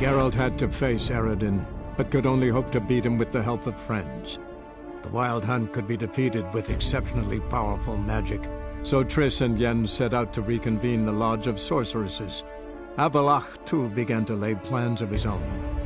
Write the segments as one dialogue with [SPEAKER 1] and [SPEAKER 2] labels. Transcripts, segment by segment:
[SPEAKER 1] Geralt had to face Eredin, but could only hope to beat him with the help of friends. The Wild Hunt could be defeated with exceptionally powerful magic, so Triss and Yen set out to reconvene the Lodge of Sorceresses. Avalach, too, began to lay plans of his own.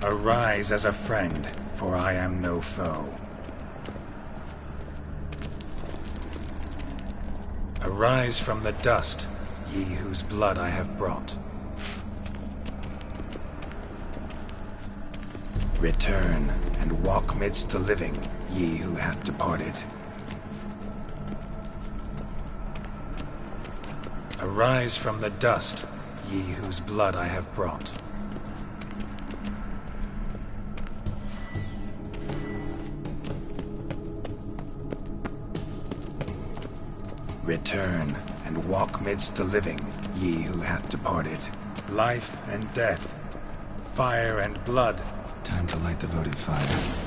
[SPEAKER 2] Arise as a friend, for I am no foe. Arise from the dust, ye whose blood I have brought. Return, and walk midst the living, ye who hath departed. Arise from the dust, ye whose blood I have brought. Return, and walk midst the living, ye who hath departed. Life and death, fire and blood. Time to light the votive fire.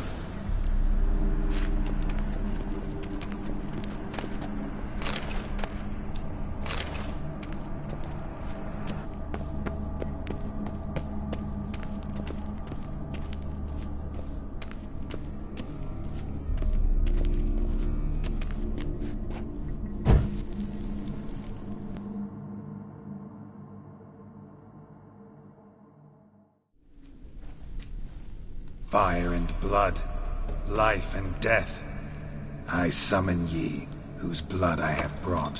[SPEAKER 2] Fire and blood, life and death, I summon ye, whose blood I have brought.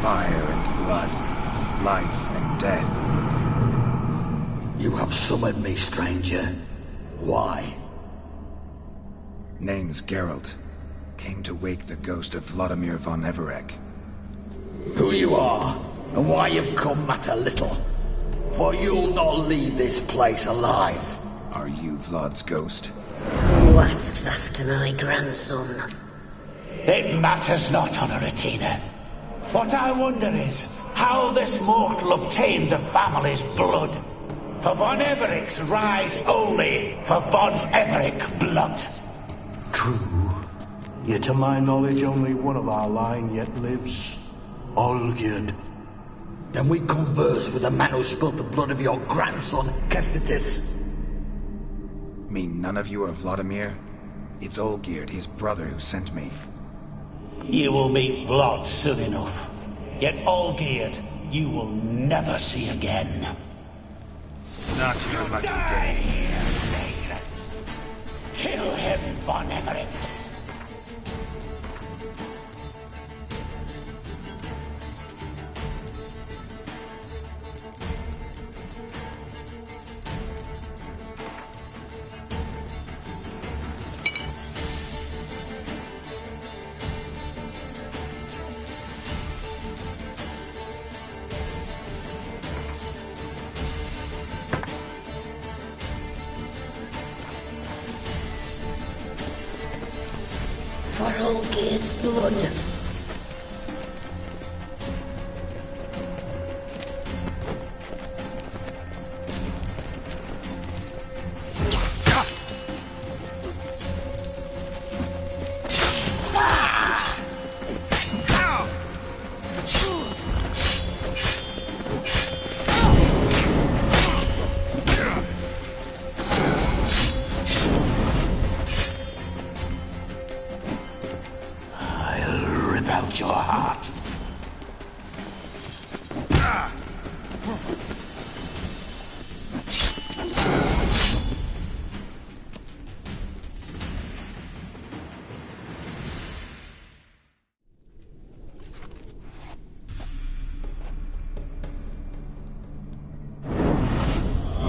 [SPEAKER 2] Fire and blood, life and death.
[SPEAKER 3] You have summoned me, stranger. Why?
[SPEAKER 2] Name's Geralt. Came to wake the ghost of Vladimir von Everec.
[SPEAKER 3] Who you are, and why you've come matter little. For you'll not leave this place alive.
[SPEAKER 2] Are you Vlad's ghost?
[SPEAKER 4] Who asks after my grandson?
[SPEAKER 3] It matters not, Honoratina. What I wonder is, how this mortal obtained the family's blood. For von Everic's rise only for von Everec blood.
[SPEAKER 5] True. Yet to my knowledge, only one of our line yet lives. Olgierd.
[SPEAKER 3] Then we converse with the man who spilled the blood of your grandson, Kestetis.
[SPEAKER 2] Mean none of you are Vladimir? It's Olgierd, his brother, who sent me.
[SPEAKER 3] You will meet Vlad soon enough. Yet Olgierd, you will never see again.
[SPEAKER 2] Not your lucky day.
[SPEAKER 3] Kill him, von Everec.
[SPEAKER 4] For Olgierd's blood.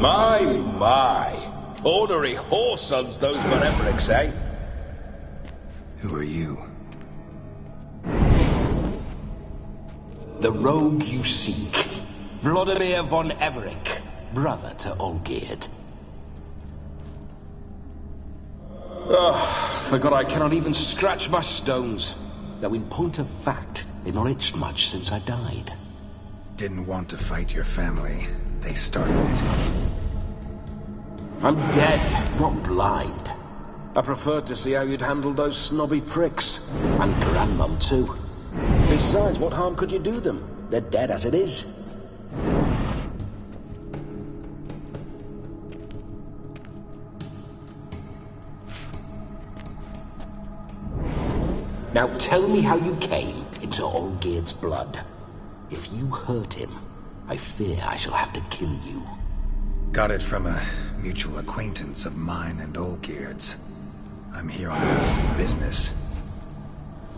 [SPEAKER 6] My. Ornery whoresons, those von Evericks, eh?
[SPEAKER 2] Who are you?
[SPEAKER 3] The rogue you seek. Vladimir von Everik, brother to Olgierd. Forgot I cannot even scratch my stones. Though in point of fact, they've not itched much since I died.
[SPEAKER 2] Didn't want to fight your family. They started it.
[SPEAKER 3] I'm dead, not blind. I preferred to see how you'd handle those snobby pricks. And Grandmum, too. Besides, what harm could you do them? They're dead as it is. Now tell me how you came into Olgierd's blood. If you hurt him, I fear I shall have to kill you.
[SPEAKER 2] Got it from a mutual acquaintance of mine and Olgierd's. I'm here on business.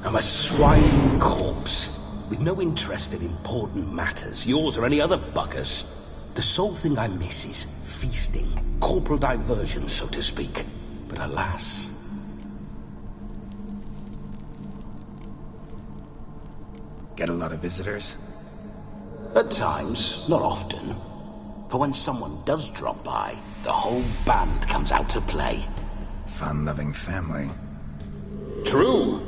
[SPEAKER 3] I'm a swine corpse, with no interest in important matters, yours or any other buggers. The sole thing I miss is feasting, corporal diversion, so to speak. But alas...
[SPEAKER 2] Get a lot of visitors?
[SPEAKER 3] At times, not often. For when someone does drop by, the whole band comes out to play.
[SPEAKER 2] Fun-loving family.
[SPEAKER 3] True.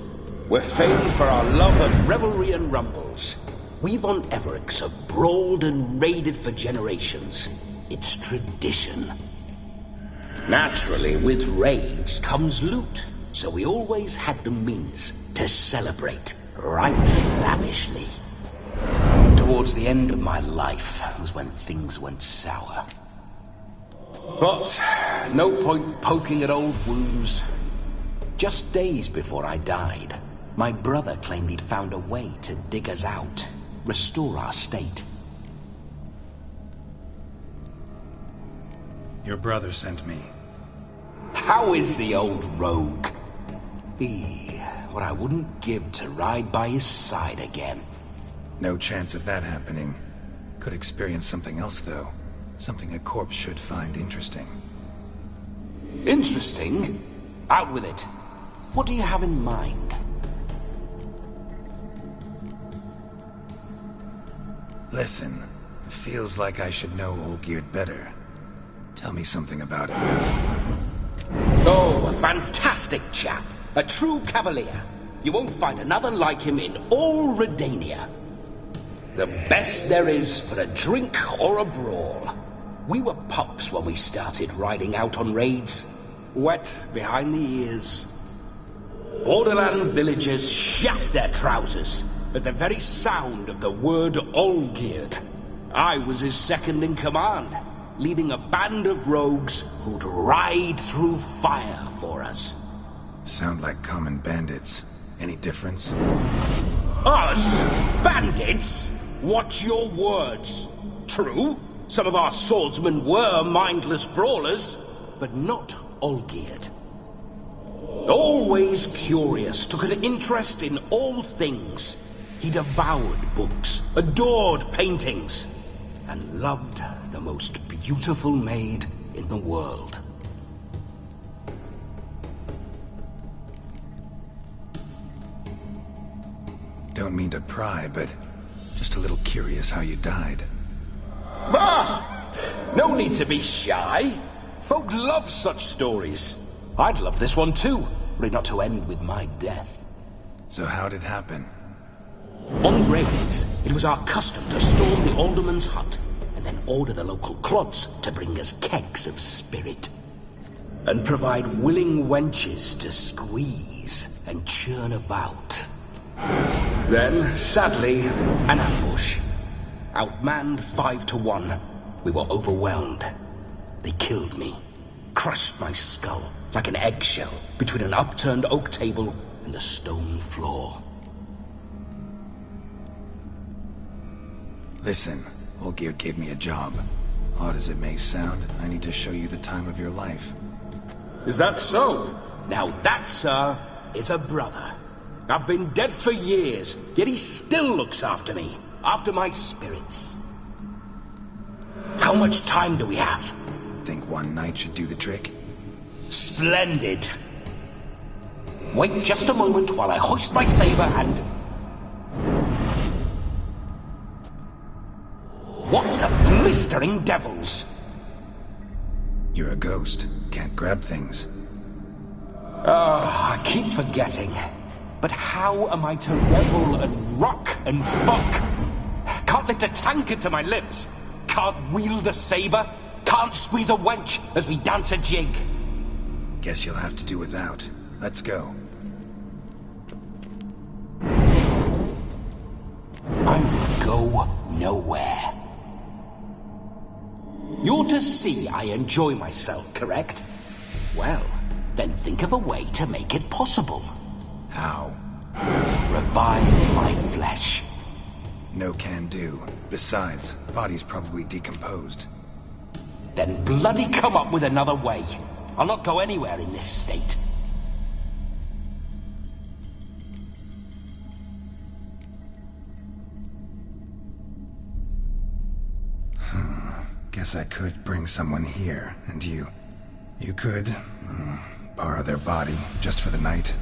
[SPEAKER 3] We're famed for our love of revelry and rumbles. We von Evericks have brawled and raided for generations. It's tradition. Naturally, with raids comes loot, so we always had the means to celebrate right lavishly. Towards the end of my life was when things went sour. But no point poking at old wounds. Just days before I died, my brother claimed he'd found a way to dig us out, restore our state.
[SPEAKER 2] Your brother sent me.
[SPEAKER 3] How is the old rogue? What I wouldn't give to ride by his side again.
[SPEAKER 2] No chance of that happening. Could experience something else, though. Something a corpse should find interesting.
[SPEAKER 3] Interesting? Out with it. What do you have in mind?
[SPEAKER 2] Listen, it feels like I should know Olgierd better. Tell me something about him.
[SPEAKER 3] Oh, a fantastic chap. A true cavalier. You won't find another like him in all Redania. The best there is for a drink or a brawl. We were pups when we started riding out on raids. Wet behind the ears. Borderland villagers shat their trousers at the very sound of the word Olgierd. I was his second in command, leading a band of rogues who'd ride through fire for us.
[SPEAKER 2] Sound like common bandits. Any difference?
[SPEAKER 3] Us? Bandits? Watch your words. True, some of our swordsmen were mindless brawlers, but not Olgierd. Always curious, took an interest in all things. He devoured books, adored paintings, and loved the most beautiful maid in the world.
[SPEAKER 2] Don't mean to pry, but just a little curious how you died.
[SPEAKER 3] No need to be shy. Folk love such stories. I'd love this one too, were it not to end with my death.
[SPEAKER 2] So how'd it happen?
[SPEAKER 3] On raids, it was our custom to storm the alderman's hut, and then order the local clods to bring us kegs of spirit. And provide willing wenches to squeeze and churn about. Then, sadly, an ambush. Outmanned 5-1, we were overwhelmed. They killed me, crushed my skull like an eggshell between an upturned oak table and the stone floor.
[SPEAKER 2] Listen, Olgierd gave me a job. Odd as it may sound, I need to show you the time of your life.
[SPEAKER 3] Is that so? Now that, sir, is a brother. I've been dead for years, yet he still looks after me, after my spirits. How much time do we have?
[SPEAKER 2] think one knight should do the trick?
[SPEAKER 3] Splendid. Wait just a moment while I hoist my saber and... What the blistering devils?
[SPEAKER 2] You're a ghost. Can't grab things.
[SPEAKER 3] I keep forgetting. But how am I to revel and rock and fuck? Can't lift a tankard to my lips. Can't wield a saber. Can't squeeze a wench as we dance a jig.
[SPEAKER 2] Guess you'll have to do without. Let's go.
[SPEAKER 3] I will go nowhere. You're to see I enjoy myself, correct? Well, then think of a way to make it possible.
[SPEAKER 2] How?
[SPEAKER 3] Revive my flesh.
[SPEAKER 2] No can do. Besides, body's probably decomposed.
[SPEAKER 3] Then bloody come up with another way. I'll not go anywhere in this state.
[SPEAKER 2] Guess I could bring someone here, and you could borrow their body just for the night.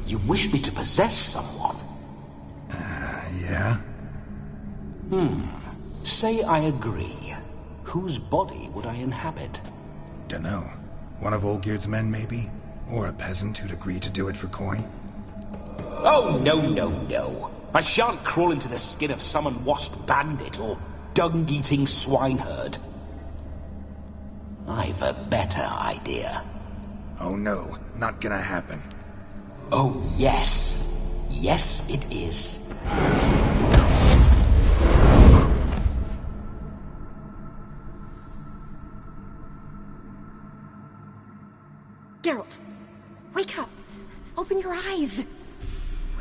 [SPEAKER 3] You wish me to possess someone?
[SPEAKER 2] Yeah?
[SPEAKER 3] Say I agree. Whose body would I inhabit?
[SPEAKER 2] Dunno. One of Olgierd's men, maybe? Or a peasant who'd agree to do it for coin?
[SPEAKER 3] Oh, no. I shan't crawl into the skin of some unwashed bandit or dung-eating swineherd. I've a better idea.
[SPEAKER 2] Oh no, not gonna happen.
[SPEAKER 3] Oh, yes. Yes, it is.
[SPEAKER 7] Geralt, wake up! Open your eyes!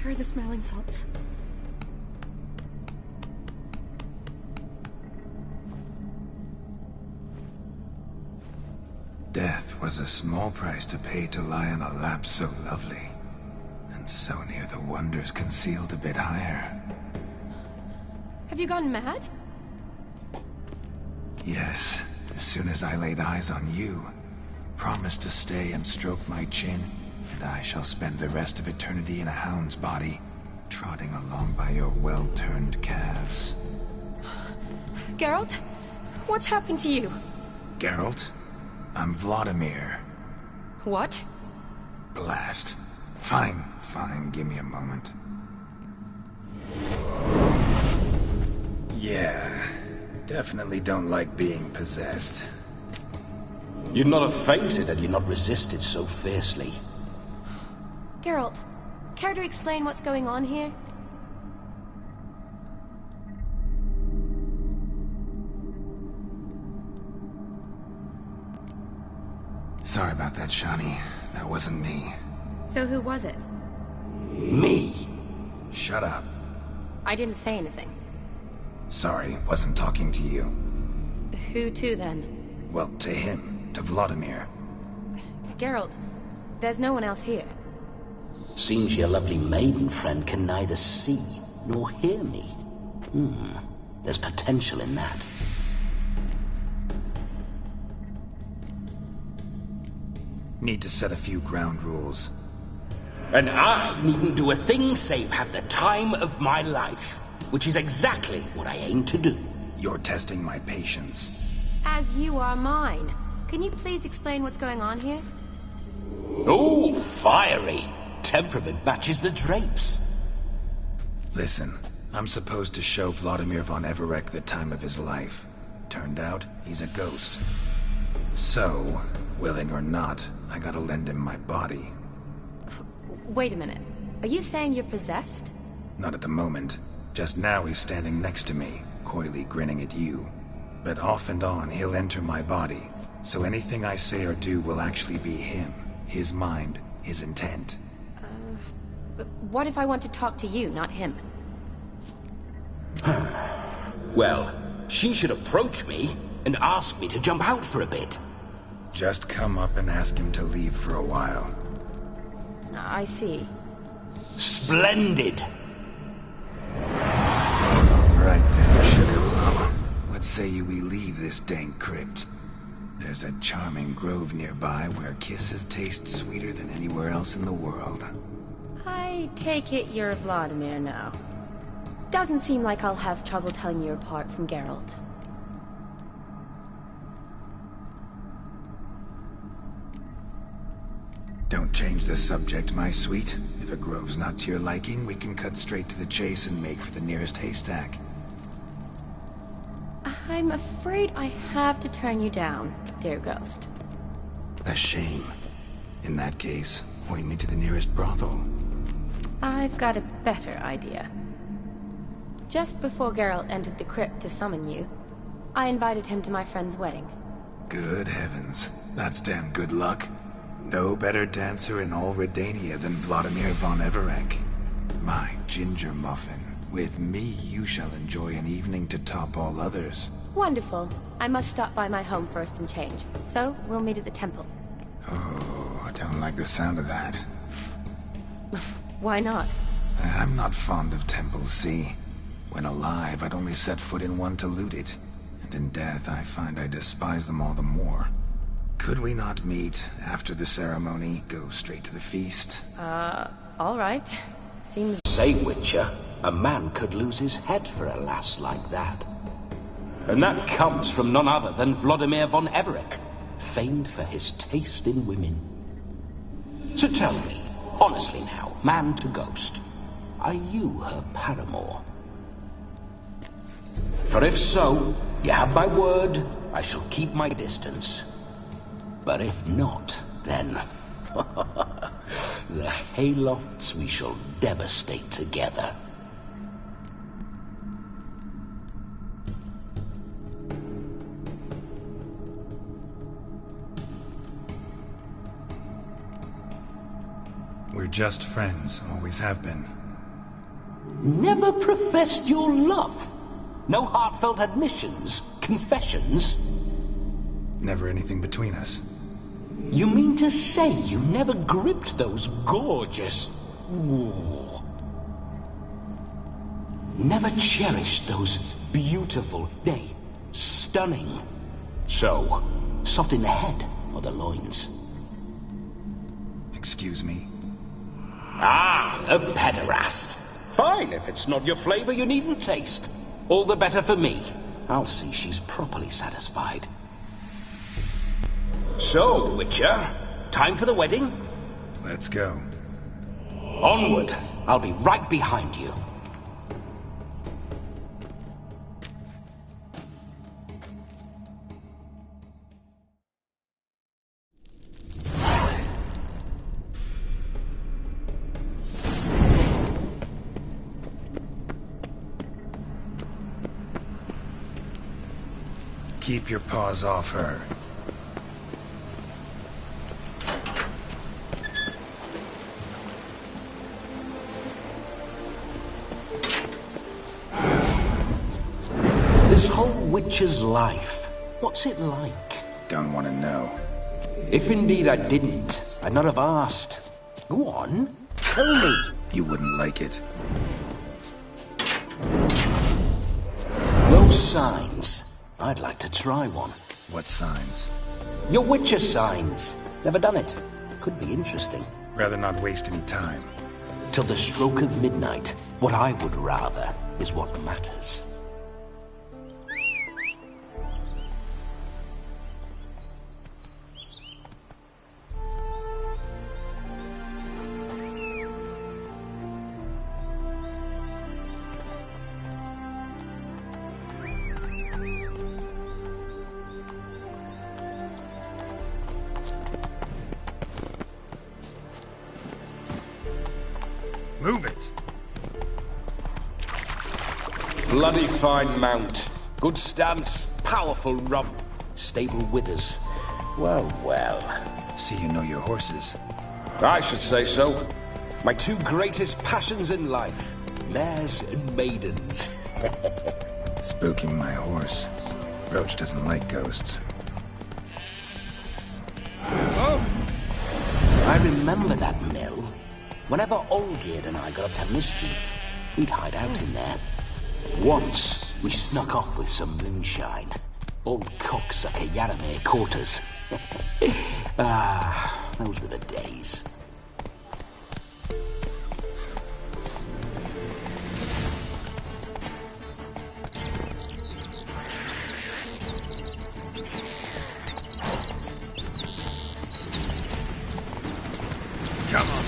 [SPEAKER 7] Where are the smelling salts?
[SPEAKER 2] Death was a small price to pay to lie on a lap so lovely, and so near the wonders concealed a bit higher.
[SPEAKER 7] Have you gone mad?
[SPEAKER 2] Yes, as soon as I laid eyes on you, promised to stay and stroke my chin, and I shall spend the rest of eternity in a hound's body, trotting along by your well-turned calves.
[SPEAKER 7] Geralt? What's happened to you?
[SPEAKER 2] Geralt? I'm Vladimir.
[SPEAKER 7] What?
[SPEAKER 2] Blast. Fine, give me a moment. Yeah, definitely don't like being possessed.
[SPEAKER 3] You'd not have fainted had you not resisted so fiercely.
[SPEAKER 7] Geralt, care to explain what's going on here?
[SPEAKER 2] Sorry about that, Shani. That wasn't me.
[SPEAKER 7] So who was it?
[SPEAKER 3] Me?
[SPEAKER 2] Shut up.
[SPEAKER 7] I didn't say anything.
[SPEAKER 2] Sorry, wasn't talking to you.
[SPEAKER 7] Who to then?
[SPEAKER 2] Well, to him. To Vladimir.
[SPEAKER 7] Geralt, there's no one else here.
[SPEAKER 3] Seems your lovely maiden friend can neither see nor hear me. There's potential in that.
[SPEAKER 2] Need to set a few ground rules.
[SPEAKER 3] And I needn't do a thing save have the time of my life, which is exactly what I aim to do.
[SPEAKER 2] You're testing my patience.
[SPEAKER 7] As you are mine. Can you please explain what's going on here?
[SPEAKER 3] Oh, fiery. Temperament matches the drapes.
[SPEAKER 2] Listen, I'm supposed to show Vladimir von Everec the time of his life. Turned out, he's a ghost. So, willing or not, I gotta lend him my body.
[SPEAKER 7] Wait a minute. Are you saying you're possessed?
[SPEAKER 2] Not at the moment. Just now he's standing next to me, coyly grinning at you. But off and on, he'll enter my body. So anything I say or do will actually be him. His mind, his intent.
[SPEAKER 7] But what if I want to talk to you, not him?
[SPEAKER 3] Well, she should approach me and ask me to jump out for a bit.
[SPEAKER 2] Just come up and ask him to leave for a while.
[SPEAKER 7] I see.
[SPEAKER 3] Splendid!
[SPEAKER 2] Right then, sugar plum. What say you we leave this dank crypt? There's a charming grove nearby where kisses taste sweeter than anywhere else in the world.
[SPEAKER 7] I take it you're Vladimir now. Doesn't seem like I'll have trouble telling you apart from Geralt.
[SPEAKER 2] Don't change the subject, my sweet. If a grove's not to your liking, we can cut straight to the chase and make for the nearest haystack.
[SPEAKER 7] I'm afraid I have to turn you down, dear ghost.
[SPEAKER 2] A shame. In that case, point me to the nearest brothel.
[SPEAKER 7] I've got a better idea. Just before Geralt entered the crypt to summon you, I invited him to my friend's wedding.
[SPEAKER 2] Good heavens. That's damn good luck. No better dancer in all Redania than Vladimir von Everec. My ginger muffin. With me, you shall enjoy an evening to top all others.
[SPEAKER 7] Wonderful. I must stop by my home first and change. So, we'll meet at the temple.
[SPEAKER 2] Oh, I don't like the sound of that.
[SPEAKER 7] Why not?
[SPEAKER 2] I'm not fond of temples, see? When alive, I'd only set foot in one to loot it. And in death, I find I despise them all the more. Could we not meet after the ceremony, go straight to the feast?
[SPEAKER 7] All right. Seems...
[SPEAKER 3] Say, Witcher, a man could lose his head for a lass like that. And that comes from none other than Vladimir von Everec, famed for his taste in women. So tell me, honestly now, man to ghost, are you her paramour? For if so, you have my word, I shall keep my distance. But if not, then... the haylofts we shall devastate together.
[SPEAKER 2] We're just friends, always have been.
[SPEAKER 3] Never professed your love? No heartfelt admissions, confessions?
[SPEAKER 2] Never anything between us.
[SPEAKER 3] You mean to say you never gripped those gorgeous... Ooh. Never cherished those beautiful, nay, stunning... So, soft in the head or the loins?
[SPEAKER 2] Excuse me?
[SPEAKER 3] Ah, a pederast. Fine, if it's not your flavor, you needn't taste. All the better for me. I'll see she's properly satisfied. So, Witcher, time for the wedding?
[SPEAKER 2] Let's go.
[SPEAKER 3] Onward. I'll be right behind you.
[SPEAKER 2] Keep your paws off her.
[SPEAKER 3] This whole witcher's life, what's it like?
[SPEAKER 2] Don't want to know.
[SPEAKER 3] If indeed I didn't, I'd not have asked. Go on, tell me.
[SPEAKER 2] You wouldn't like it.
[SPEAKER 3] Those signs. I'd like to try one.
[SPEAKER 2] What signs?
[SPEAKER 3] Your witcher signs. Never done it. Could be interesting.
[SPEAKER 2] Rather not waste any time.
[SPEAKER 3] Till the stroke of midnight, what I would rather is what matters.
[SPEAKER 2] Move it!
[SPEAKER 6] Bloody fine mount.
[SPEAKER 3] Good stance, powerful rump, stable withers. Well, well.
[SPEAKER 2] See you know your horses.
[SPEAKER 6] I should say so.
[SPEAKER 3] My two greatest passions in life, mares and maidens.
[SPEAKER 2] Spooking my horse. Roach doesn't like ghosts.
[SPEAKER 3] I remember that mill. Whenever Olgierd and I got up to mischief, we'd hide out in there. Once, we snuck off with some moonshine. Old cocksucker Yaramir caught us. Those were the days.
[SPEAKER 2] Come on,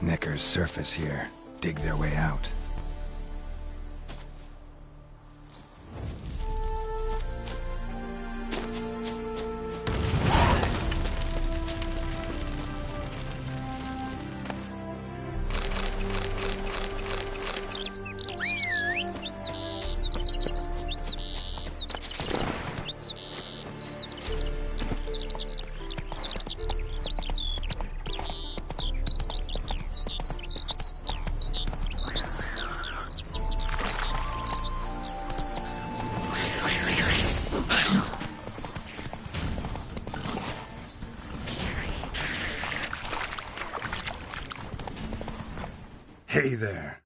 [SPEAKER 2] Necker's surface here. Dig their way out. Hey there.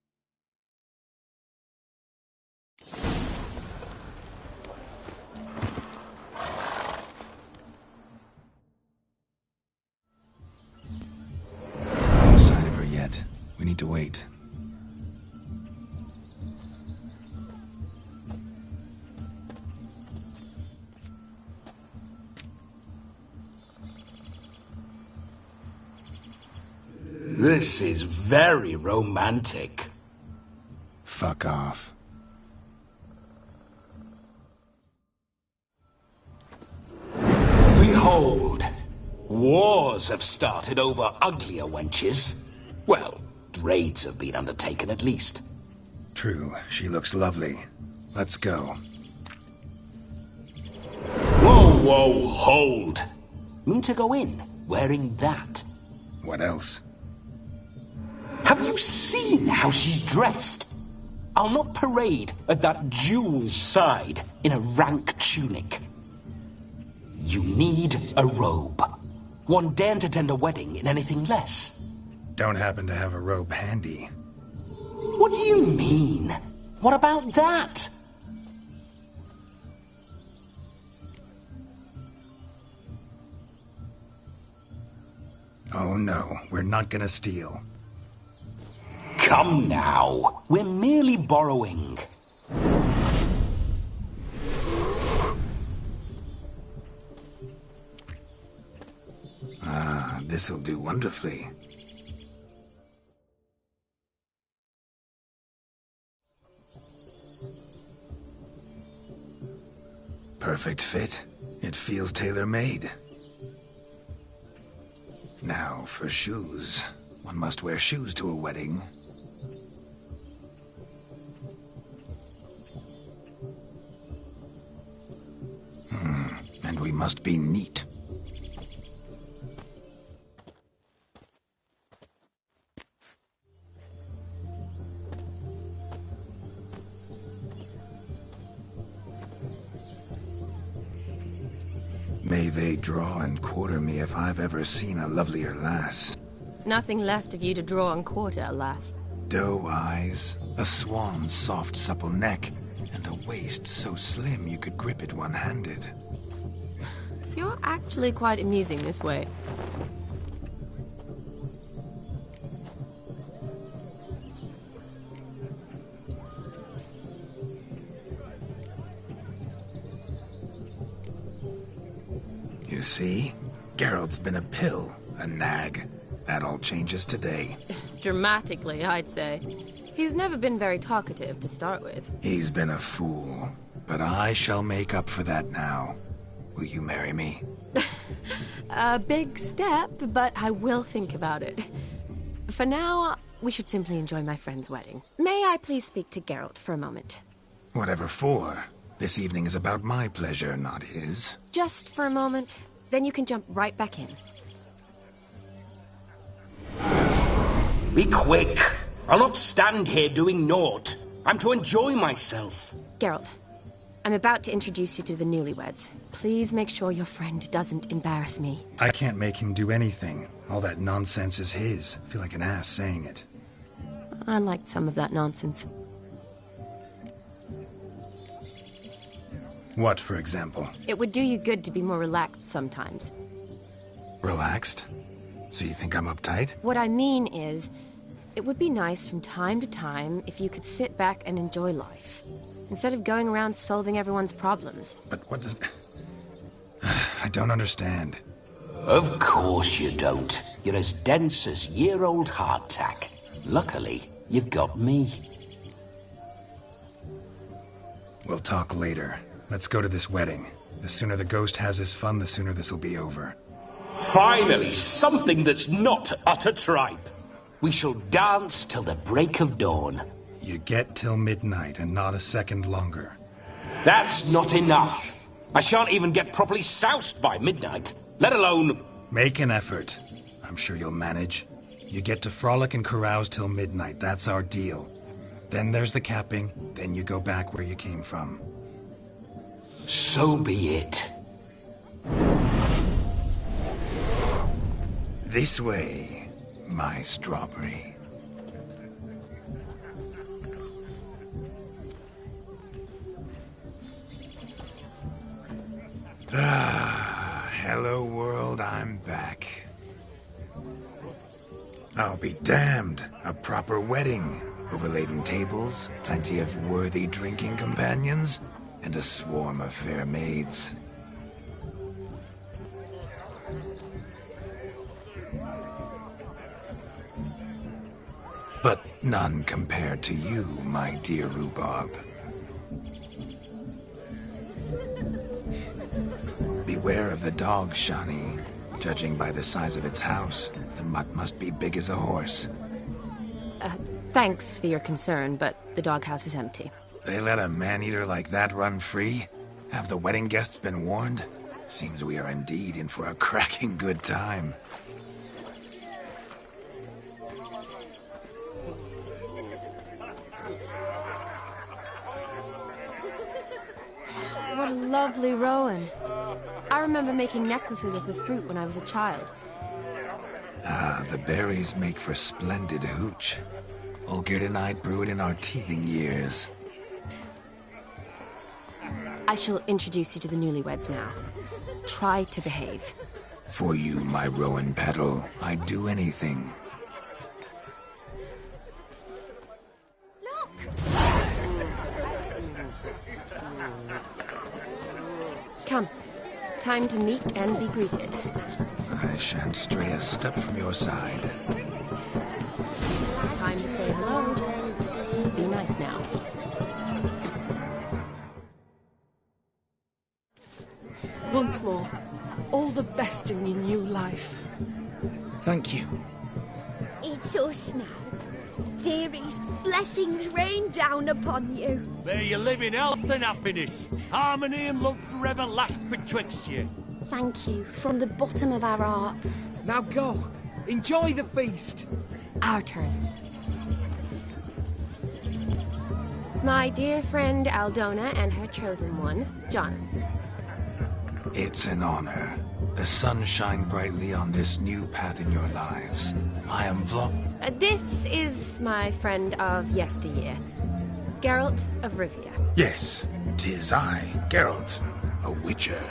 [SPEAKER 2] No sign of her yet. We need to wait.
[SPEAKER 3] This is very romantic.
[SPEAKER 2] Fuck off.
[SPEAKER 3] Behold, wars have started over uglier wenches. Well, raids have been undertaken at least.
[SPEAKER 2] True, she looks lovely. Let's go.
[SPEAKER 3] Whoa, hold. Mean to go in wearing that?
[SPEAKER 2] What else?
[SPEAKER 3] Have you seen how she's dressed? I'll not parade at that jewel's side in a rank tunic. You need a robe. One daren't attend a wedding in anything less.
[SPEAKER 2] Don't happen to have a robe handy.
[SPEAKER 3] What do you mean? What about that?
[SPEAKER 2] Oh no, we're not gonna steal.
[SPEAKER 3] Come now. We're merely borrowing.
[SPEAKER 2] Ah, this'll do wonderfully. Perfect fit. It feels tailor-made. Now, for shoes. One must wear shoes to a wedding. And we must be neat. May they draw and quarter me if I've ever seen a lovelier lass.
[SPEAKER 7] Nothing left of you to draw and quarter, alas.
[SPEAKER 2] Doe eyes, a swan's soft supple neck, and a waist so slim you could grip it one-handed.
[SPEAKER 7] You're actually quite amusing this way.
[SPEAKER 2] You see? Geralt's been a pill, a nag. That all changes today.
[SPEAKER 7] Dramatically, I'd say. He's never been very talkative to start with.
[SPEAKER 2] He's been a fool, but I shall make up for that now. Will you marry me?
[SPEAKER 7] A big step, but I will think about it. For now, we should simply enjoy my friend's wedding. May I please speak to Geralt for a moment?
[SPEAKER 2] Whatever for. This evening is about my pleasure, not his.
[SPEAKER 7] Just for a moment, then you can jump right back in.
[SPEAKER 6] Be quick. I'll not stand here doing naught. I'm to enjoy myself.
[SPEAKER 7] Geralt, I'm about to introduce you to the newlyweds. Please make sure your friend doesn't embarrass me.
[SPEAKER 2] I can't make him do anything. All that nonsense is his. I feel like an ass saying it.
[SPEAKER 7] I liked some of that nonsense.
[SPEAKER 2] What, for example?
[SPEAKER 7] It would do you good to be more relaxed sometimes.
[SPEAKER 2] Relaxed? So you think I'm uptight?
[SPEAKER 7] What I mean is, it would be nice from time to time if you could sit back and enjoy life, instead of going around solving everyone's problems.
[SPEAKER 2] But what does... I don't understand.
[SPEAKER 3] Of course you don't. You're as dense as year-old hardtack. Luckily, you've got me.
[SPEAKER 2] We'll talk later. Let's go to this wedding. The sooner the ghost has his fun, the sooner this'll be over.
[SPEAKER 6] Finally, something that's not utter tripe.
[SPEAKER 3] We shall dance till the break of dawn.
[SPEAKER 2] You get till midnight and not a second longer.
[SPEAKER 6] That's not enough. I shan't even get properly soused by midnight, let alone...
[SPEAKER 2] Make an effort. I'm sure you'll manage. You get to frolic and carouse till midnight. That's our deal. Then there's the capping. Then you go back where you came from.
[SPEAKER 3] So be it.
[SPEAKER 2] This way, my strawberry. Hello world, I'm back. I'll be damned. A proper wedding. Overladen tables, plenty of worthy drinking companions, and a swarm of fair maids. But none compared to you, my dear Rhubarb. Beware of the dog, Shani. Judging by the size of its house, the mutt must be big as a horse.
[SPEAKER 7] Thanks for your concern, but the doghouse is empty.
[SPEAKER 2] They let a man-eater like that run free? Have the wedding guests been warned? Seems we are indeed in for a cracking good time.
[SPEAKER 7] What a lovely rowan. I remember making necklaces of the fruit when I was a child.
[SPEAKER 2] Ah, the berries make for splendid hooch. Olgerd and I brewed in our teething years.
[SPEAKER 7] I shall introduce you to the newlyweds now. Try to behave.
[SPEAKER 2] For you, my rowan petal, I'd do anything.
[SPEAKER 7] Look! Come. Time to meet and be greeted.
[SPEAKER 2] I shan't stray a step from your side.
[SPEAKER 7] Time to say hello. Be nice now.
[SPEAKER 8] Once more, all the best in your new life.
[SPEAKER 9] Thank you.
[SPEAKER 10] It's us now. Dearies, blessings rain down upon you.
[SPEAKER 11] May you live in health and happiness. Harmony and love forever last betwixt you.
[SPEAKER 10] Thank you from the bottom of our hearts.
[SPEAKER 9] Now go. Enjoy the feast.
[SPEAKER 7] Our turn. My dear friend Aldona and her chosen one, Jonas.
[SPEAKER 2] It's an honor. The sun shine brightly on this new path in your lives. I am
[SPEAKER 7] This is my friend of yesteryear, Geralt of Rivia.
[SPEAKER 2] Yes, 'tis I, Geralt, a witcher.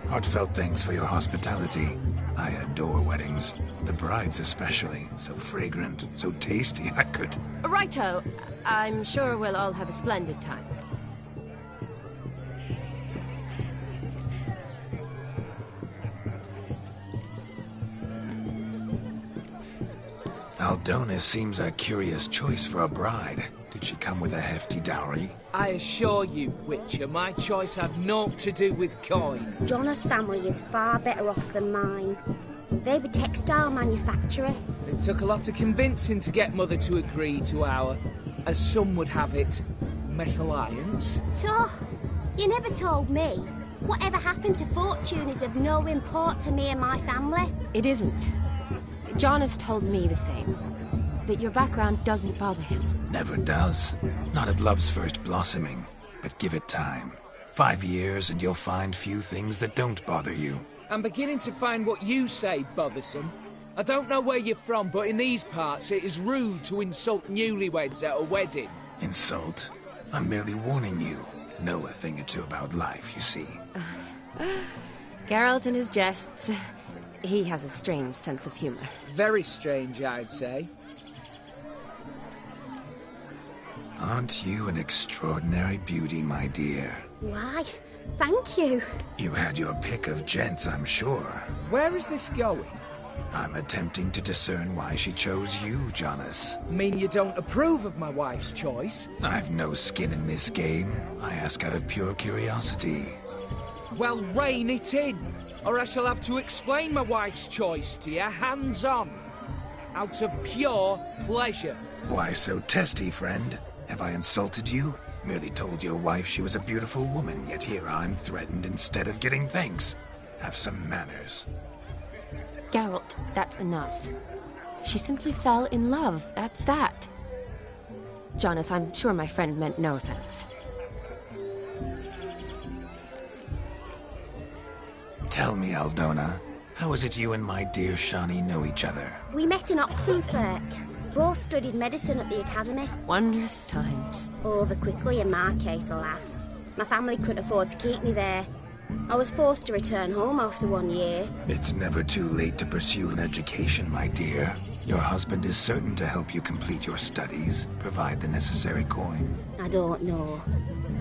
[SPEAKER 2] Heartfelt thanks for your hospitality. I adore weddings. The brides especially. So fragrant, so tasty, I could...
[SPEAKER 7] Righto. I'm sure we'll all have a splendid time.
[SPEAKER 2] Aldona seems a curious choice for a bride. Did she come with a hefty dowry?
[SPEAKER 9] I assure you, Witcher, my choice had naught to do with coin.
[SPEAKER 10] Jonas' family is far better off than mine. They're a textile manufacturer.
[SPEAKER 9] It took a lot of convincing to get Mother to agree to our, as some would have it, mesalliance.
[SPEAKER 10] Oh, you never told me. Whatever happened to fortune is of no import to me and my family.
[SPEAKER 7] It isn't. Jonas told me the same. That your background doesn't bother him.
[SPEAKER 2] Never does. Not at love's first blossoming. But give it time. 5 years and you'll find few things that don't bother you.
[SPEAKER 9] I'm beginning to find what you say bothersome. I don't know where you're from, but in these parts it is rude to insult newlyweds at a wedding.
[SPEAKER 2] Insult? I'm merely warning you. Know a thing or two about life, you see.
[SPEAKER 7] Geralt and his jests. He has a strange sense of humor.
[SPEAKER 9] Very strange, I'd say.
[SPEAKER 2] Aren't you an extraordinary beauty, my dear?
[SPEAKER 10] Why, thank you.
[SPEAKER 2] You had your pick of gents, I'm sure.
[SPEAKER 9] Where is this going?
[SPEAKER 2] I'm attempting to discern why she chose you, Jonas.
[SPEAKER 9] Mean you don't approve of my wife's choice?
[SPEAKER 2] I've no skin in this game. I ask out of pure curiosity.
[SPEAKER 9] Well, rein it in, or I shall have to explain my wife's choice to you hands-on. Out of pure pleasure.
[SPEAKER 2] Why so testy, friend? Have I insulted you? Merely told your wife she was a beautiful woman, yet here I'm threatened instead of getting thanks. Have some manners.
[SPEAKER 7] Geralt, that's enough. She simply fell in love, that's that. Jonas, I'm sure my friend meant no offense.
[SPEAKER 2] Tell me, Aldona, how is it you and my dear Shani know each other?
[SPEAKER 10] We met in Oxenfurt. Both studied medicine at the academy.
[SPEAKER 7] Wondrous times.
[SPEAKER 10] Over quickly in my case, alas. My family couldn't afford to keep me there. I was forced to return home after 1 year.
[SPEAKER 2] It's never too late to pursue an education, my dear. Your husband is certain to help you complete your studies, provide the necessary coin.
[SPEAKER 10] I don't know.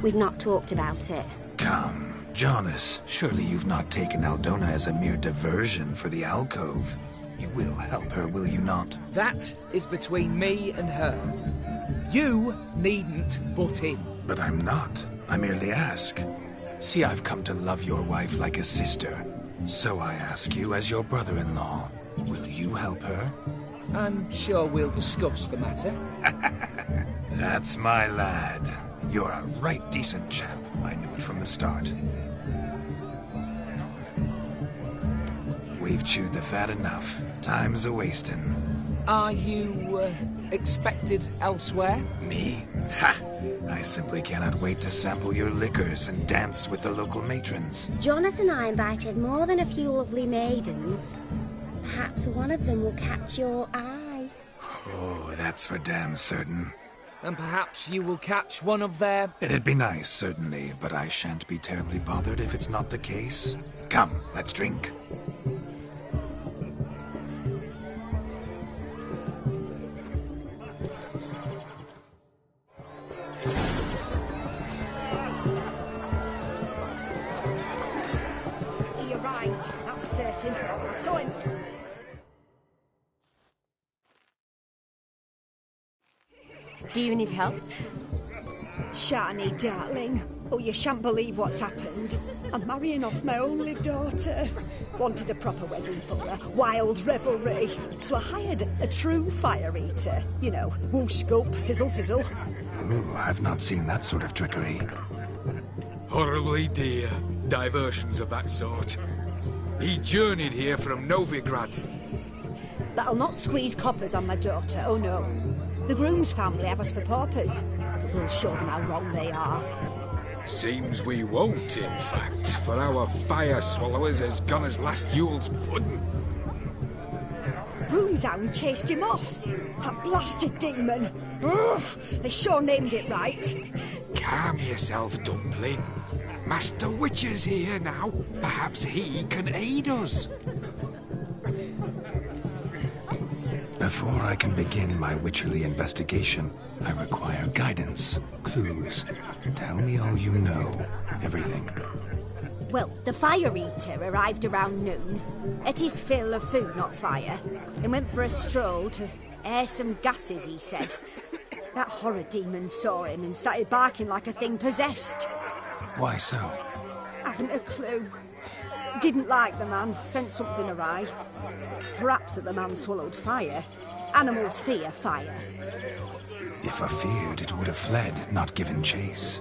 [SPEAKER 10] We've not talked about it.
[SPEAKER 2] Come, Jonas, surely you've not taken Aldona as a mere diversion for the alcove. You will help her, will you not?
[SPEAKER 9] That is between me and her. You needn't butt in.
[SPEAKER 2] But I'm not. I merely ask. See, I've come to love your wife like a sister. So I ask you as your brother-in-law, will you help her?
[SPEAKER 9] I'm sure we'll discuss the matter.
[SPEAKER 2] That's my lad. You're a right decent chap. I knew it from the start. We've chewed the fat enough. Time's a-wasting.
[SPEAKER 9] Are you, expected elsewhere?
[SPEAKER 2] Me? Ha! I simply cannot wait to sample your liquors and dance with the local matrons.
[SPEAKER 10] Jonas and I invited more than a few lovely maidens. Perhaps one of them will catch your eye.
[SPEAKER 2] Oh, that's for damn certain.
[SPEAKER 9] And perhaps you will catch one of their...
[SPEAKER 2] It'd be nice, certainly, but I shan't be terribly bothered if it's not the case. Come, let's drink.
[SPEAKER 12] He arrived, that's certain. I saw him.
[SPEAKER 7] Do you need help?
[SPEAKER 12] Shani, darling. Oh, you shan't believe what's happened. I'm marrying off my only daughter. Wanted a proper wedding for her, wild revelry. So I hired a true fire eater. You know, whoosh, scoop, sizzle, sizzle.
[SPEAKER 2] Ooh, I've not seen that sort of trickery.
[SPEAKER 13] Horribly dear diversions of that sort. He journeyed here from Novigrad.
[SPEAKER 12] But I'll not squeeze coppers on my daughter, oh no. The groom's family have us for paupers, but we'll show them how wrong they are.
[SPEAKER 13] Seems we won't, in fact, for our fire swallowers has gone as last Yule's pudding.
[SPEAKER 12] Broomshound chased him off. That blasted demon. Ugh, they sure named it right.
[SPEAKER 13] Calm yourself, Dumpling. Master Witcher's here now. Perhaps he can aid us.
[SPEAKER 2] Before I can begin my witcherly investigation, I require guidance, clues. Tell me all you know. Everything.
[SPEAKER 12] Well, the fire eater arrived around noon. Ate his fill of food, not fire. Then went for a stroll to Air some gases, he said. That horror demon saw him and started barking like a thing possessed.
[SPEAKER 2] Why so?
[SPEAKER 12] Haven't a clue. Didn't like the man, sent something awry. Perhaps that the man swallowed fire. Animals fear fire.
[SPEAKER 2] If I feared, it would have fled, not given chase.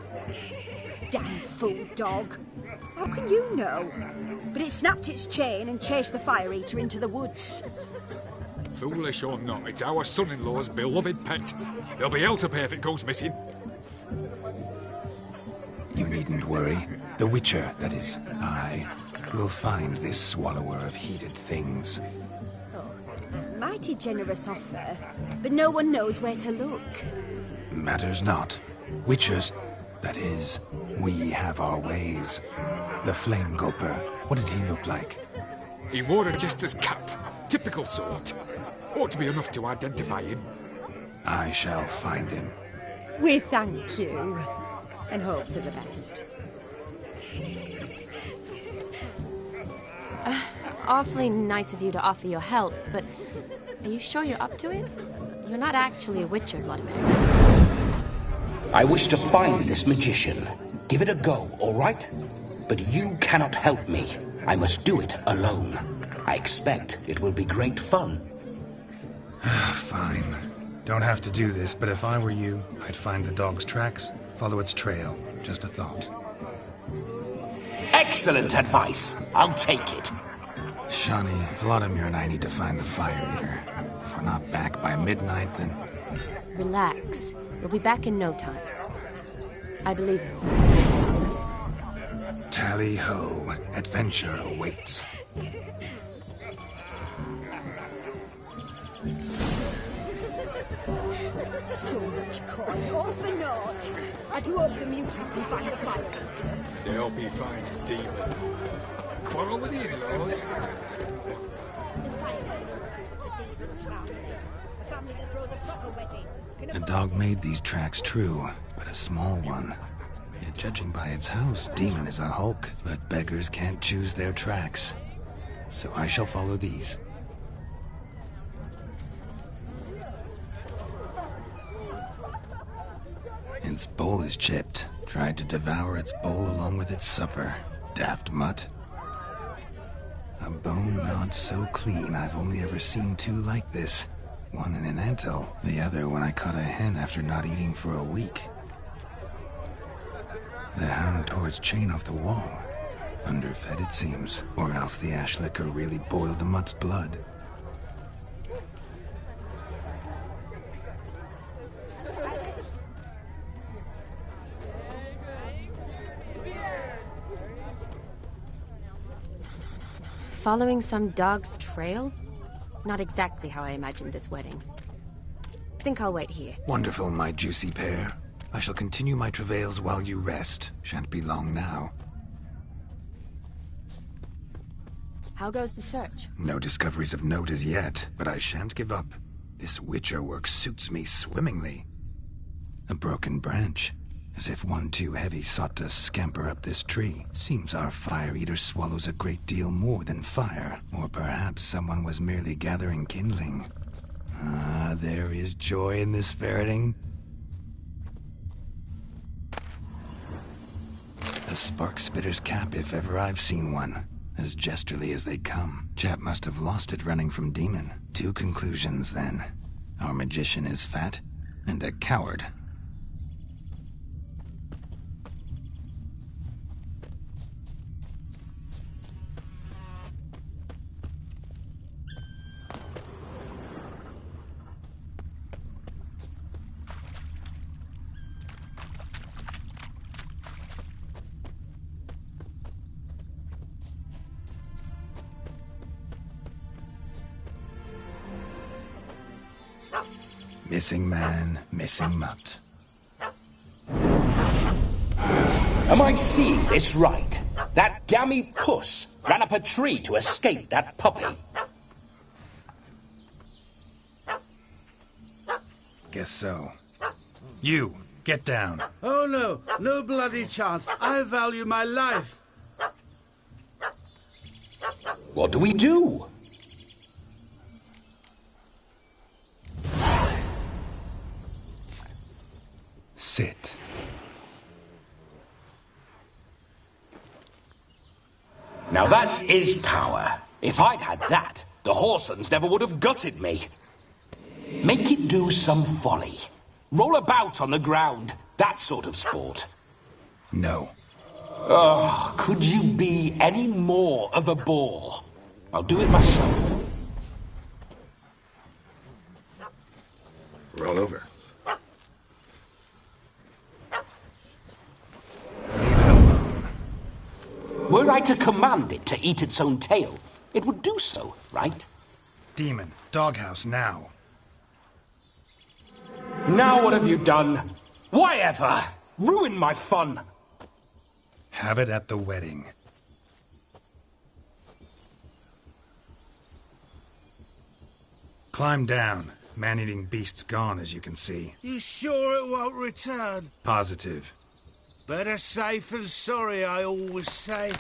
[SPEAKER 12] Damn fool dog. How can you know? But it snapped its chain and chased the fire eater into the woods.
[SPEAKER 13] Foolish or not, it's our son-in-law's beloved pet. There'll be hell to pay if it goes missing.
[SPEAKER 2] You needn't worry. The Witcher, that is, I, will find this swallower of heated things.
[SPEAKER 12] Mighty generous offer, but no one knows where to look.
[SPEAKER 2] Matters not. Witchers, that is, we have our ways. The Flame Gulper, what did he look like?
[SPEAKER 13] He wore a jester's cap. Typical sort. Ought to be enough to identify him.
[SPEAKER 2] I shall find him.
[SPEAKER 12] We thank you, and hope for the best.
[SPEAKER 7] Awfully nice of you to offer your help, but are you sure you're up to it? You're not actually a Witcher, Vladimir.
[SPEAKER 6] I wish to find this magician. Give it a go, all right? But you cannot help me. I must do it alone. I expect it will be great fun.
[SPEAKER 2] Fine. Don't have to do this, but if I were you, I'd find the dog's tracks, follow its trail. Just a thought.
[SPEAKER 6] Excellent advice. I'll take it.
[SPEAKER 2] Shani, Vladimir and I need to find the fire eater. If we're not back by midnight, then...
[SPEAKER 7] Relax. You'll be back in no time. I believe in you.
[SPEAKER 2] Tally-ho. Adventure awaits.
[SPEAKER 12] So much coin, all for naught. I do hope the mutant can find the fire eater.
[SPEAKER 13] They hope he finds demon. Quarrel with the in-laws.
[SPEAKER 12] The fire eater was a decent family. A family that throws a proper wedding.
[SPEAKER 2] A dog made these tracks true, but a small one. Yet judging by its house, Demon is a hulk, but beggars can't choose their tracks. So I shall follow these. Its bowl is chipped. Tried to devour its bowl along with its supper. Daft mutt. A bone not so clean I've only ever seen two like this. One in an anthill, the other when I caught a hen after not eating for a week. The hound tore its chain off the wall. Underfed it seems, or else the ash liquor really boiled the mutt's blood.
[SPEAKER 7] Following some dog's trail? Not exactly how I imagined this wedding. Think I'll wait here.
[SPEAKER 2] Wonderful, my juicy pair. I shall continue my travails while you rest. Shan't be long now.
[SPEAKER 7] How goes the search?
[SPEAKER 2] No discoveries of note as yet, but I shan't give up. This Witcher work suits me swimmingly. A broken branch, as if one too heavy sought to scamper up this tree. Seems our fire eater swallows a great deal more than fire, or perhaps someone was merely gathering kindling. Ah, there is joy in this ferreting. A spark spitter's cap if ever I've seen one. As jesterly as they come. Chap must have lost it running from Demon. Two conclusions, then. Our magician is fat, and a coward. Missing man, missing mutt.
[SPEAKER 6] Am I seeing this right? That gammy puss ran up a tree to escape that puppy.
[SPEAKER 2] Guess so. You, get down.
[SPEAKER 14] Oh no, no bloody chance. I value my life.
[SPEAKER 6] What do we do?
[SPEAKER 2] Sit.
[SPEAKER 6] Now that is power. If I'd had that, the Horsons never would have gutted me. Make it do some folly. Roll about on the ground. That sort of sport.
[SPEAKER 2] No.
[SPEAKER 6] Oh, could you be any more of a bore? I'll do it myself.
[SPEAKER 2] Roll over.
[SPEAKER 6] Were I to command it to eat its own tail, it would do so, right?
[SPEAKER 2] Demon, doghouse now.
[SPEAKER 6] Now what have you done? Why ever? Ruin my fun.
[SPEAKER 2] Have it at the wedding. Climb down. Man-eating beast's gone, as you can see.
[SPEAKER 14] You sure it won't return?
[SPEAKER 2] Positive.
[SPEAKER 14] Better safe than sorry, I always say.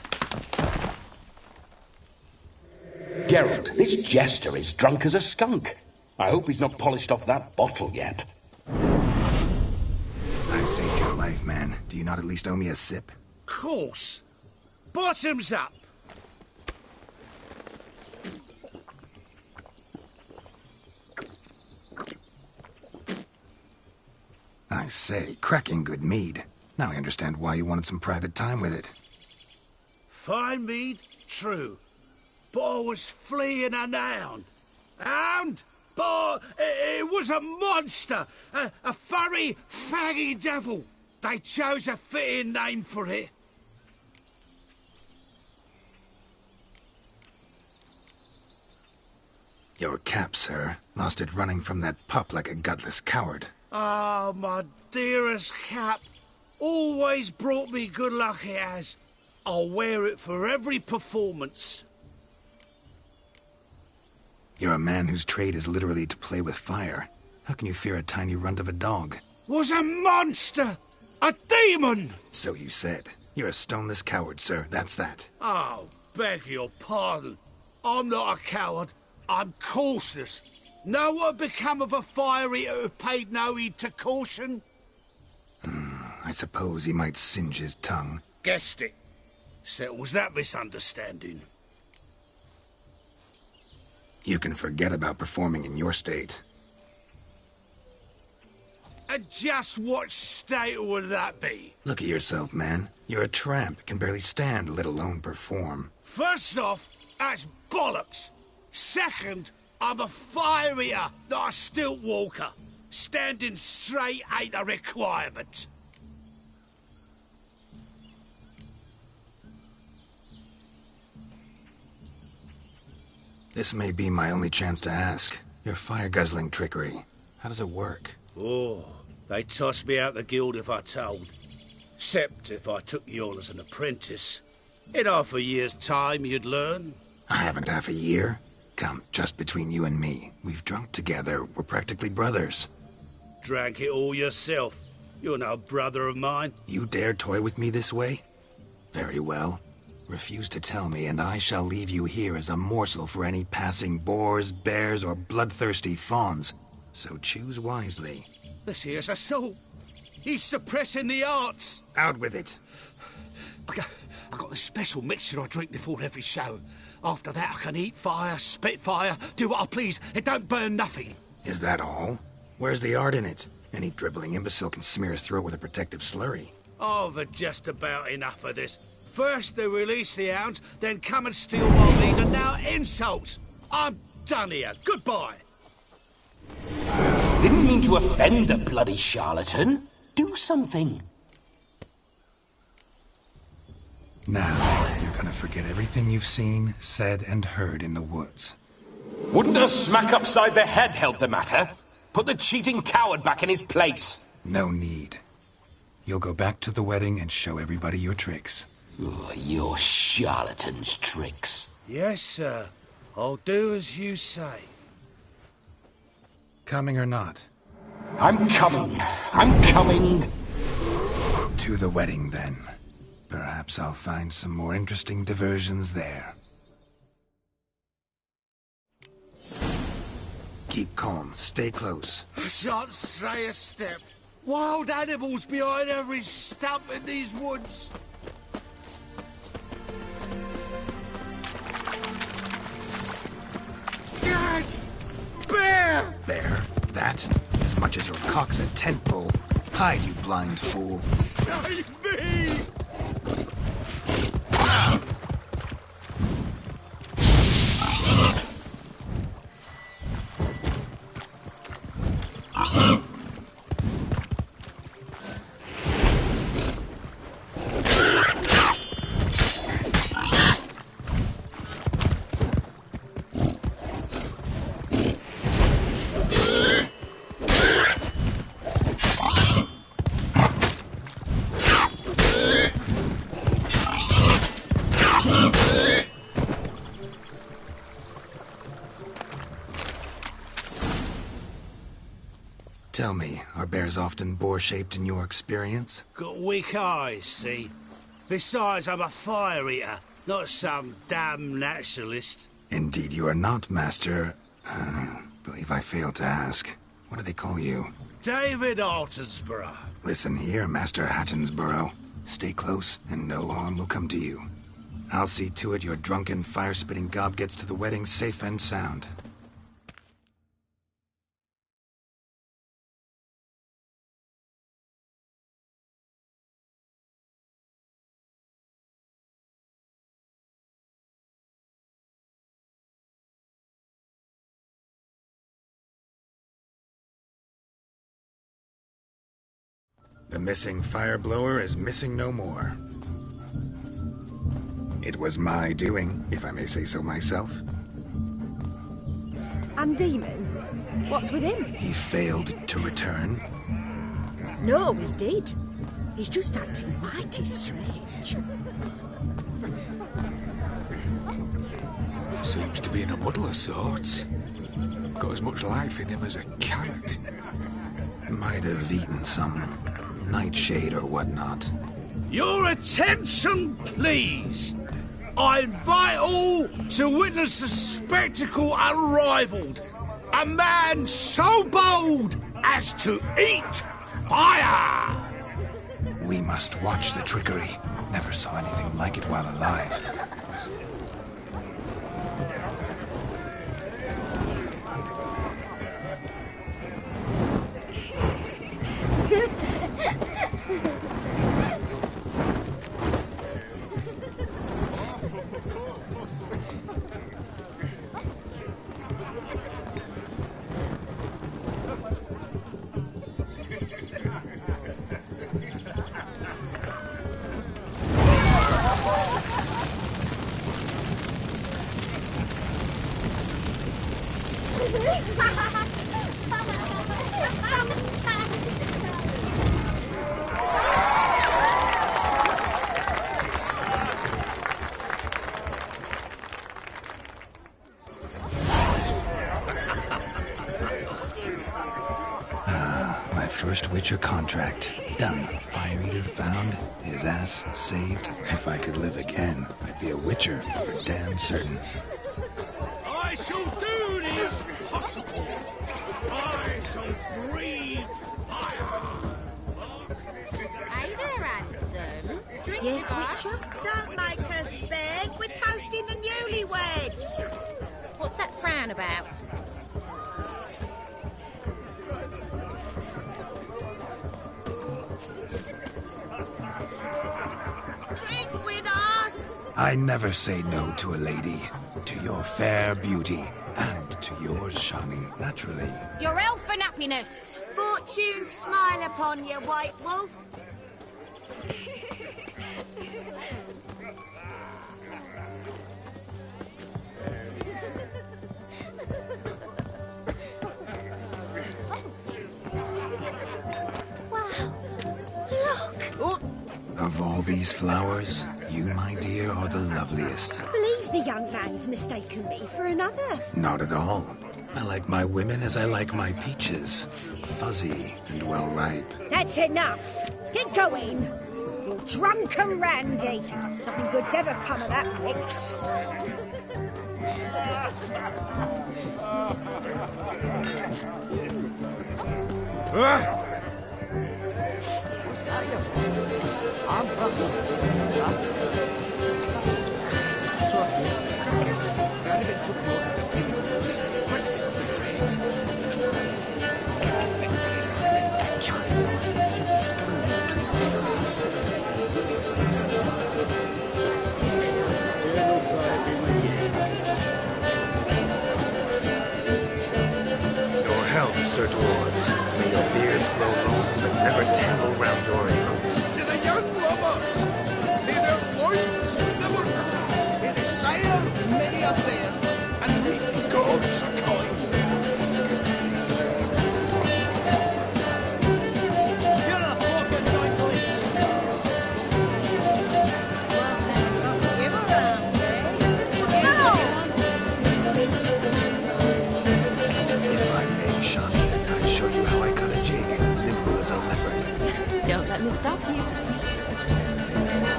[SPEAKER 6] Geralt, this jester is drunk as a skunk. I hope he's not polished off that bottle yet.
[SPEAKER 2] I saved your life, man. Do you not at least owe me a sip?
[SPEAKER 14] Course. Bottoms up.
[SPEAKER 2] I say, cracking good mead. Now I understand why you wanted some private time with it.
[SPEAKER 14] Fine mead, true. But I was fleeing a hound. Hound? But it was a monster. A furry, faggy devil. They chose a fitting name for it.
[SPEAKER 2] Your cap, sir. Lost it running from that pup like a gutless coward.
[SPEAKER 14] Ah, my dearest cap. Always brought me good luck, it has. I'll wear it for every performance.
[SPEAKER 2] You're a man whose trade is literally to play with fire. How can you fear a tiny runt of a dog?
[SPEAKER 14] Was a monster! A demon!
[SPEAKER 2] So you said. You're a stoneless coward, sir. That's that.
[SPEAKER 14] Oh, beg your pardon. I'm not a coward. I'm cautious. Know what had become of a fire eater who paid no heed to caution?
[SPEAKER 2] I suppose he might singe his tongue.
[SPEAKER 14] Guessed it. Settles that misunderstanding.
[SPEAKER 2] You can forget about performing in your state.
[SPEAKER 14] And just what state would that be?
[SPEAKER 2] Look at yourself, man. You're a tramp, can barely stand, let alone perform.
[SPEAKER 14] First off, that's bollocks. Second, I'm a fire eater, not a stilt walker. Standing straight ain't a requirement.
[SPEAKER 2] This may be my only chance to ask. Your fire-guzzling trickery, how does it work?
[SPEAKER 14] Oh, they'd toss me out the guild if I told. Except if I took you on as an apprentice. In half a year's time, you'd learn.
[SPEAKER 2] I haven't half a year. Come, just between you and me. We've drunk together. We're practically brothers.
[SPEAKER 14] Drank it all yourself. You're no brother of mine.
[SPEAKER 2] You dare toy with me this way? Very well. Refuse to tell me, and I shall leave you here as a morsel for any passing boars, bears, or bloodthirsty fawns. So choose wisely.
[SPEAKER 14] This here's assault. He's suppressing the arts.
[SPEAKER 2] Out with it.
[SPEAKER 14] I got this special mixture I drink before every show. After that, I can eat fire, spit fire, do what I please. It don't burn nothing.
[SPEAKER 2] Is that all? Where's the art in it? Any dribbling imbecile can smear his throat with a protective slurry.
[SPEAKER 14] I've had just about enough of this. First they release the hounds, then come and steal my meat, and now insults. I'm done here. Goodbye.
[SPEAKER 6] Didn't mean to offend the bloody charlatan. Do something.
[SPEAKER 2] Now, you're gonna forget everything you've seen, said, and heard in the woods.
[SPEAKER 6] Wouldn't a smack upside the head help the matter? Put the cheating coward back in his place.
[SPEAKER 2] No need. You'll go back to the wedding and show everybody your tricks.
[SPEAKER 6] Oh, your charlatan's tricks.
[SPEAKER 14] Yes, sir. I'll do as you say.
[SPEAKER 2] Coming or not?
[SPEAKER 6] I'm coming. I'm coming.
[SPEAKER 2] To the wedding, then. Perhaps I'll find some more interesting diversions there. Keep calm. Stay close.
[SPEAKER 14] I shan't say a step. Wild animals behind every stump in these woods. Yes! Bear!
[SPEAKER 2] There. That? As much as your cock's a tent pole. Hide, you blind fool.
[SPEAKER 14] Save me!
[SPEAKER 2] Tell me, are bears often boar-shaped in your experience?
[SPEAKER 14] Got weak eyes, see? Besides, I'm a fire eater, not some damn naturalist.
[SPEAKER 2] Indeed you are not, Master. Believe I failed to ask. What do they call you?
[SPEAKER 14] David Altonsborough.
[SPEAKER 2] Listen here, Master Hattonsborough. Stay close, and no harm will come to you. I'll see to it your drunken, fire-spitting gob gets to the wedding safe and sound. The missing fire blower is missing no more. It was my doing, if I may say so myself.
[SPEAKER 12] And Demon? What's with him?
[SPEAKER 2] He failed to return.
[SPEAKER 12] No, he did. He's just acting mighty strange.
[SPEAKER 13] Seems to be in a muddle of sorts. Got as much life in him as a carrot.
[SPEAKER 2] Might have eaten some nightshade or whatnot.
[SPEAKER 14] Your attention, please! I invite all to witness a spectacle unrivaled. A man so bold as to eat fire!
[SPEAKER 2] We must watch the trickery. Never saw anything like it while alive. First Witcher contract. Done. Fire Eater found. His ass saved. If I could live again, I'd be a Witcher for damn certain.
[SPEAKER 14] I shall do the impossible. I shall breathe fire.
[SPEAKER 15] Hey there, handsome. Drink
[SPEAKER 12] Yes,
[SPEAKER 15] us.
[SPEAKER 12] Witcher?
[SPEAKER 15] Don't make us beg. We're toasting the newlyweds. What's that frown about? Drink with us!
[SPEAKER 2] I never say no to a lady. To your fair beauty. And to yours, Shani, naturally.
[SPEAKER 15] Your elfin happiness. Fortune smile upon you, White Wolf.
[SPEAKER 2] Of all these flowers, you, my dear, are the loveliest.
[SPEAKER 12] I believe the young man's mistaken me for another.
[SPEAKER 2] Not at all. I like my women as I like my peaches. Fuzzy and well ripe.
[SPEAKER 12] That's enough. Get going. You drunken randy. Nothing good's ever come of that mix.
[SPEAKER 16] I'm so I've been to the crackers. I've been took out of the fields. Pressed it up the trains. Factories are China. So the
[SPEAKER 2] Your health, Sir Dwarves. May your beards grow long, but never tangle round your ankles.
[SPEAKER 14] To the young lovers, may their loins never cool. May they sire many a bairn, and reap gods a coin.
[SPEAKER 16] You're a fucking doinklings.
[SPEAKER 15] Well, then, cross you around,
[SPEAKER 2] If I may, Shawnee, I'd show you how I cut a jig, nimble as a leopard.
[SPEAKER 7] Don't let me stop you.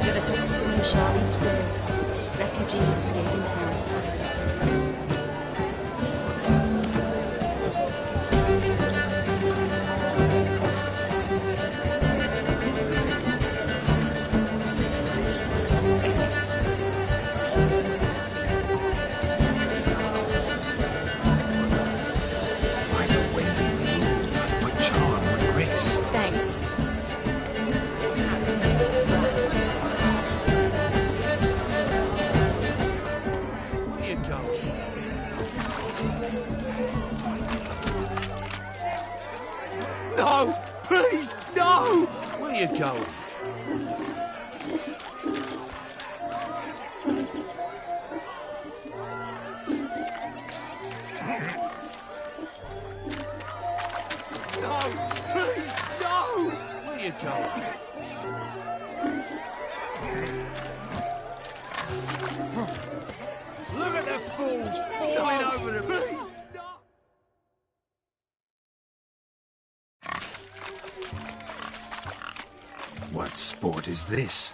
[SPEAKER 4] Give a toss of sun and shard each day. Refugees escaping hell.
[SPEAKER 2] By the way you move, but charm with grace.
[SPEAKER 7] Thanks.
[SPEAKER 14] Where you going? No! Please, no! Where you going? No! Please, no! Where you going? Look at the fools falling over the please.
[SPEAKER 2] What sport is this?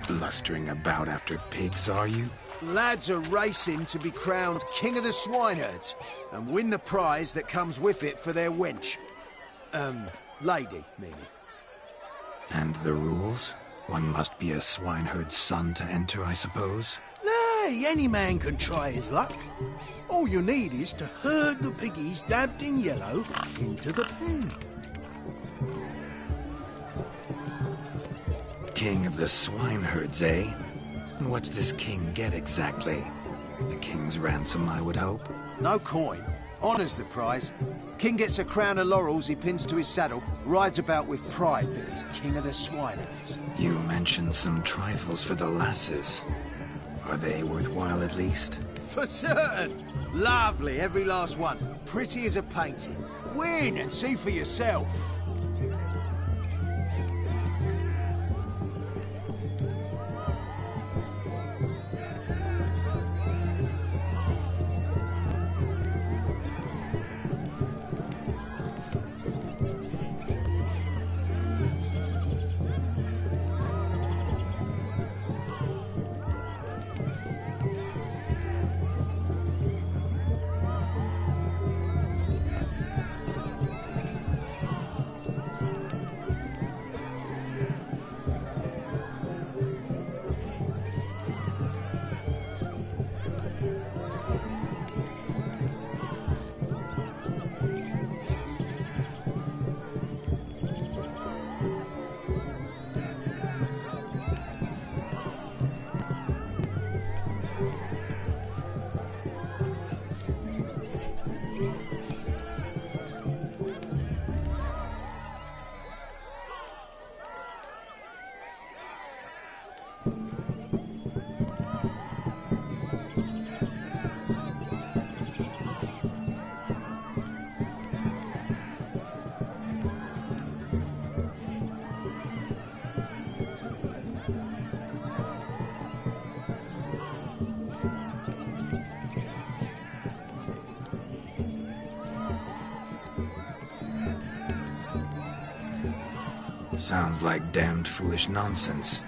[SPEAKER 2] Blustering about after pigs, are you?
[SPEAKER 14] Lads are racing to be crowned King of the Swineherds and win the prize that comes with it for their wench. Lady, meaning.
[SPEAKER 2] And the rules? One must be a swineherd's son to enter, I suppose?
[SPEAKER 14] Nay, any man can try his luck. All you need is to herd the piggies dabbed in yellow into the pen.
[SPEAKER 2] King of the swineherds, eh? And what's this king get exactly? The king's ransom, I would hope.
[SPEAKER 14] No coin. Honours the prize. King gets a crown of laurels he pins to his saddle, rides about with pride that he's king of the swineherds.
[SPEAKER 2] You mentioned some trifles for the lasses. Are they worthwhile at least?
[SPEAKER 14] For certain. Lovely, every last one. Pretty as a painting. Win and see for yourself.
[SPEAKER 2] Sounds like damned foolish nonsense.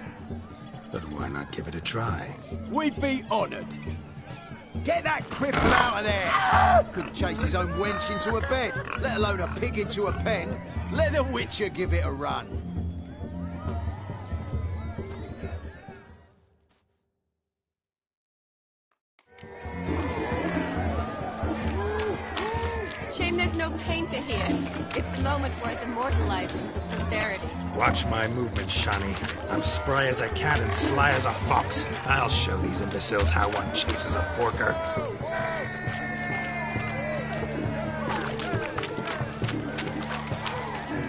[SPEAKER 2] But why not give it a try?
[SPEAKER 14] We'd be honoured. Get that cripple out of there! Couldn't chase his own wench into a bed, let alone a pig into a pen. Let the Witcher give it a run.
[SPEAKER 7] It's a moment worth immortalizing for posterity.
[SPEAKER 2] Watch my movement, Shani. I'm spry as a cat and sly as a fox. I'll show these imbeciles how one chases a porker.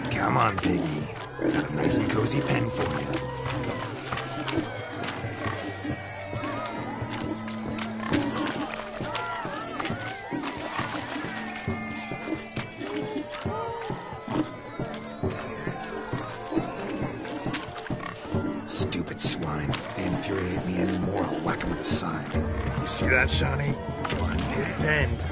[SPEAKER 2] Come on, piggy. Got a nice and cozy pen for you. Stupid swine. They infuriate me anymore. I'll whack 'em with a sign. You see that, Shani? One big bend.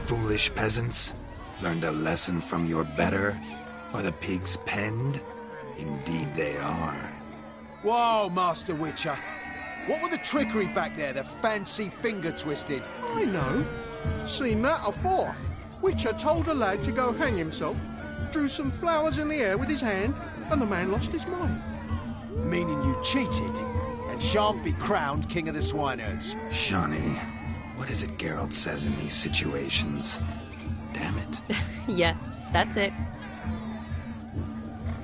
[SPEAKER 2] Foolish peasants? Learned a lesson from your better? Are the pigs penned? Indeed they are.
[SPEAKER 17] Whoa, Master Witcher. What were the trickery back there, the fancy finger twisting?
[SPEAKER 18] I know. Seen that afore. Witcher told a lad to go hang himself, drew some flowers in the air with his hand, and the man lost his mind.
[SPEAKER 17] Meaning you cheated, and shan't be crowned King of the Swineherds.
[SPEAKER 2] Shani, what is it Geralt says in these situations? Damn it.
[SPEAKER 7] Yes, that's it.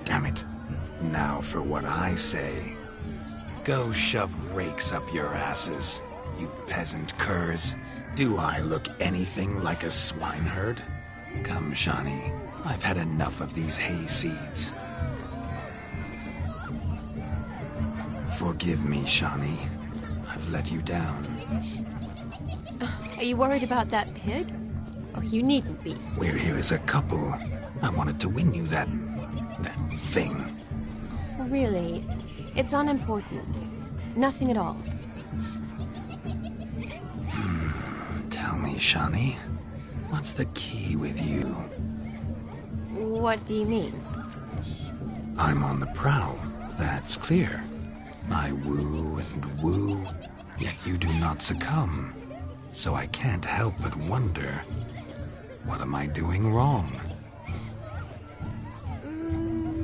[SPEAKER 2] Damn it. Now for what I say. Go shove rakes up your asses, you peasant curs. Do I look anything like a swineherd? Come, Shani. I've had enough of these hay seeds. Forgive me, Shani. I've let you down.
[SPEAKER 7] Are you worried about that pig? Oh, you needn't be.
[SPEAKER 2] We're here as a couple. I wanted to win you that thing.
[SPEAKER 7] Really, it's unimportant. Nothing at all.
[SPEAKER 2] Tell me, Shani, what's the key with you?
[SPEAKER 7] What do you mean?
[SPEAKER 2] I'm on the prowl, that's clear. I woo and woo, yet you do not succumb. So I can't help but wonder, what am I doing wrong?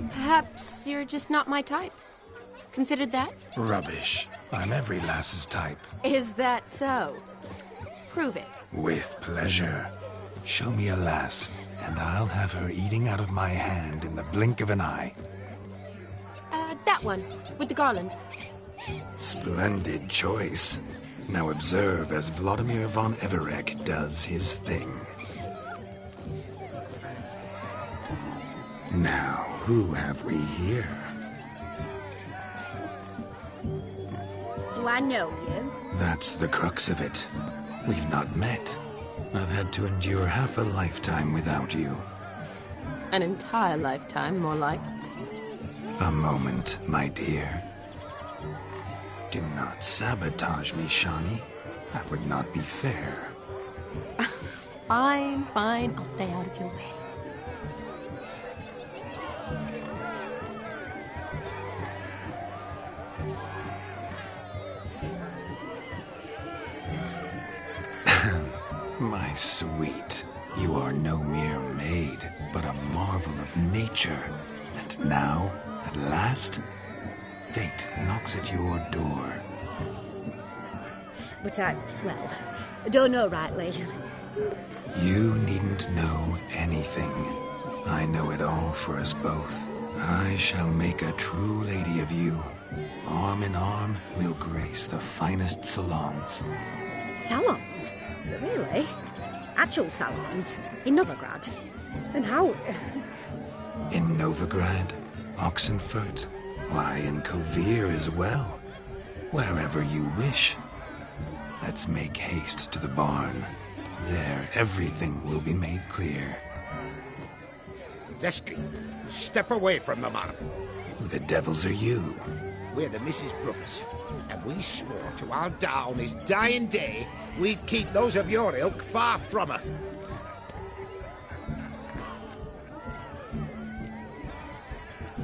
[SPEAKER 7] Perhaps you're just not my type. Considered that?
[SPEAKER 2] Rubbish. I'm every lass's type.
[SPEAKER 7] Is that so? Prove it.
[SPEAKER 2] With pleasure. Show me a lass, and I'll have her eating out of my hand in the blink of an eye.
[SPEAKER 7] That one, with the garland.
[SPEAKER 2] Splendid choice. Now observe as Vladimir von Everek does his thing. Now, who have we here?
[SPEAKER 10] Do I know you?
[SPEAKER 2] That's the crux of it. We've not met. I've had to endure half a lifetime without you.
[SPEAKER 7] An entire lifetime, more like.
[SPEAKER 2] A moment, my dear. Do not sabotage me, Shani. That would not be fair.
[SPEAKER 7] Fine, fine. I'll stay out of your way.
[SPEAKER 2] My sweet, you are no mere maid, but a marvel of nature. And now, at last, fate knocks at your door.
[SPEAKER 12] But I don't know rightly.
[SPEAKER 2] You needn't know anything. I know it all for us both. I shall make a true lady of you. Arm in arm, we'll grace the finest salons.
[SPEAKER 12] Salons? Really? Actual salons? In Novigrad? And how...
[SPEAKER 2] In Novigrad, Oxenfurt, why, in Kovir as well. Wherever you wish. Let's make haste to the barn. There, everything will be made clear.
[SPEAKER 14] Lesky, step away from the man.
[SPEAKER 2] Who the devils are you?
[SPEAKER 14] We're the Mrs. Brothers, and we swore to our down his dying day we'd keep those of your ilk far from her.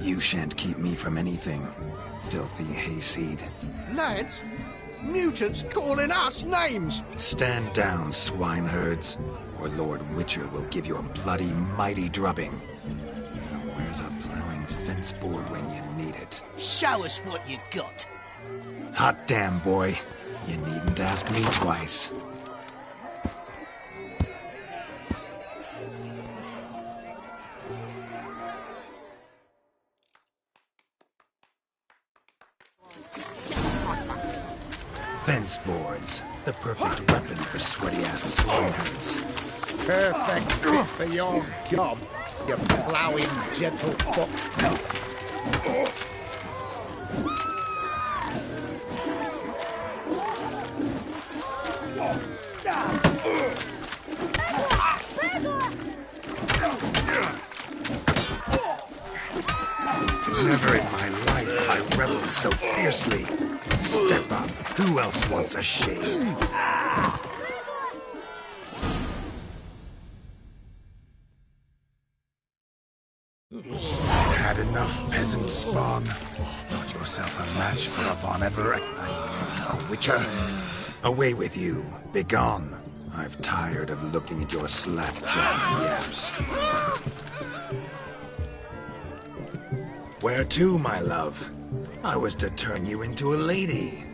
[SPEAKER 2] You shan't keep me from anything, filthy hayseed.
[SPEAKER 17] Lads,
[SPEAKER 18] Mutants calling us names!
[SPEAKER 2] Stand down, swineherds, or Lord Witcher will give you a bloody mighty drubbing. Now where's a plowing fence board when you need it?
[SPEAKER 14] Show us what you got.
[SPEAKER 2] Hot damn, boy. You needn't ask me twice. Fence boards. The perfect weapon for sweaty-ass swineherds.
[SPEAKER 14] Perfect fit for your job, you ploughing gentlefoot.
[SPEAKER 2] Never in my life have I reveled so fiercely. Step up. Who else wants a shave? Had enough, peasant spawn. Thought yourself a match for a Von Everett. A Witcher. Away with you. Begone. I've tired of looking at your slapjack yaps. Where to, my love? I was to turn you into a lady.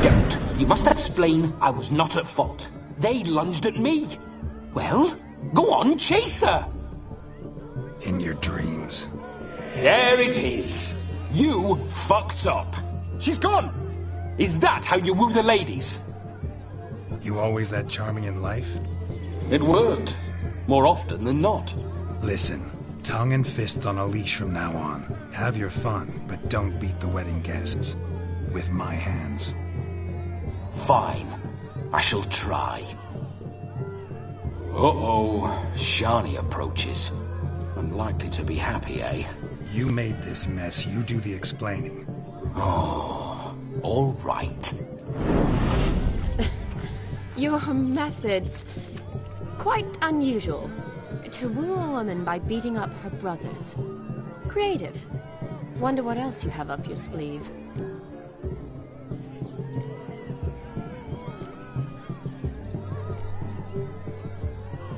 [SPEAKER 6] Don't. You must explain I was not at fault. They lunged at me. Well, go on, chase her.
[SPEAKER 2] In your dreams.
[SPEAKER 6] There it is. You fucked up. She's gone. Is that how you woo the ladies?
[SPEAKER 2] You always that charming in life?
[SPEAKER 6] It worked. More often than not.
[SPEAKER 2] Listen. Tongue and fists on a leash from now on. Have your fun, but don't beat the wedding guests. With my hands.
[SPEAKER 6] Fine. I shall try. Uh-oh. Shani approaches. Unlikely to be happy, eh?
[SPEAKER 2] You made this mess. You do the explaining.
[SPEAKER 6] Oh, all right.
[SPEAKER 7] Your methods... quite unusual. To woo a woman by beating up her brothers. Creative. Wonder what else you have up your sleeve.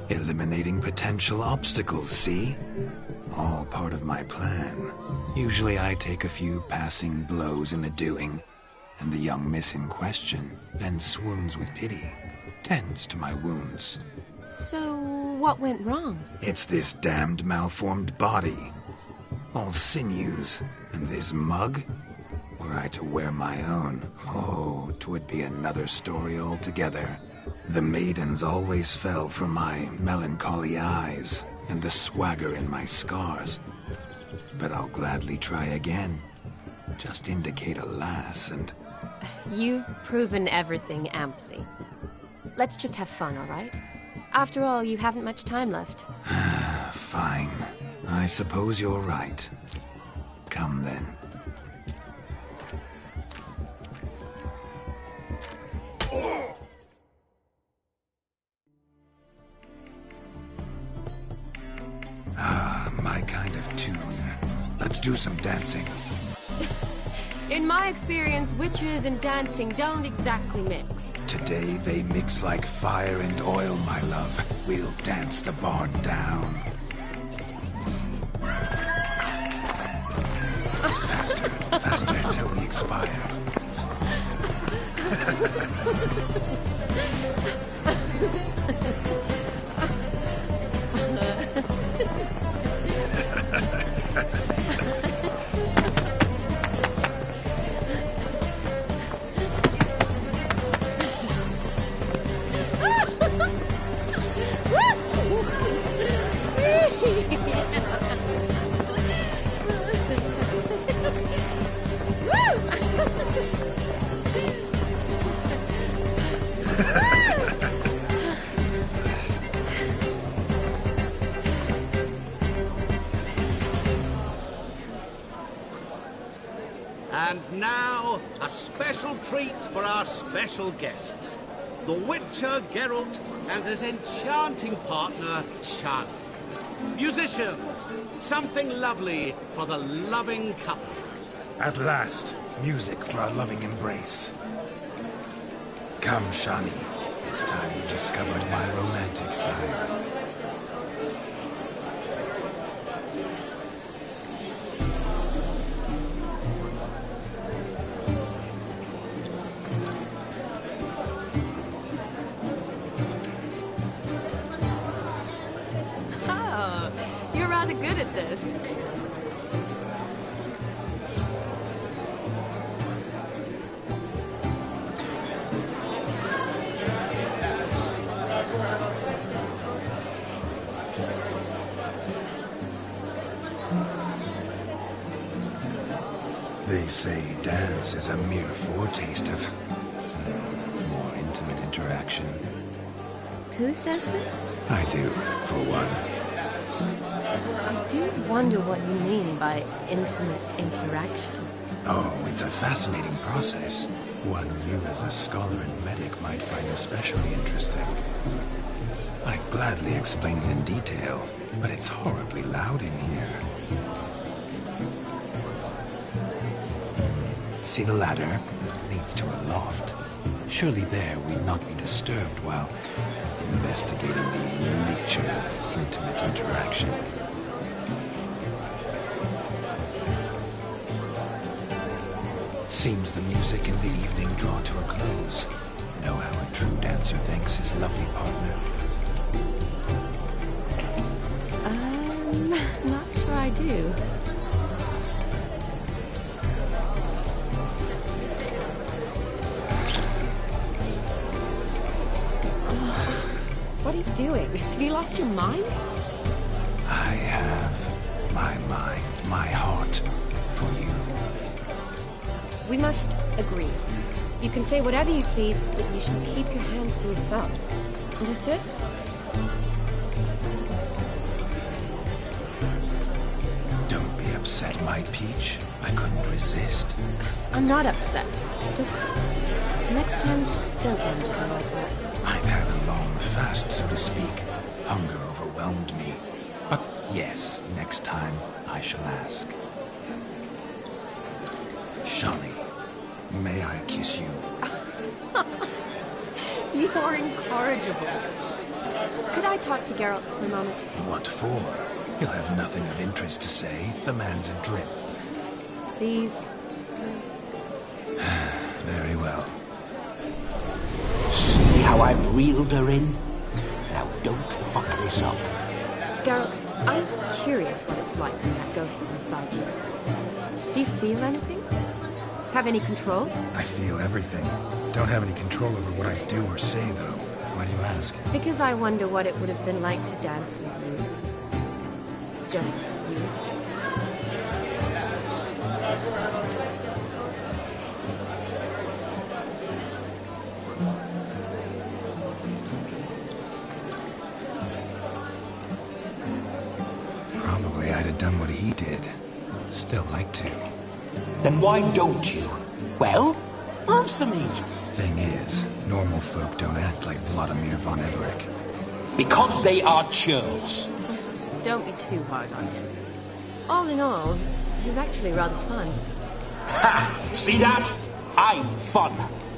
[SPEAKER 2] Eliminating potential obstacles, see? All part of my plan. Usually I take a few passing blows in the doing, and the young miss in question then swoons with pity, tends to my wounds.
[SPEAKER 7] So, what went wrong?
[SPEAKER 2] It's this damned malformed body. All sinews, and this mug? Were I to wear my own, oh, 'twould be another story altogether. The maidens always fell for my melancholy eyes, and the swagger in my scars. But I'll gladly try again. Just indicate a lass and...
[SPEAKER 7] You've proven everything amply. Let's just have fun, all right? After all, you haven't much time left.
[SPEAKER 2] Fine. I suppose you're right. Come then. My kind of tune. Let's do some dancing.
[SPEAKER 7] In my experience, witches and dancing don't exactly mix.
[SPEAKER 2] Today they mix like fire and oil, my love. We'll dance the barn down. Faster, faster till we expire.
[SPEAKER 14] And now, a special treat for our special guests. The Witcher Geralt and his enchanting partner, Shani. Musicians, something lovely for the loving couple.
[SPEAKER 11] At last,
[SPEAKER 2] Music for our loving embrace. Come, Shani. It's time you discovered my romantic side.
[SPEAKER 7] Oh, you're rather good at this.
[SPEAKER 2] They say dance is a mere foretaste of more intimate interaction.
[SPEAKER 7] Who says this?
[SPEAKER 2] I do, for one.
[SPEAKER 7] I do wonder what you mean by intimate interaction.
[SPEAKER 2] Oh, it's a fascinating process. One you as a scholar and medic might find especially interesting. I'd gladly explain it in detail, but it's horribly loud in here. See the ladder? Leads to a loft. Surely there we'd not be disturbed while investigating the nature of intimate interaction. Seems the music in the evening drawn to a close. Know how a true dancer thanks his lovely partner?
[SPEAKER 7] Not sure I do. What are you doing? Have you lost your mind?
[SPEAKER 2] I have my mind, my heart for you.
[SPEAKER 7] We must agree. You can say whatever you please, but you should keep your hands to yourself. Understood?
[SPEAKER 2] Don't be upset, my peach. I couldn't resist.
[SPEAKER 7] I'm not upset. Just next time, don't lunge at me like that.
[SPEAKER 2] I've had a long fast, so to speak. Hunger overwhelmed me. But yes, next time I shall ask. Shani, may I kiss you?
[SPEAKER 7] You are incorrigible. Could I talk to Geralt for a moment?
[SPEAKER 2] What for? He'll have nothing of interest to say. The man's a drip.
[SPEAKER 7] Please.
[SPEAKER 2] Very well.
[SPEAKER 6] See how I've reeled her in? Now don't fuck this up.
[SPEAKER 7] Geralt, I'm curious what it's like when that ghost's inside you. Do you feel anything? Have any control?
[SPEAKER 2] I feel everything. Don't have any control over what I do or say, though. Why do you ask?
[SPEAKER 7] Because I wonder what it would have been like to dance with you. Just you.
[SPEAKER 2] Probably I'd have done what he did. Still like to.
[SPEAKER 6] Then why don't you? Well, answer me.
[SPEAKER 2] Thing is, normal folk don't act like Vladimir von Everett.
[SPEAKER 6] Because they are churls.
[SPEAKER 7] Don't be too hard on him. All in all, he's actually rather fun.
[SPEAKER 6] Ha! See that? I'm fun.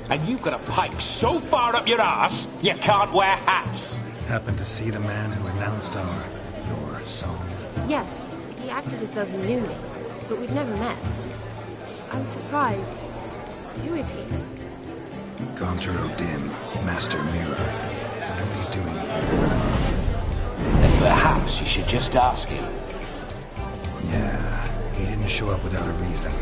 [SPEAKER 6] And you've got a pike so far up your ass, you can't wear hats.
[SPEAKER 2] Happened to see the man who announced your song?
[SPEAKER 7] Yes, he acted as though he knew me, but we've never met. I was surprised. Who is he?
[SPEAKER 2] Gaunter O'Dim, Master Mirror. I know what he's doing here.
[SPEAKER 6] Then perhaps you should just ask him.
[SPEAKER 2] Yeah, he didn't show up without a reason.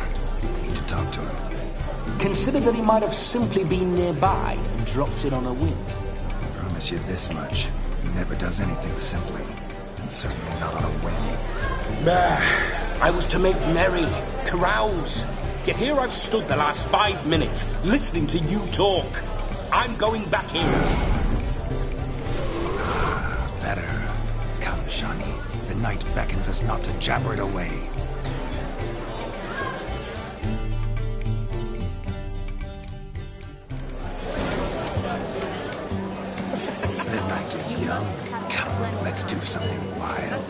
[SPEAKER 2] Need to talk to him.
[SPEAKER 6] Consider that he might have simply been nearby and dropped in on a whim.
[SPEAKER 2] Promise you this much. He never does anything simply. And certainly not on a whim.
[SPEAKER 6] I was to make merry, carouse. Yet here I've stood the last 5 minutes, listening to you talk. I'm going back in.
[SPEAKER 2] Better. Come, Shani. The night beckons us not to jabber it away. The night is young. Come, let's do something wild.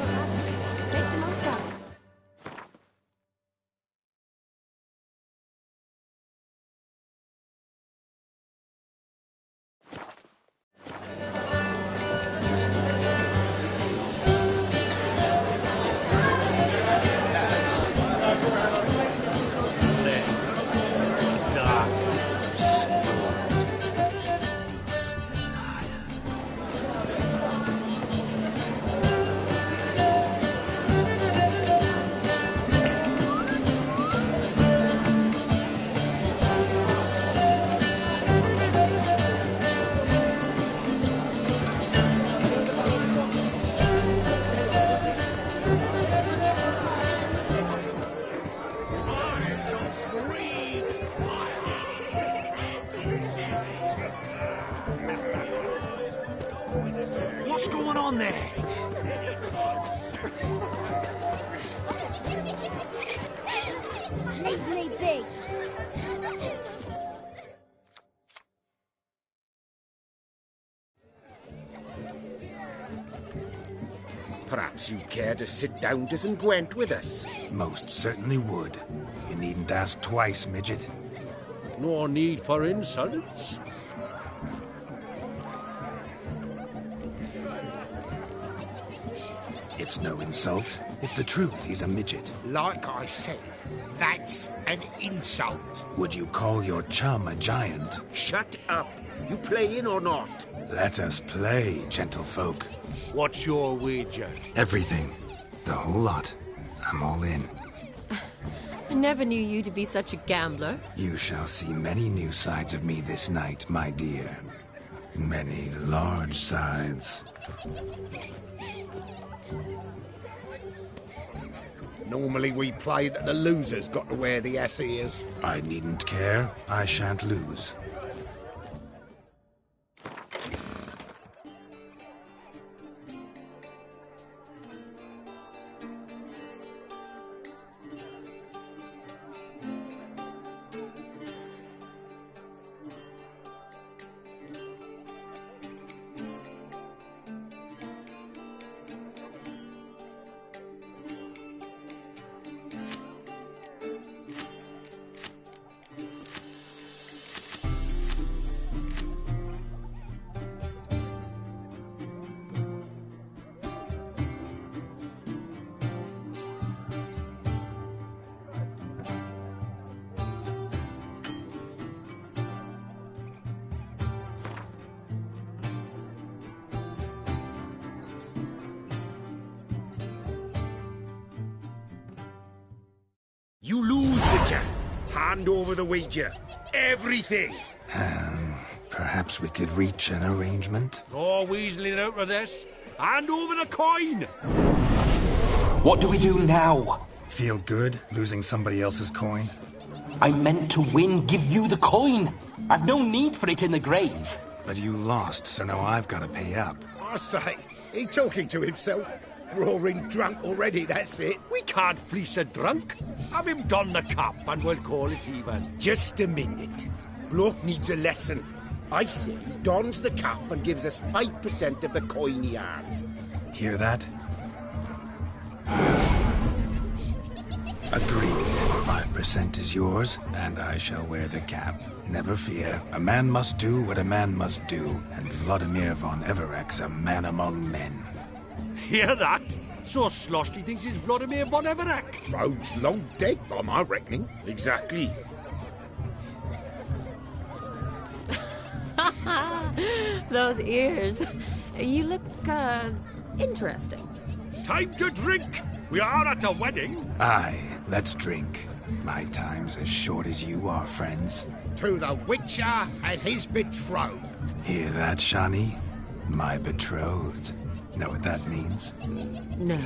[SPEAKER 11] What's going on there?
[SPEAKER 10] Leave me be.
[SPEAKER 16] Perhaps you'd care to sit down to some Gwent with us?
[SPEAKER 2] Most certainly would. You needn't ask twice, midget.
[SPEAKER 11] No need for insults.
[SPEAKER 2] It's no insult. It's the truth. He's a midget.
[SPEAKER 14] Like I said, that's an insult.
[SPEAKER 2] Would you call your chum a giant?
[SPEAKER 16] Shut up. You playing or not?
[SPEAKER 2] Let us play, gentlefolk.
[SPEAKER 11] What's your wager?
[SPEAKER 2] Everything. The whole lot. I'm all in.
[SPEAKER 7] I never knew you to be such a gambler.
[SPEAKER 2] You shall see many new sides of me this night, my dear. Many large sides.
[SPEAKER 14] Normally we play that the loser's got to wear the ass ears.
[SPEAKER 2] I needn't care. I shan't lose.
[SPEAKER 16] You lose, Witcher. Hand over the wager. Everything.
[SPEAKER 2] Perhaps we could reach an arrangement?
[SPEAKER 11] No weaseling out of this. Hand over the coin!
[SPEAKER 6] What do we do now?
[SPEAKER 2] Feel good losing somebody else's coin?
[SPEAKER 6] I meant to win, give you the coin. I've no need for it in the grave.
[SPEAKER 2] But you lost, so now I've got to pay up.
[SPEAKER 14] I say, he talking to himself. Roaring drunk already, that's it.
[SPEAKER 11] We can't fleece a drunk. Have him don the cap and we'll call it even.
[SPEAKER 16] Just a minute. Bloke needs a lesson. I say he dons the cap and gives us 5% of the coin he has.
[SPEAKER 2] Hear that? Agreed. 5% is yours, and I shall wear the cap. Never fear. A man must do what a man must do, and Vladimir von Everek's a man among men.
[SPEAKER 11] Hear that? So sloshed he thinks he's Vladimir von Everek.
[SPEAKER 14] Rogue's long dead, by my reckoning.
[SPEAKER 16] Exactly.
[SPEAKER 7] Those ears. You look, interesting.
[SPEAKER 11] Time to drink! We are at a wedding.
[SPEAKER 2] Aye, let's drink. My time's as short as you are, friends.
[SPEAKER 14] To the Witcher and his betrothed.
[SPEAKER 2] Hear that, Shani? My betrothed. Know what that means?
[SPEAKER 7] No.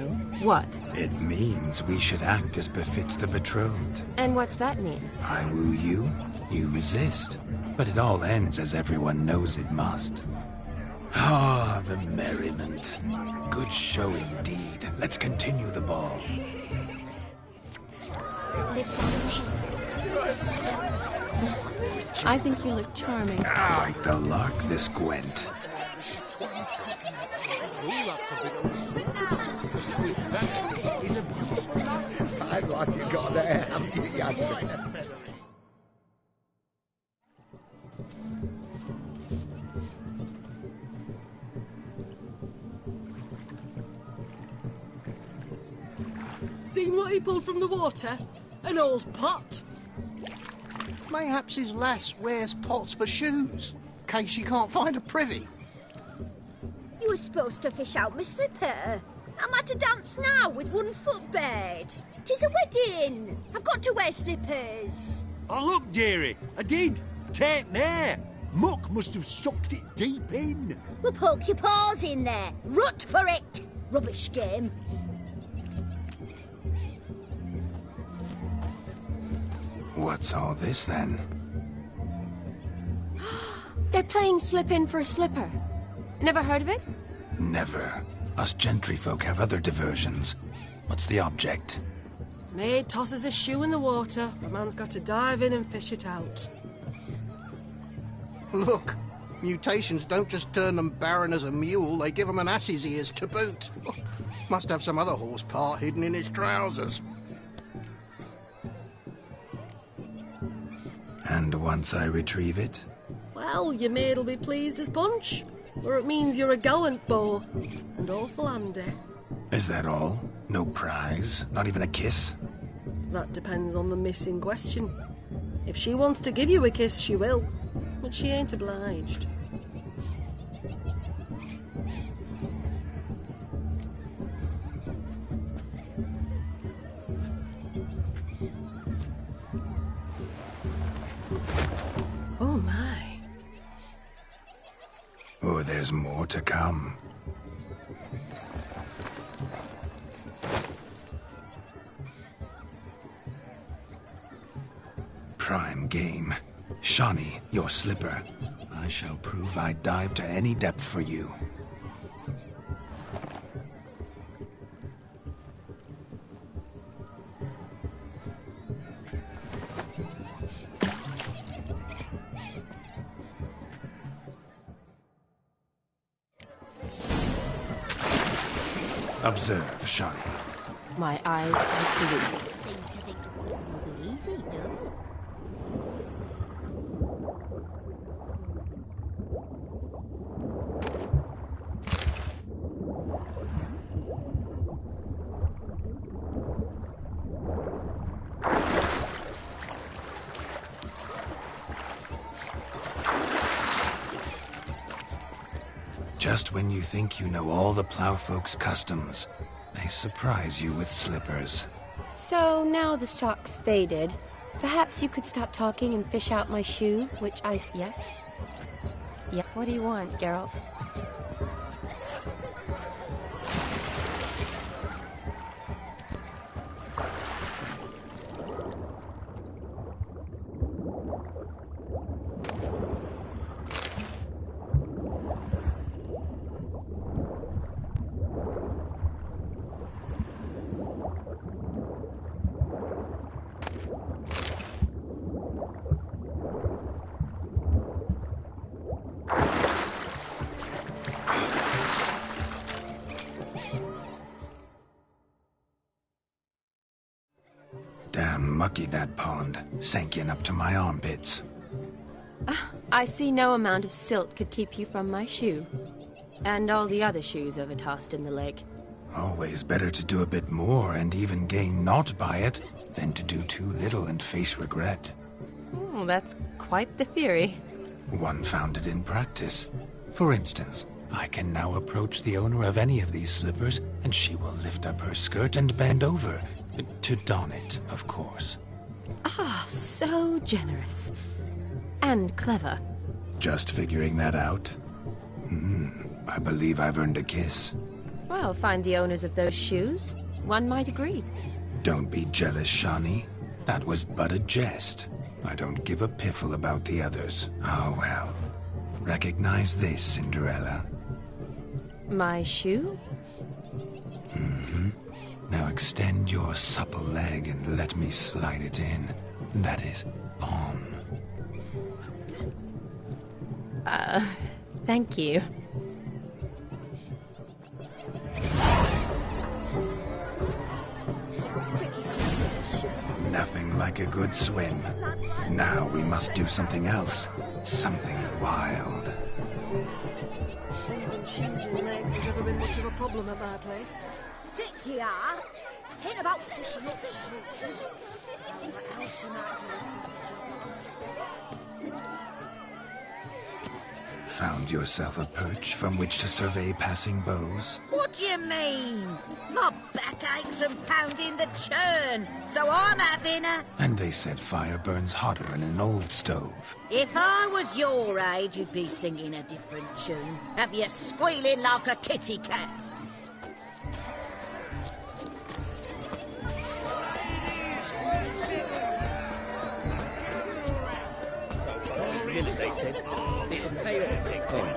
[SPEAKER 7] What?
[SPEAKER 2] It means we should act as befits the betrothed.
[SPEAKER 7] And what's that mean?
[SPEAKER 2] I woo you, you resist. But it all ends as everyone knows it must. Ah, the merriment. Good show indeed. Let's continue the ball.
[SPEAKER 7] I think you look charming.
[SPEAKER 2] Quite the lark, this Gwent.
[SPEAKER 14] I like you got there, haven't you, young man?
[SPEAKER 8] Seen what he pulled from the water? An old pot.
[SPEAKER 18] Mayhaps his lass wears pots for shoes, in case she can't find a privy.
[SPEAKER 10] You were supposed to fish out my slipper. I'm at a dance now with one foot bared. 'Tis a wedding. I've got to wear slippers.
[SPEAKER 11] Oh, look, dearie. I did. Take there. Muck must have sucked it deep in.
[SPEAKER 10] Well, poke your paws in there. Rut for it. Rubbish game.
[SPEAKER 2] What's all this, then?
[SPEAKER 7] They're playing slip in for a slipper. Never heard of it?
[SPEAKER 2] Never. Us gentry folk have other diversions. What's the object?
[SPEAKER 8] Maid tosses a shoe in the water. A man's got to dive in and fish it out.
[SPEAKER 18] Look, mutations don't just turn them barren as a mule, they give them an ass's ears to boot. Must have some other horse part hidden in his trousers.
[SPEAKER 2] And once I retrieve it?
[SPEAKER 8] Well, your maid'll be pleased as punch. Or it means you're a gallant beau. And awful handy.
[SPEAKER 2] Is that all? No prize? Not even a kiss?
[SPEAKER 8] That depends on the miss in question. If she wants to give you a kiss, she will. But she ain't obliged. Oh my.
[SPEAKER 2] Oh, there's more to come. Prime game. Shawnee, your slipper. I shall prove I'd dive to any depth for you. Observe, Shawnee.
[SPEAKER 7] My eyes are blue.
[SPEAKER 15] Seems to think it will be easy, don't it?
[SPEAKER 2] Just when you think you know all the plowfolk's customs, they surprise you with slippers.
[SPEAKER 7] So now the shock's faded. Perhaps you could stop talking and fish out my shoe, which I... Yes? Yeah, what do you want, Geralt?
[SPEAKER 2] Damn mucky, that pond. Sank in up to my armpits.
[SPEAKER 7] I see no amount of silt could keep you from my shoe. And all the other shoes overtossed in the lake.
[SPEAKER 2] Always better to do a bit more and even gain naught by it than to do too little and face regret.
[SPEAKER 7] Oh, that's quite the theory.
[SPEAKER 2] One founded in practice. For instance, I can now approach the owner of any of these slippers, and she will lift up her skirt and bend over. To don it, of course.
[SPEAKER 7] Ah, so generous. And clever.
[SPEAKER 2] Just figuring that out? I believe I've earned a kiss.
[SPEAKER 7] Well, find the owners of those shoes. One might agree.
[SPEAKER 2] Don't be jealous, Shawnee. That was but a jest. I don't give a piffle about the others. Oh, well. Recognize this, Cinderella.
[SPEAKER 7] My shoe?
[SPEAKER 2] Now extend your supple leg and let me slide it in. That is, on.
[SPEAKER 7] Thank you.
[SPEAKER 2] Nothing like a good swim. Now we must do something else. Something wild.
[SPEAKER 8] Losing shoes and legs has never been much of a problem at my place.
[SPEAKER 10] Thick you are. It ain't about fishing up shoes. What else you might do?
[SPEAKER 2] Found yourself a perch from which to survey passing beaux?
[SPEAKER 15] What do you mean? My back aches from pounding the churn, so I'm having a...
[SPEAKER 2] And they said fire burns hotter in an old stove.
[SPEAKER 15] If I was your age, you'd be singing a different tune. Have you squealing like a kitty cat?
[SPEAKER 19] Really, they said it'd pay off.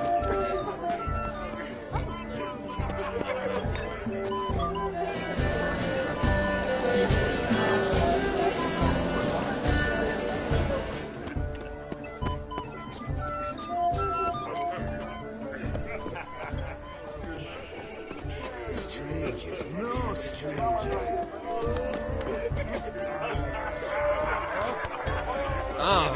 [SPEAKER 14] strangers.
[SPEAKER 9] Ah.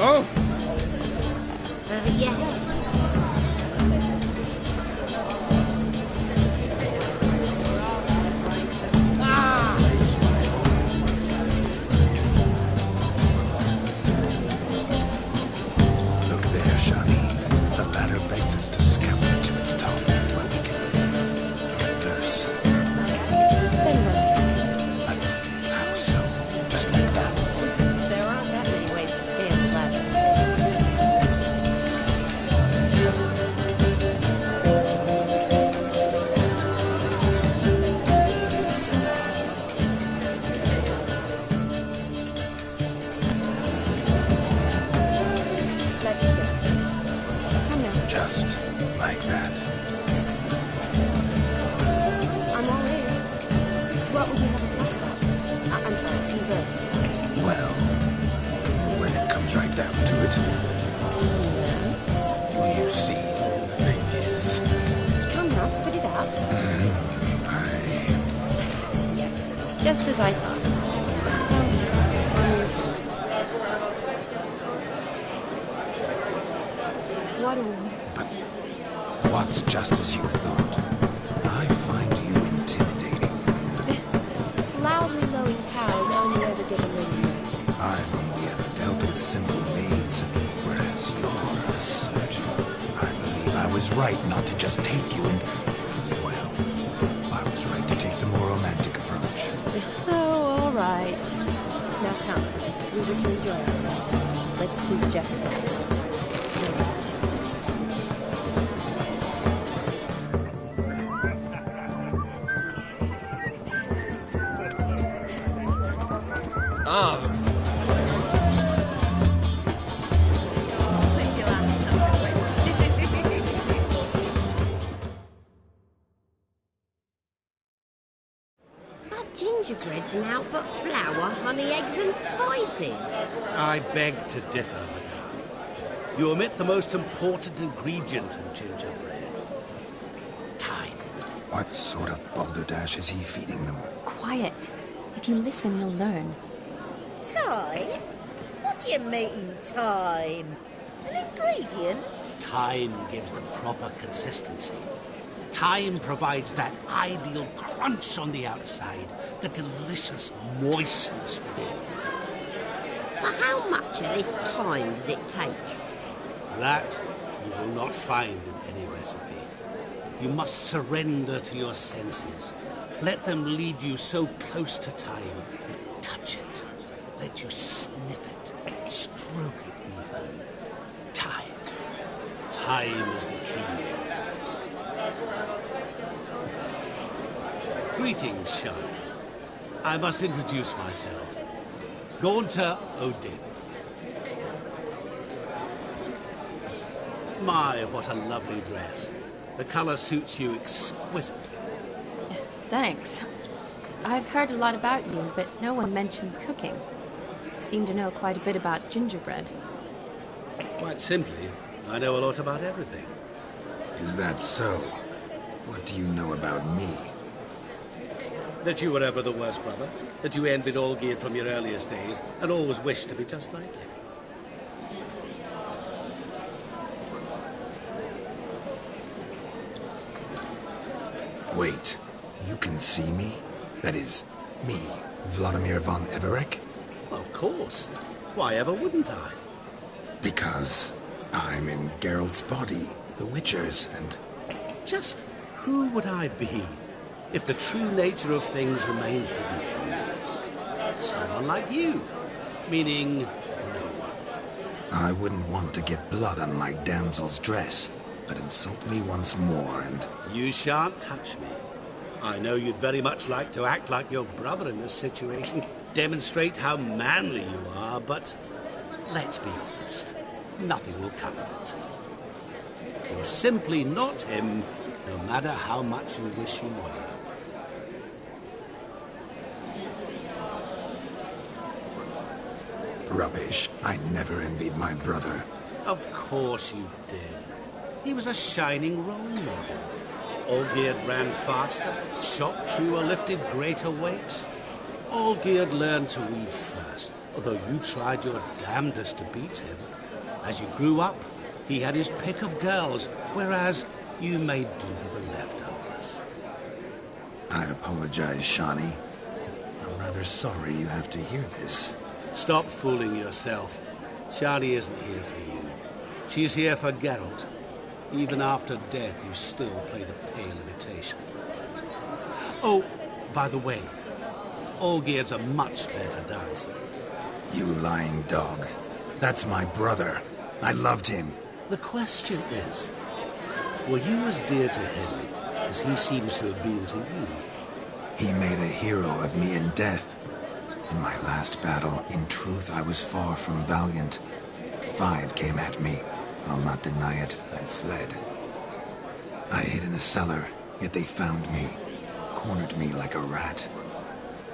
[SPEAKER 14] Oh!
[SPEAKER 15] Yeah.
[SPEAKER 2] Look there, Shani. The ladder begs us to scamper to its top, where we can converse.
[SPEAKER 7] Then let's.
[SPEAKER 2] How so? Just like that?
[SPEAKER 7] There aren't that many ways to scale the ladder. Let's see. Come now.
[SPEAKER 2] Just like that.
[SPEAKER 7] I'm all ears. What would you have us talk about? I'm sorry, converse.
[SPEAKER 2] Well, when it comes right down to it, you see, the thing is,
[SPEAKER 7] Come now, spit it out. Yes, just as I thought. Now, it's time you tell me. What are we?
[SPEAKER 2] what's just as you thought? I find you intimidating.
[SPEAKER 7] Loudly lowing cows only ever get a little milk.
[SPEAKER 2] I've only ever dealt with simple maids, whereas you're a surgeon. I believe I was right not to just take you and... Well, I was right to take the more romantic approach.
[SPEAKER 7] Oh, all right. Now come, we were to enjoy ourselves. Let's do just that.
[SPEAKER 9] Ah.
[SPEAKER 15] But gingerbread's now but flour, honey, eggs and spices.
[SPEAKER 14] I beg to differ, madame. You omit the most important ingredient in gingerbread. Time.
[SPEAKER 2] What sort of balderdash is he feeding them?
[SPEAKER 7] Quiet. If you listen, you'll learn.
[SPEAKER 15] Time? What do you mean, time? An ingredient?
[SPEAKER 14] Time gives the proper consistency. Time provides that ideal crunch on the outside, the delicious moistness within.
[SPEAKER 15] So how much of this time does it take?
[SPEAKER 14] That you will not find in any recipe. You must surrender to your senses. Let them lead you so close to time, you touch it. Let you sniff it, stroke it even. Time. Time is the key. Greetings, Shani. I must introduce myself. Gaunter Odin. My, what a lovely dress. The colour suits you exquisitely.
[SPEAKER 7] Thanks. I've heard a lot about you, but no one mentioned cooking. Seem to know quite a bit about gingerbread.
[SPEAKER 14] Quite simply, I know a lot about everything.
[SPEAKER 2] Is that so? What do you know about me?
[SPEAKER 14] That you were ever the worst brother, that you envied Olgierd from your earliest days, and always wished to be just like him.
[SPEAKER 2] Wait, you can see me? That is, me, Vladimir von Everec?
[SPEAKER 14] Of course. Why ever wouldn't I?
[SPEAKER 2] Because I'm in Geralt's body, the Witcher's, and...
[SPEAKER 14] Just who would I be if the true nature of things remained hidden from me? Someone like you, meaning no one.
[SPEAKER 2] I wouldn't want to get blood on my damsel's dress, but insult me once more and...
[SPEAKER 14] You shan't touch me. I know you'd very much like to act like your brother in this situation, demonstrate how manly you are, but let's be honest, nothing will come of it. You're simply not him, no matter how much you wish you were.
[SPEAKER 2] Rubbish. I never envied my brother.
[SPEAKER 14] Of course you did. He was a shining role model. Olgierd ran faster, shot truer, lifted greater weights. Olgierd learned to read first, although you tried your damnedest to beat him. As you grew up, he had his pick of girls, whereas you made do with the leftovers.
[SPEAKER 2] I apologize, Shani. I'm rather sorry you have to hear this.
[SPEAKER 14] Stop fooling yourself. Shani isn't here for you. She's here for Geralt. Even after death, you still play the pale imitation. Oh, by the way, Olgierd's a much better dancer.
[SPEAKER 2] You lying dog. That's my brother. I loved him.
[SPEAKER 14] The question is, were you as dear to him as he seems to have been to you?
[SPEAKER 2] He made a hero of me in death. In my last battle, in truth, I was far from valiant. 5 came at me. I'll not deny it, I fled. I hid in a cellar, yet they found me, cornered me like a rat.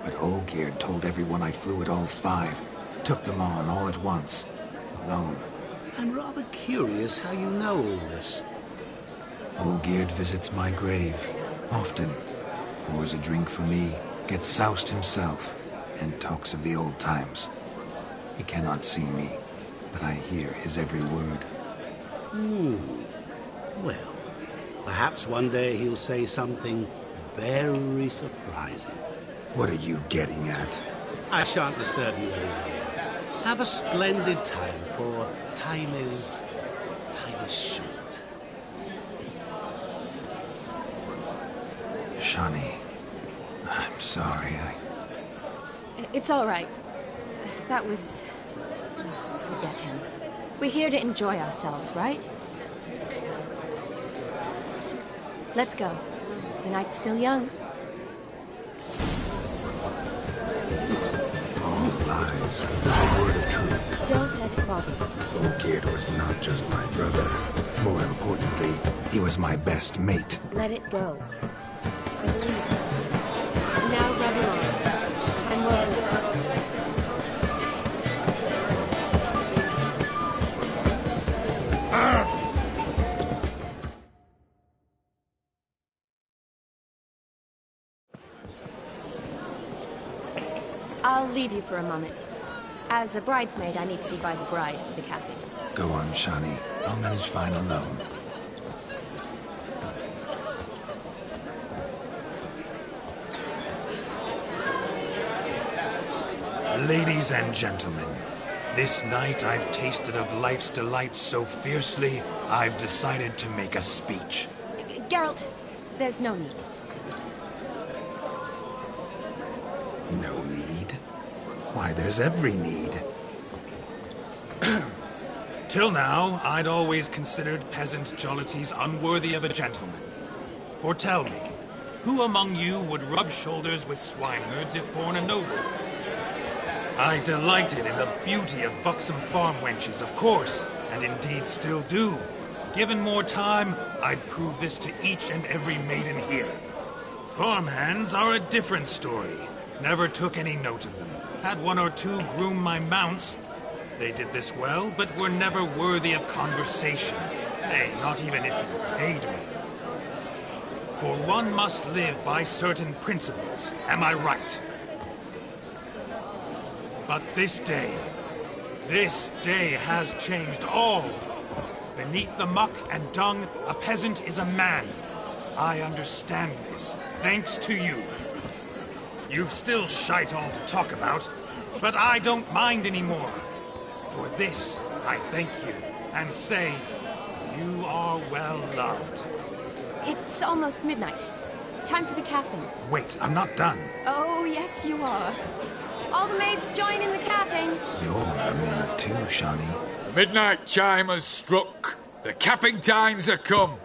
[SPEAKER 2] But Olgierd told everyone I flew at all 5, took them on all at once, alone.
[SPEAKER 14] I'm rather curious how you know all this.
[SPEAKER 2] Olgierd visits my grave, often. Pours a drink for me, gets soused himself, and talks of the old times. He cannot see me, but I hear his every word.
[SPEAKER 14] Well, perhaps one day he'll say something very surprising.
[SPEAKER 2] What are you getting at?
[SPEAKER 14] I shan't disturb you any longer. Have a splendid time, for time is short.
[SPEAKER 2] Shani, I'm sorry,
[SPEAKER 7] It's all right. That was... forget him. We're here to enjoy ourselves, right? Let's go. The night's still young.
[SPEAKER 2] All lies. The word of truth.
[SPEAKER 7] Don't let it bother you.
[SPEAKER 2] Olgierd was not just my brother. More importantly, he was my best mate.
[SPEAKER 7] Let it go. Believe me. Now rub along. Time will heal. I'll leave you for a moment. As a bridesmaid, I need to be by the bride for the capping.
[SPEAKER 2] Go on, Shani. I'll manage fine alone. Ladies and gentlemen, this night I've tasted of life's delights so fiercely, I've decided to make a speech.
[SPEAKER 7] Geralt, there's no need.
[SPEAKER 2] No need? Why, there's every need. Till now, I'd always considered peasant jollities unworthy of a gentleman. For tell me, who among you would rub shoulders with swineherds if born a noble? I delighted in the beauty of buxom farm wenches, of course, and indeed still do. Given more time, I'd prove this to each and every maiden here. Farmhands are a different story. Never took any note of them. Had 1 or 2 groom my mounts. They did this well, but were never worthy of conversation. Nay, not even if you paid me. For one must live by certain principles, am I right? But this day has changed all. Beneath the muck and dung, a peasant is a man. I understand this, thanks to you. You've still shite all to talk about, but I don't mind anymore. For this, I thank you, and say, you are well loved.
[SPEAKER 7] It's almost midnight. Time for the capping.
[SPEAKER 2] Wait, I'm not done.
[SPEAKER 7] Oh, yes, you are. All the maids join in the capping.
[SPEAKER 2] You're a maid too, Shani.
[SPEAKER 13] The midnight chime has struck. The capping times are come.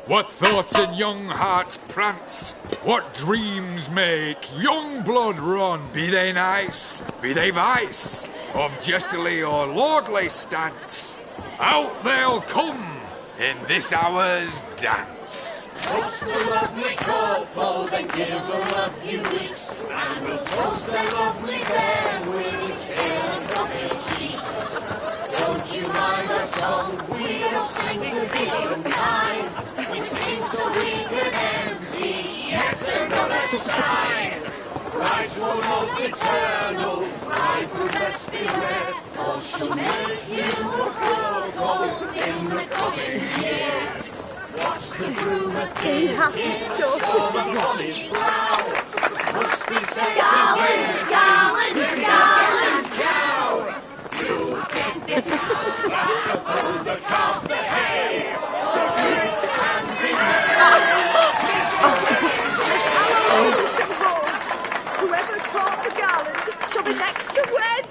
[SPEAKER 13] What thoughts in young hearts prance? What dreams make young blood run? Be they nice, be they vice, of jestily or lordly stance, out they'll come in this hour's dance.
[SPEAKER 19] toast the lovely couple, then give them a few weeks, and we'll toast the lovely bear with its pale and coffee cheeks. Don't you mind our song? We don't sing to be unkind. We sing so we can empty yet another side. Brides will look eternal, bride will best beware, or she'll make you a broke in the coming year. What's the groom a thinking? Storm upon his brow. Must be said
[SPEAKER 10] Garland, garland, garland.
[SPEAKER 19] cow. You get the cow back above the calf the hay. So you can be
[SPEAKER 12] Whoever caught the garland shall be next to wed.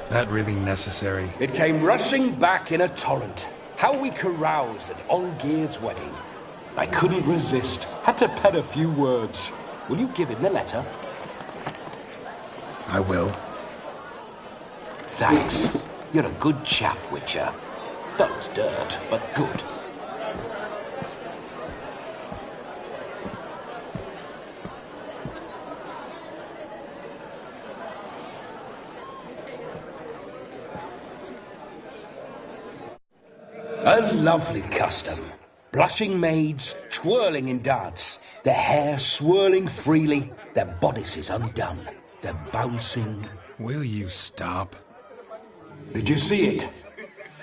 [SPEAKER 2] That really necessary?
[SPEAKER 6] It came rushing back in a torrent. How we caroused at Olgierd's wedding. I couldn't resist. Had to pen a few words. Will you give him the letter?
[SPEAKER 2] I will.
[SPEAKER 6] Thanks. You're a good chap, Witcher. Dull as dirt, but good. A lovely custom. Blushing maids, twirling in dance, their hair swirling freely, their bodices undone, their bouncing...
[SPEAKER 2] Will you stop?
[SPEAKER 6] Did you see it?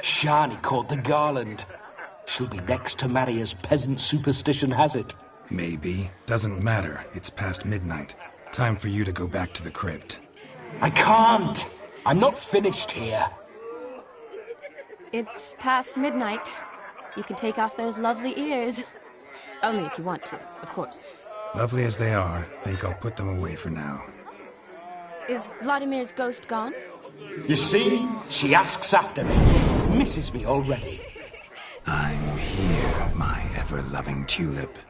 [SPEAKER 6] Shani caught the garland. She'll be next to marry as peasant superstition has it.
[SPEAKER 2] Maybe. Doesn't matter. It's past midnight. Time for you to go back to the crypt.
[SPEAKER 6] I can't. I'm not finished here.
[SPEAKER 7] It's past midnight. You can take off those lovely ears. Only if you want to, of course.
[SPEAKER 2] Lovely as they are, think I'll put them away for now.
[SPEAKER 7] Is Vladimir's ghost gone?
[SPEAKER 6] You see? She asks after me. Misses me already.
[SPEAKER 2] I'm here, my ever-loving tulip.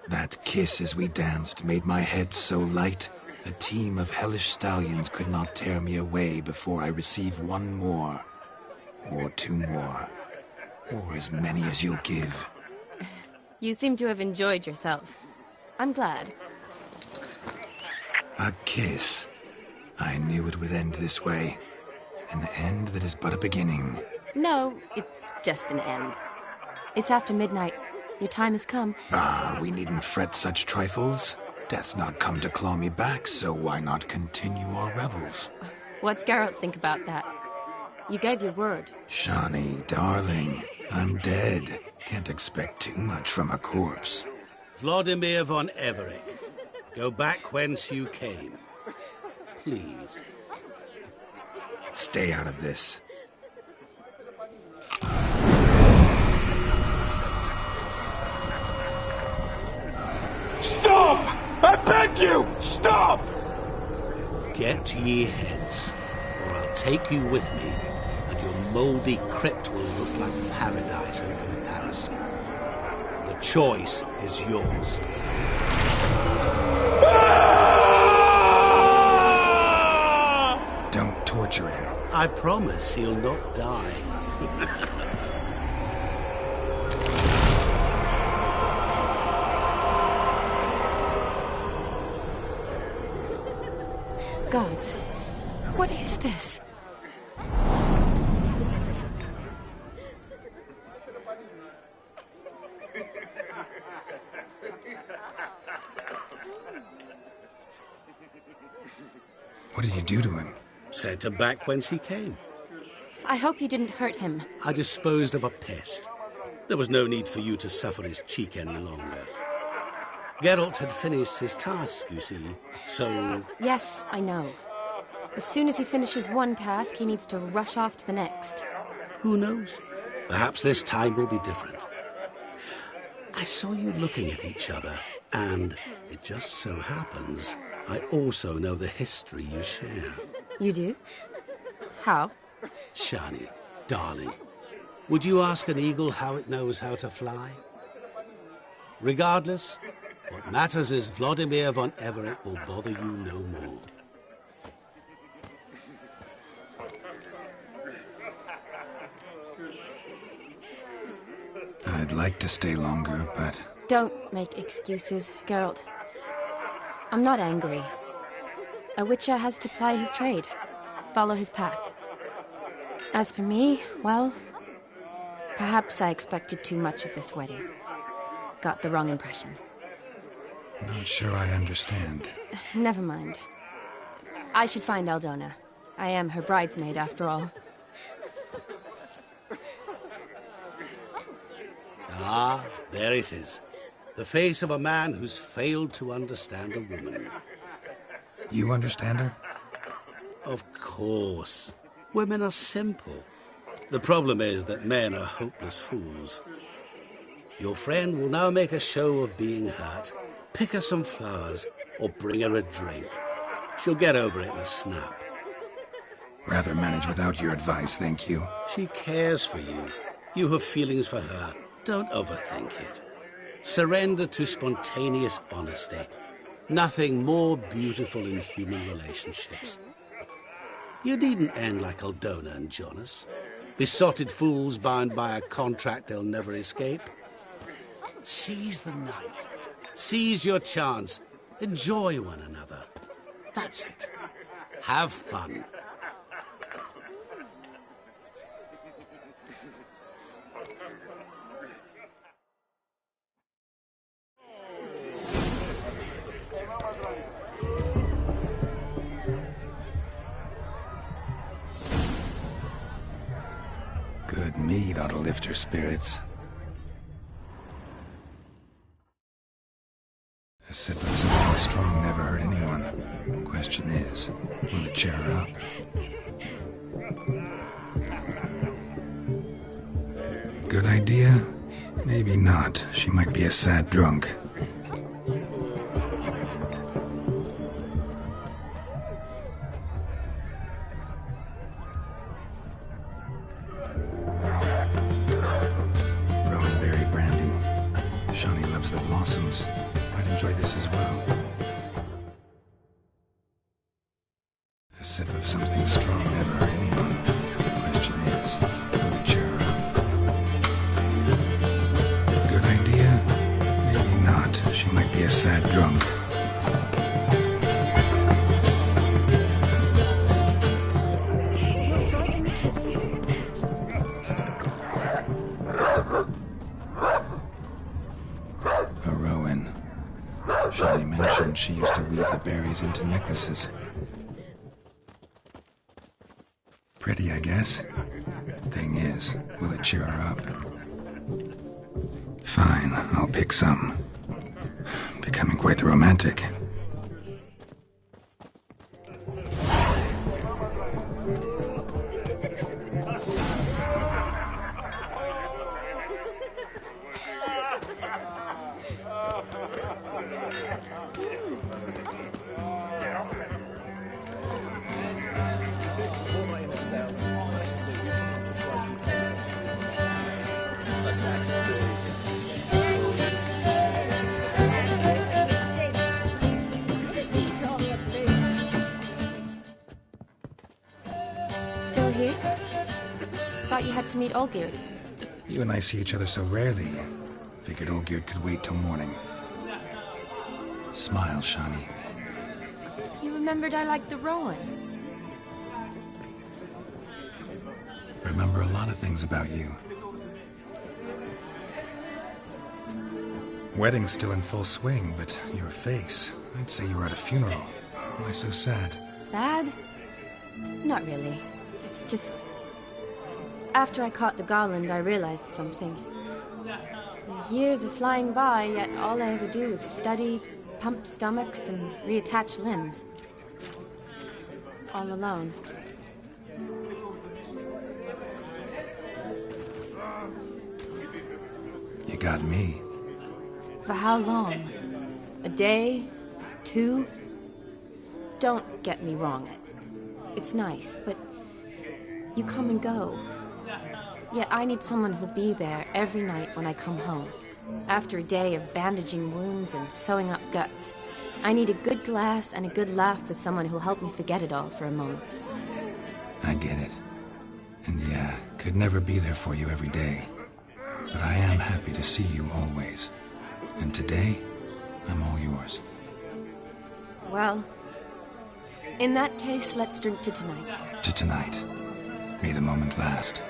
[SPEAKER 2] That kiss as we danced made my head so light. A team of hellish stallions could not tear me away before I receive one more. Or two more. Or as many as you'll give.
[SPEAKER 7] You seem to have enjoyed yourself. I'm glad.
[SPEAKER 2] A kiss. I knew it would end this way. An end that is but a beginning.
[SPEAKER 7] No, it's just an end. It's after midnight. Your time has come.
[SPEAKER 2] Ah, we needn't fret such trifles. Death's not come to claw me back, so why not continue our revels?
[SPEAKER 7] What's Geralt think about that? You gave your word.
[SPEAKER 2] Shani, darling, I'm dead. Can't expect too much from a corpse.
[SPEAKER 14] Vladimir von Everick, go back whence you came. Please.
[SPEAKER 2] Stay out of this.
[SPEAKER 14] Stop! I beg you! Stop! Get ye hence, or I'll take you with me, and your mouldy crypt will look like paradise in comparison. The choice is yours.
[SPEAKER 2] Don't torture him.
[SPEAKER 14] I promise he'll not die.
[SPEAKER 7] Gods, what is this?
[SPEAKER 2] What did you do to him?
[SPEAKER 14] Sent him back whence he came.
[SPEAKER 7] I hope you didn't hurt him.
[SPEAKER 14] I disposed of a pest. There was no need for you to suffer his cheek any longer. Geralt had finished his task, you see, so...
[SPEAKER 7] Yes, I know. As soon as he finishes one task, he needs to rush off to the next.
[SPEAKER 20] Who knows? Perhaps this time will be different. I saw you looking at each other, and it just so happens I also know the history you share.
[SPEAKER 7] You do? How?
[SPEAKER 20] Shani, darling, would you ask an eagle how it knows how to fly? Regardless, what matters is Vladimir von Everett will bother you no more.
[SPEAKER 2] I'd like to stay longer, but...
[SPEAKER 7] Don't make excuses, Geralt. I'm not angry. A witcher has to ply his trade, follow his path. As for me, well, perhaps I expected too much of this wedding. Got the wrong impression.
[SPEAKER 2] Not sure I understand.
[SPEAKER 7] Never mind. I should find Aldona. I am her bridesmaid, after all.
[SPEAKER 20] Ah, there it is. The face of a man who's failed to understand a woman.
[SPEAKER 2] You understand her?
[SPEAKER 20] Of course. Women are simple. The problem is that men are hopeless fools. Your friend will now make a show of being hurt, pick her some flowers, or bring her a drink. She'll get over it in a snap.
[SPEAKER 2] Rather manage without your advice, thank you.
[SPEAKER 20] She cares for you. You have feelings for her. Don't overthink it. Surrender to spontaneous honesty. Nothing more beautiful in human relationships. You needn't end like Aldona and Jonas. Besotted fools bound by a contract they'll never escape. Seize the night. Seize your chance. Enjoy one another. That's it. Have fun.
[SPEAKER 2] Good mead ought to lift her spirits. A sip of something strong never hurt anyone. Question is, will it cheer her up? Good idea? Maybe not. She might be a sad drunk. Shani loves the blossoms. I'd enjoy this as well. A sip of something strong never hurt anyone. The question is, will it cheer her up? Good idea? Maybe not. She might be a sad drunk. Shani mentioned she used to weave the berries into necklaces. Pretty, I guess. Thing is, will it cheer her up? Fine, I'll pick some. Becoming quite the romantic.
[SPEAKER 7] Still here? Thought you had to meet Olgierd.
[SPEAKER 2] You and I see each other so rarely. Figured Olgierd could wait till morning. Smile, Shani.
[SPEAKER 7] You remembered I liked the Rowan.
[SPEAKER 2] Remember a lot of things about you. Wedding's still in full swing, but your face, I'd say you were at a funeral. Why so sad?
[SPEAKER 7] Sad? Not really. It's just... After I caught the garland, I realized something. The years are flying by, yet all I ever do is study, pump stomachs, and reattach limbs. all alone.
[SPEAKER 2] You got me.
[SPEAKER 7] For how long? A day? 2? Don't get me wrong. It's nice, but you come and go. Yet I need someone who'll be there every night when I come home. After a day of bandaging wounds and sewing up guts, I need a good glass and a good laugh with someone who'll help me forget it all for a moment.
[SPEAKER 2] I get it. And yeah, could never be there for you every day. But I am happy to see you always. And today, I'm all yours.
[SPEAKER 7] Well, in that case, let's drink to tonight.
[SPEAKER 2] To tonight. May the moment last.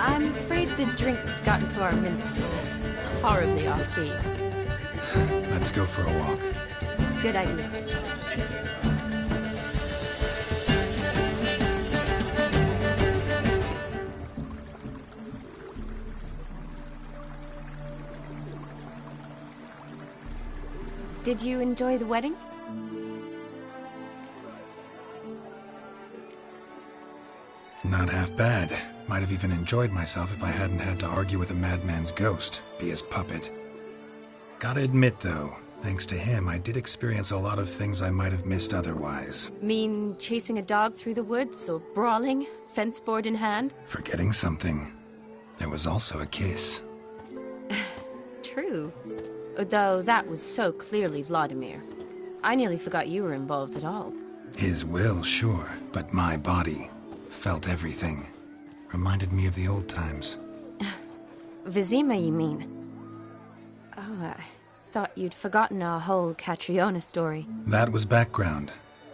[SPEAKER 7] I'm afraid the drinks got into our minstrels. Horribly off-key.
[SPEAKER 2] Let's go for a walk.
[SPEAKER 7] Good idea. Did you enjoy the wedding?
[SPEAKER 2] Not half bad. Might have even enjoyed myself if I hadn't had to argue with a madman's ghost, be his puppet. Gotta admit, though, thanks to him, I did experience a lot of things I might have missed otherwise.
[SPEAKER 7] Mean chasing a dog through the woods, or brawling, fence board in hand?
[SPEAKER 2] Forgetting something. There was also a kiss.
[SPEAKER 7] True. Though that was so clearly Vladimir. I nearly forgot you were involved at all.
[SPEAKER 2] His will, sure, but my body felt everything. Reminded me of the old times.
[SPEAKER 7] Vizima, you mean? Oh, I thought you'd forgotten our whole Catriona story.
[SPEAKER 2] That was background.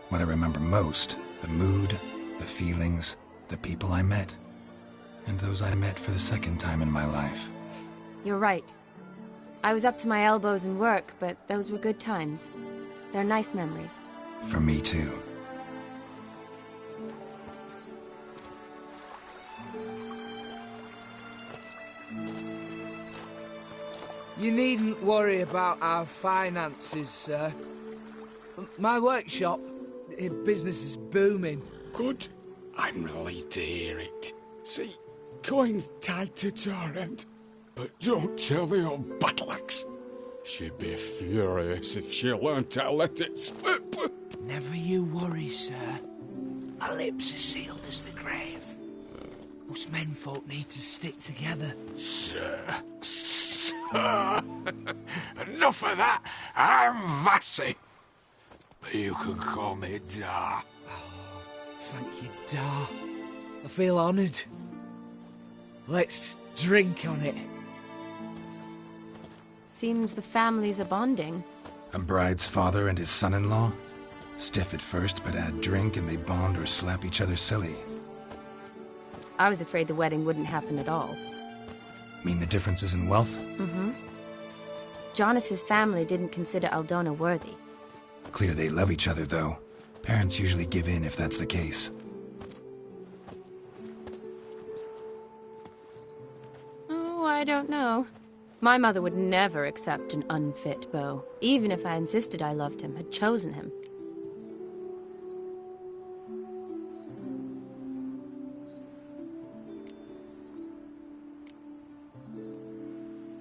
[SPEAKER 2] What I remember most, the mood, the feelings, the people I met. And those I met for the second time in my life.
[SPEAKER 7] You're right. I was up to my elbows in work, but those were good times. They're nice memories.
[SPEAKER 2] For me, too.
[SPEAKER 9] You needn't worry about our finances, sir. My workshop, business is booming.
[SPEAKER 11] Good. I'm relieved to hear it. See, coin's tied to Torrent. But don't tell the old battle-axe. She'd be furious if she learned to let it slip.
[SPEAKER 3] Never you worry, sir. My lips are sealed as the grave. Us menfolk need to stick together.
[SPEAKER 11] Sir. Enough of that. I'm Vassy. But you can call me Dar.
[SPEAKER 9] Oh, thank you, Dar. I feel honoured. Let's drink on it.
[SPEAKER 7] Seems the families are bonding.
[SPEAKER 2] A bride's father and his son-in-law? Stiff at first, but add drink and they bond or slap each other silly.
[SPEAKER 7] I was afraid the wedding wouldn't happen at all.
[SPEAKER 2] Mean the differences in wealth?
[SPEAKER 7] Mm-hmm. Jonas's family didn't consider Aldona worthy.
[SPEAKER 2] Clear they love each other, though. Parents usually give in if that's the case.
[SPEAKER 7] Oh, I don't know. My mother would never accept an unfit beau, even if I insisted I loved him, had chosen him.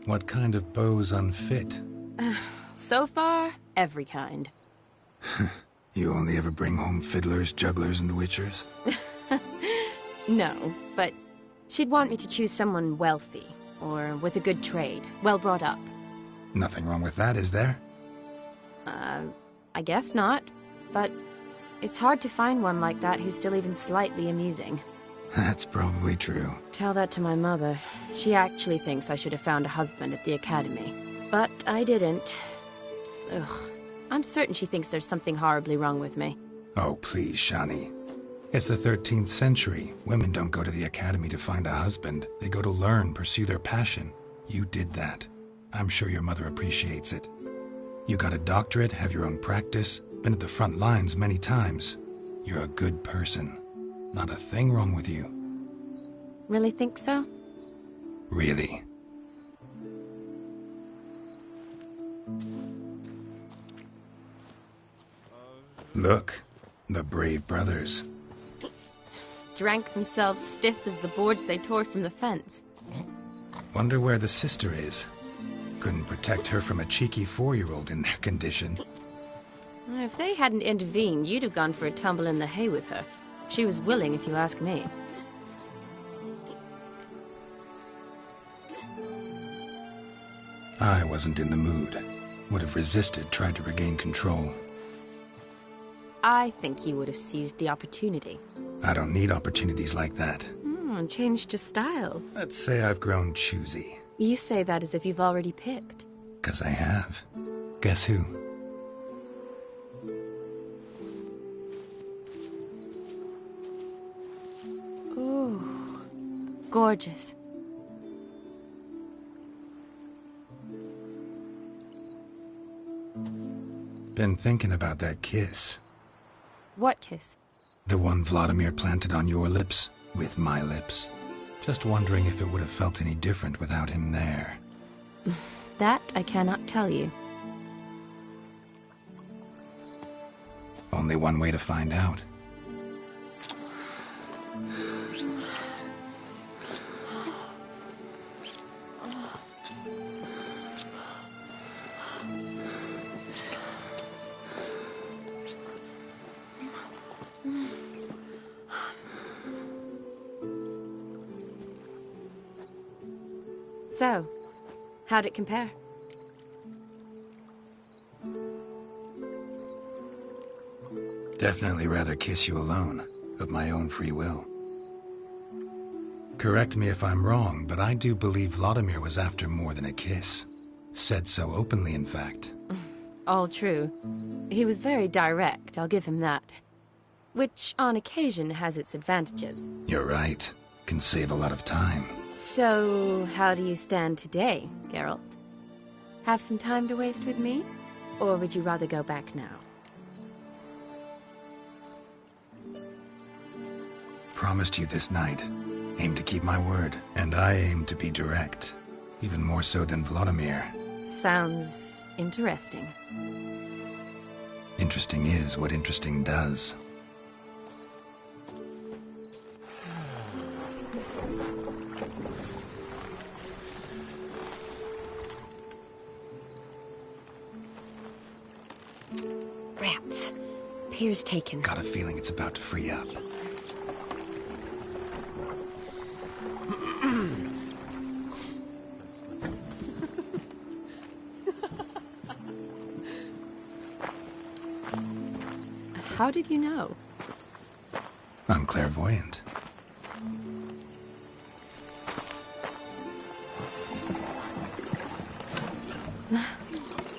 [SPEAKER 2] What kind of beau's unfit?
[SPEAKER 7] So far, every kind.
[SPEAKER 2] You only ever bring home fiddlers, jugglers, and witchers?
[SPEAKER 7] No, but she'd want me to choose someone wealthy, or with a good trade, well brought up.
[SPEAKER 2] Nothing wrong with that, is there?
[SPEAKER 7] I guess not, but it's hard to find one like that who's still even slightly amusing.
[SPEAKER 2] That's probably true.
[SPEAKER 7] Tell that to my mother. She actually thinks I should have found a husband at the academy. But I didn't. Ugh. I'm certain she thinks there's something horribly wrong with me.
[SPEAKER 2] Oh, please, Shani. It's the 13th century. Women don't go to the academy to find a husband. They go to learn, pursue their passion. You did that. I'm sure your mother appreciates it. You got a doctorate, have your own practice, been at the front lines many times. You're a good person. Not a thing wrong with you.
[SPEAKER 7] Really think so?
[SPEAKER 2] Really. Look, the brave brothers.
[SPEAKER 7] Drank themselves stiff as the boards they tore from the fence.
[SPEAKER 2] Wonder where the sister is. Couldn't protect her from a cheeky 4-year-old in their condition.
[SPEAKER 7] If they hadn't intervened, you'd have gone for a tumble in the hay with her. She was willing, if you ask me.
[SPEAKER 2] I wasn't in the mood. Would have resisted, tried to regain control.
[SPEAKER 7] I think you would have seized the opportunity.
[SPEAKER 2] I don't need opportunities like that.
[SPEAKER 7] Changed your style.
[SPEAKER 2] Let's say I've grown choosy.
[SPEAKER 7] You say that as if you've already picked.
[SPEAKER 2] 'Cause I have. Guess who?
[SPEAKER 7] Ooh, gorgeous.
[SPEAKER 2] Been thinking about that kiss.
[SPEAKER 7] What kiss?
[SPEAKER 2] The one Vladimir planted on your lips, with my lips. Just wondering if it would have felt any different without him there.
[SPEAKER 7] That I cannot tell you.
[SPEAKER 2] Only one way to find out.
[SPEAKER 7] So, how'd it compare?
[SPEAKER 2] Definitely rather kiss you alone, of my own free will. Correct me if I'm wrong, but I do believe Vladimir was after more than a kiss. Said so openly, in fact.
[SPEAKER 7] All true. He was very direct, I'll give him that. Which, on occasion, has its advantages.
[SPEAKER 2] You're right. Can save a lot of time.
[SPEAKER 7] So, how do you stand today, Geralt? Have some time to waste with me? Or would you rather go back now?
[SPEAKER 2] Promised you this night. Aim to keep my word. And I aim to be direct. Even more so than Vladimir.
[SPEAKER 7] Sounds interesting.
[SPEAKER 2] Interesting is what interesting does.
[SPEAKER 7] Rats. Pier's taken.
[SPEAKER 2] Got a feeling it's about to free up.
[SPEAKER 7] How did you know?
[SPEAKER 2] I'm clairvoyant.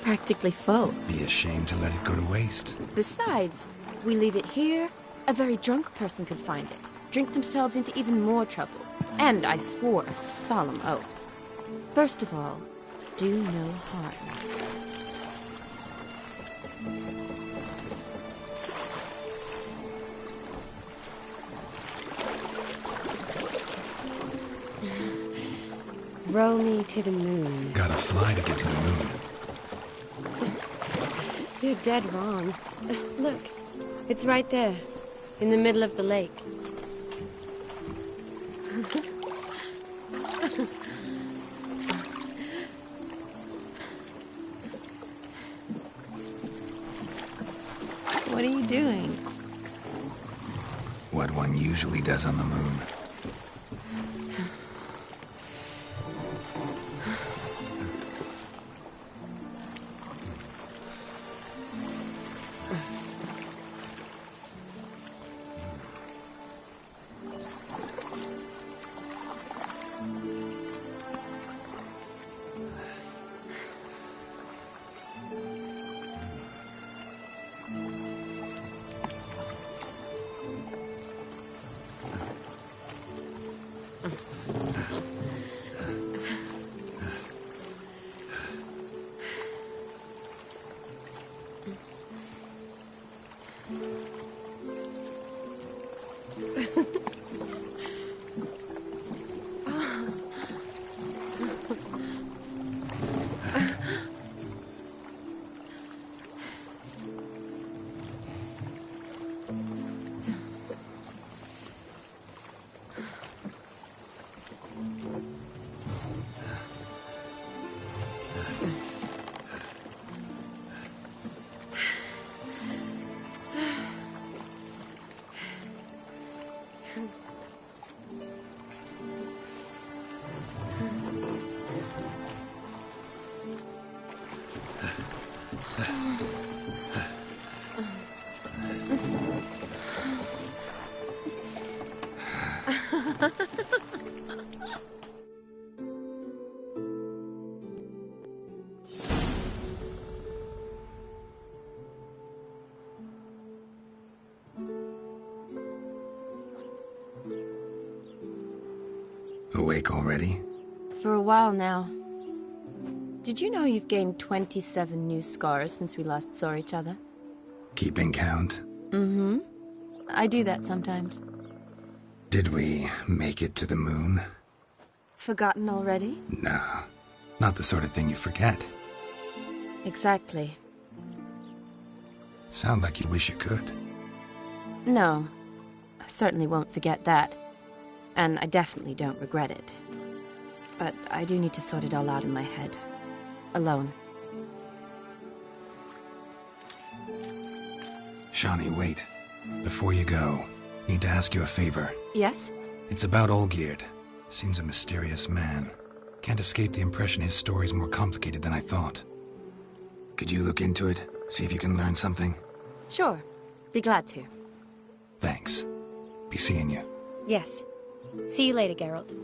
[SPEAKER 7] Practically full.
[SPEAKER 2] Be ashamed to let it go to waste.
[SPEAKER 7] Besides, we leave it here, a very drunk person could find it, drink themselves into even more trouble. And I swore a solemn oath. First of all, do no harm. Row me to the moon.
[SPEAKER 2] Gotta fly to get to the moon.
[SPEAKER 7] You're dead wrong. Look, it's right there, in the middle of the lake. What are you doing?
[SPEAKER 2] What one usually does on the moon. Awake already?
[SPEAKER 7] For a while now. Did you know you've gained 27 new scars since we last saw each other?
[SPEAKER 2] Keeping count?
[SPEAKER 7] Mm-hmm. I do that sometimes.
[SPEAKER 2] Did we make it to the moon?
[SPEAKER 7] Forgotten already?
[SPEAKER 2] No. Not the sort of thing you forget.
[SPEAKER 7] Exactly.
[SPEAKER 2] Sound like you wish you could.
[SPEAKER 7] No. I certainly won't forget that. And I definitely don't regret it. But I do need to sort it all out in my head. Alone.
[SPEAKER 2] Shawnee, wait. Before you go, need to ask you a favor.
[SPEAKER 7] Yes?
[SPEAKER 2] It's about Olgierd. Seems a mysterious man. Can't escape the impression his story's more complicated than I thought. Could you look into it? See if you can learn something?
[SPEAKER 7] Sure. Be glad to.
[SPEAKER 2] Thanks. Be seeing you.
[SPEAKER 7] Yes. See you later, Geralt.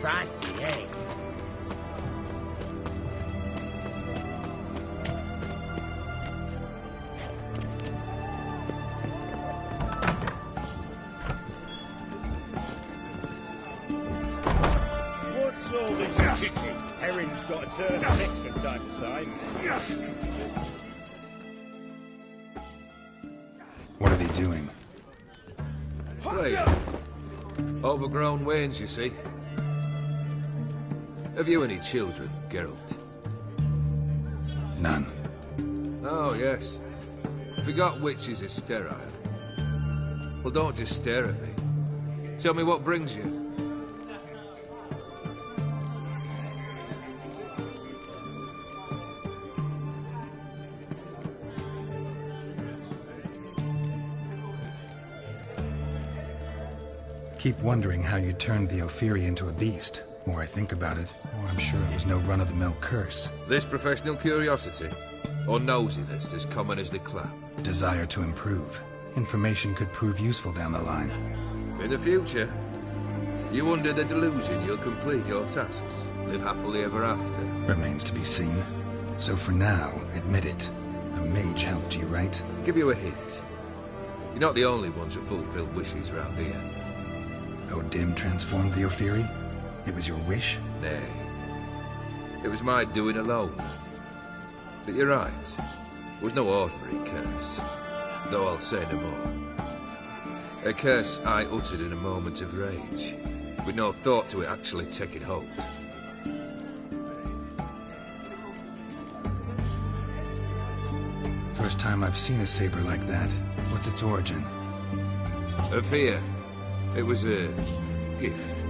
[SPEAKER 16] Fussy, eh?
[SPEAKER 21] What's all this kicking? Herring's got to turn a mix from time to time.
[SPEAKER 2] What are they doing?
[SPEAKER 22] Playing. Overgrown wains, you see. Have you any children, Geralt?
[SPEAKER 2] None.
[SPEAKER 22] Oh, yes. Forgot witches are sterile. Well, don't just stare at me. Tell me what brings you.
[SPEAKER 2] Keep wondering how you turned the Ophiri into a beast. The more I think about it, the more I'm sure it was no run-of-the-mill curse.
[SPEAKER 22] This professional curiosity? Or nosiness as common as the clap?
[SPEAKER 2] Desire to improve. Information could prove useful down the line.
[SPEAKER 22] In the future, you under the delusion you'll complete your tasks, live happily ever after.
[SPEAKER 2] Remains to be seen. So for now, admit it. A mage helped you, right?
[SPEAKER 22] Give you a hint. You're not the only one to fulfill wishes round here.
[SPEAKER 2] Odim transformed the Ophiri? It was your wish?
[SPEAKER 22] Nay. It was my doing alone. But you're right. It was no ordinary curse. Though I'll say no more. A curse I uttered in a moment of rage, with no thought to it actually taking hold.
[SPEAKER 2] First time I've seen a saber like that. What's its origin?
[SPEAKER 22] A fear. It was a gift.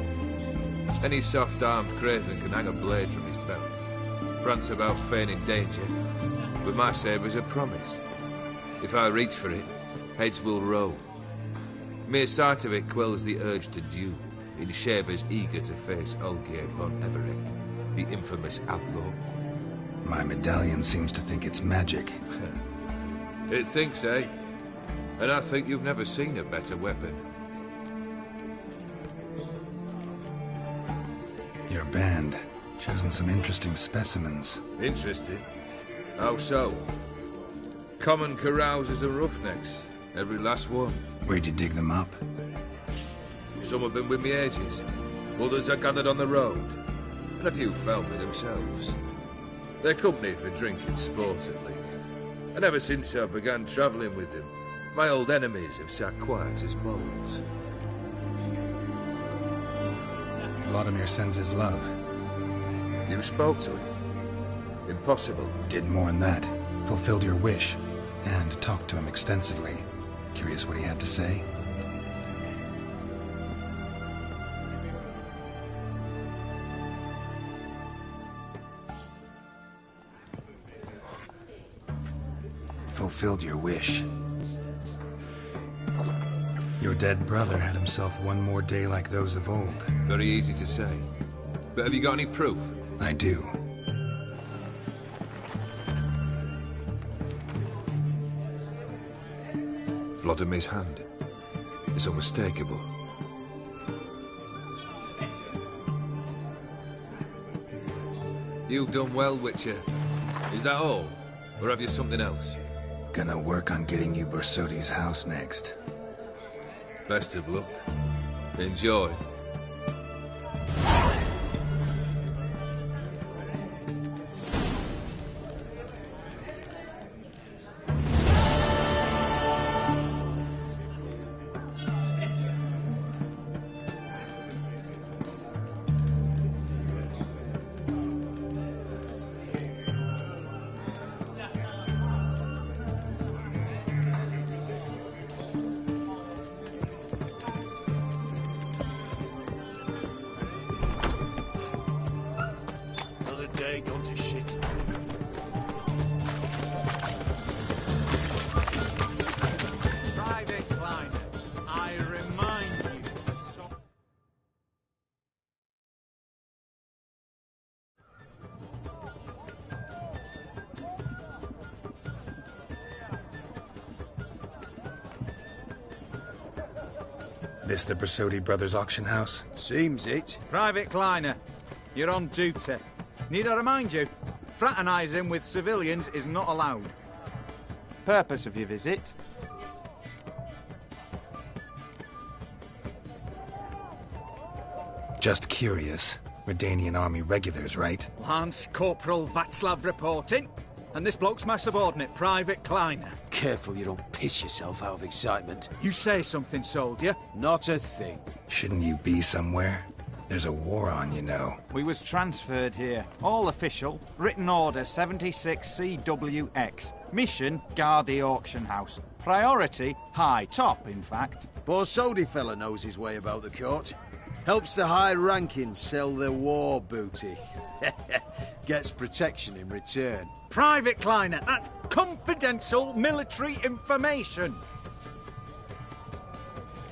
[SPEAKER 22] Any soft-armed craven can hang a blade from his belt, prance about feigning danger, but my saber's a promise. If I reach for it, heads will roll. Mere sight of it quells the urge to duel, in shavers eager to face Olgierd von Everett, the infamous outlaw.
[SPEAKER 2] My medallion seems to think it's magic.
[SPEAKER 22] It thinks, eh? And I think you've never seen a better weapon.
[SPEAKER 2] Your band. Chosen some interesting specimens.
[SPEAKER 22] Interesting? How so? Common carousers and roughnecks. Every last one.
[SPEAKER 2] Where'd you dig them up?
[SPEAKER 22] Some have been with me ages. Others I gathered on the road. And a few found me themselves. They're company for drinking sport, at least. And ever since I began travelling with them, my old enemies have sat quiet as moles.
[SPEAKER 2] Vladimir sends his love.
[SPEAKER 22] You spoke to him? Impossible.
[SPEAKER 2] Did more than that. Fulfilled your wish. And talked to him extensively. Curious what he had to say? Fulfilled your wish. Your dead brother had himself one more day like those of old.
[SPEAKER 22] Very easy to say. But have you got any proof?
[SPEAKER 2] I do.
[SPEAKER 22] Vladimir's hand. It's unmistakable. You've done well, Witcher. Is that all? Or have you something else?
[SPEAKER 2] Gonna work on getting you Borsodi's house next.
[SPEAKER 22] Best of luck. Enjoy.
[SPEAKER 2] This the Bersodi Brothers auction house?
[SPEAKER 1] Seems it.
[SPEAKER 5] Private Kleiner, you're on duty. Need I remind you? Fraternising with civilians is not allowed. Purpose of your visit?
[SPEAKER 2] Just curious. Redanian army regulars, right?
[SPEAKER 5] Lance Corporal Václav reporting. And this bloke's my subordinate, Private Kleiner.
[SPEAKER 1] Careful you don't piss yourself out of excitement.
[SPEAKER 5] You say something, soldier?
[SPEAKER 1] Not a thing.
[SPEAKER 2] Shouldn't you be somewhere? There's a war on, you know.
[SPEAKER 5] We was transferred here. All official. Written order 76CWX. Mission, guard the auction house. Priority, high. Top, in fact.
[SPEAKER 1] Borsodi fella knows his way about the court. Helps the high rankings sell their war booty. Gets protection in return.
[SPEAKER 5] Private Kleiner, that's confidential military information.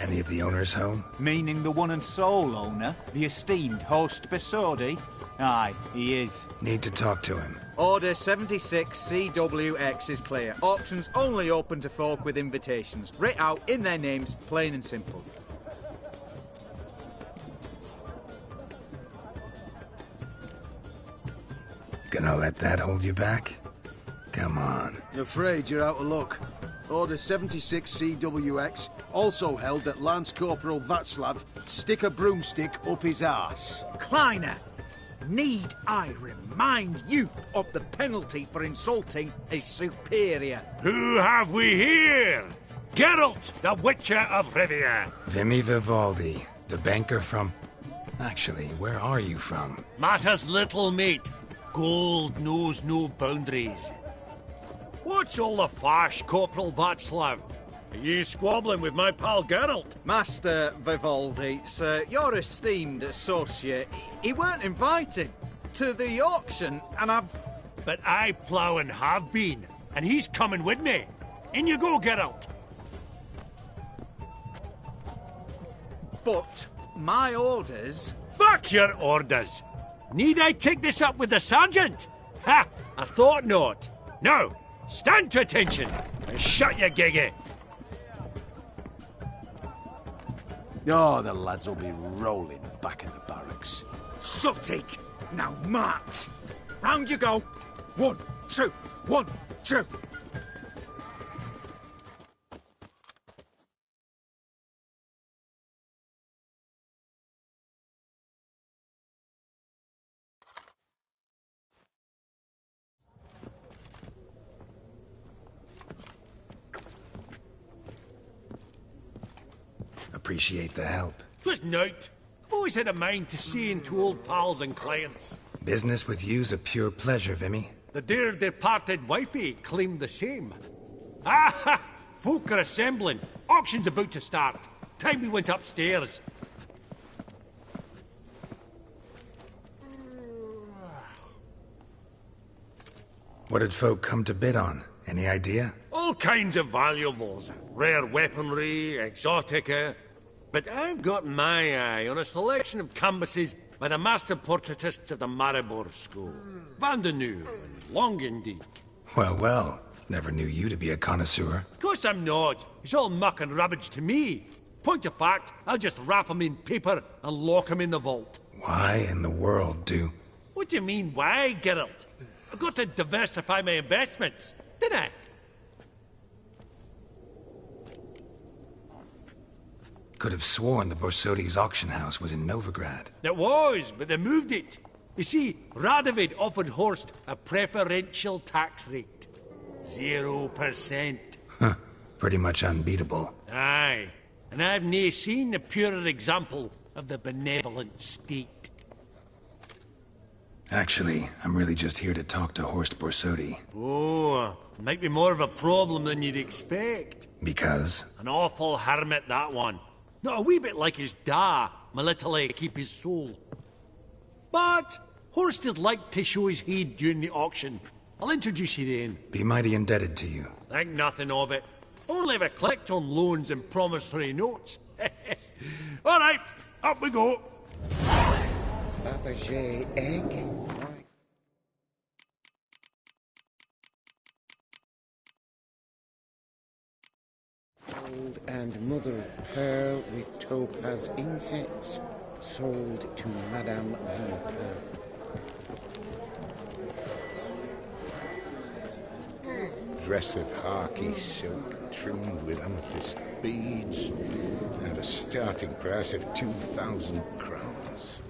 [SPEAKER 2] Any of the owners home?
[SPEAKER 5] Meaning the one and sole owner, the esteemed host Bersodi? Aye, he is.
[SPEAKER 2] Need to talk to him.
[SPEAKER 5] Order 76CWX is clear. Auctions only open to folk with invitations. Writ out in their names, plain and simple.
[SPEAKER 2] Gonna let that hold you back? Come on.
[SPEAKER 1] Afraid you're out of luck. Order 76CWX also held that Lance Corporal Václav stick a broomstick up his arse.
[SPEAKER 5] Kleiner, need I remind you of the penalty for insulting a superior?
[SPEAKER 14] Who have we here? Geralt, the Witcher of Rivia.
[SPEAKER 2] Vimy Vivaldi, the banker from... Actually, where are you from?
[SPEAKER 14] Matters little, mate. Gold knows no boundaries. What's all the fash, Corporal Václav? Are you squabbling with my pal Geralt?
[SPEAKER 5] Master Vivaldi, sir, your esteemed associate, he weren't invited to the auction, and I've...
[SPEAKER 14] But I plough and have been, and he's coming with me. In you go, Geralt.
[SPEAKER 5] But my orders...
[SPEAKER 14] Fuck your orders! Need I take this up with the sergeant? Ha! I thought not. Now, stand to attention and shut your giggy.
[SPEAKER 1] Oh, the lads will be rolling back at the barracks.
[SPEAKER 5] Shut it! Now march! Round you go! 1, 2, 1, 2!
[SPEAKER 2] Appreciate the help.
[SPEAKER 14] 'Twas nowt. I've always had a mind to seeing to old pals and clients.
[SPEAKER 2] Business with you's a pure pleasure, Vimy.
[SPEAKER 14] The dear departed wifey claimed the same. Ah ha! Folk are assembling. Auction's about to start. Time we went upstairs.
[SPEAKER 2] What did folk come to bid on? Any idea?
[SPEAKER 14] All kinds of valuables. Rare weaponry, exotica. But I've got my eye on a selection of canvases by the master portraitists of the Maribor School. Van de Nieuw and Longendijk.
[SPEAKER 2] Well, well. Never knew you to be a connoisseur.
[SPEAKER 14] Of course I'm not. It's all muck and rubbish to me. Point of fact, I'll just wrap 'em in paper and lock 'em in the vault.
[SPEAKER 2] Why in the world do...
[SPEAKER 14] What do you mean, why, Geralt? I've got to diversify my investments, didn't I?
[SPEAKER 2] Could have sworn the Borsodi's auction house was in Novigrad.
[SPEAKER 14] It was, but they moved it. You see, Radovid offered Horst a preferential tax rate. 0%.
[SPEAKER 2] Huh. Pretty much unbeatable.
[SPEAKER 14] Aye. And I've nae seen a purer example of the benevolent state.
[SPEAKER 2] Actually, I'm really just here to talk to Horst Borsodi.
[SPEAKER 14] Oh, might be more of a problem than you'd expect.
[SPEAKER 2] Because?
[SPEAKER 14] An awful hermit, that one. Not a wee bit like his da, my little keep his soul. But Horst is like to show his head during the auction. I'll introduce you then.
[SPEAKER 2] Be mighty indebted to you.
[SPEAKER 14] Think nothing of it. Only if I collect on loans and promissory notes. All right, up we go.
[SPEAKER 16] Fabergé egg.
[SPEAKER 4] Gold and mother of pearl with topaz insets, sold to Madame Villepin.
[SPEAKER 16] Dress of harky silk trimmed with amethyst beads, and a starting price of 2,000 crowns.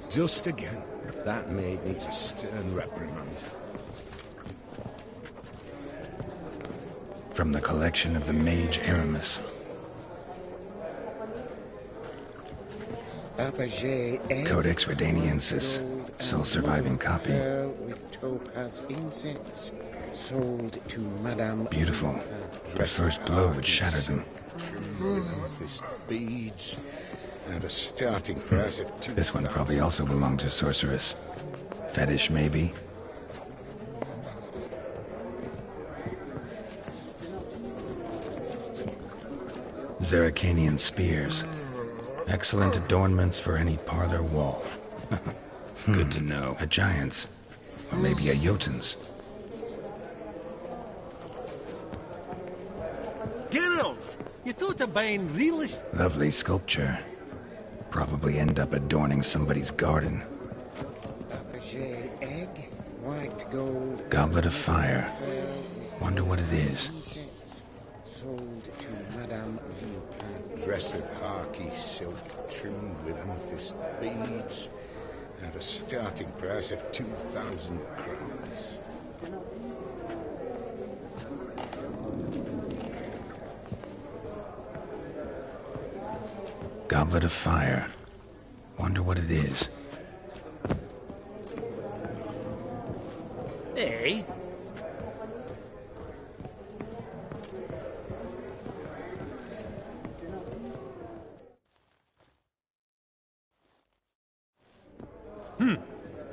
[SPEAKER 16] Just again. That maid needs a stern reprimand.
[SPEAKER 2] From the collection of the Mage Aramis. Codex Redaniensis, sole surviving copy.
[SPEAKER 4] With topaz insets, sold to Madame.
[SPEAKER 2] Beautiful. The first blow would shatter them.
[SPEAKER 16] Amethyst beads, and a starting price of 2,000.
[SPEAKER 2] This one probably also belonged to Sorceress. Fetish, maybe? Zeracanian spears. Excellent adornments for any parlor wall. Good to know. A giant's. Or maybe a Jotun's.
[SPEAKER 17] Geralt! You thought of buying realist...
[SPEAKER 2] Lovely sculpture. Probably end up adorning somebody's garden.
[SPEAKER 4] Egg, white gold.
[SPEAKER 2] Goblet of fire. Wonder what it is.
[SPEAKER 4] Sold to Madame Villepin.
[SPEAKER 16] Dress of harky silk trimmed with amethyst beads, and a starting price of 2,000 crowns.
[SPEAKER 2] Goblet of fire. Wonder what it is.
[SPEAKER 17] Hey?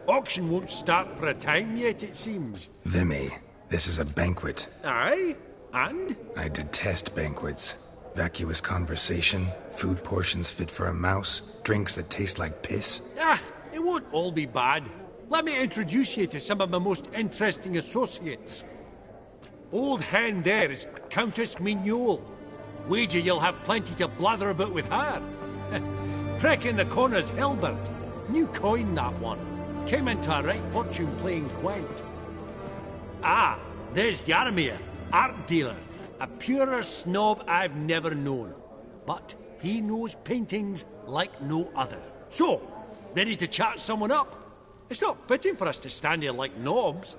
[SPEAKER 17] Auction won't start for a time yet, it seems.
[SPEAKER 2] Vimy, this is a banquet.
[SPEAKER 17] Aye? And?
[SPEAKER 2] I detest banquets. Vacuous conversation, food portions fit for a mouse, drinks that taste like piss.
[SPEAKER 17] Ah, it won't all be bad. Let me introduce you to some of my most interesting associates. Old hen there is Countess Mignole. Wager you'll have plenty to blather about with her. Prick in the corner's Hilbert. New coin, that one. Came into a right fortune playing Gwent. Ah, there's Yarmir, art dealer. A purer snob I've never known. But he knows paintings like no other. So, ready to chat someone up? It's not fitting for us to stand here like knobs.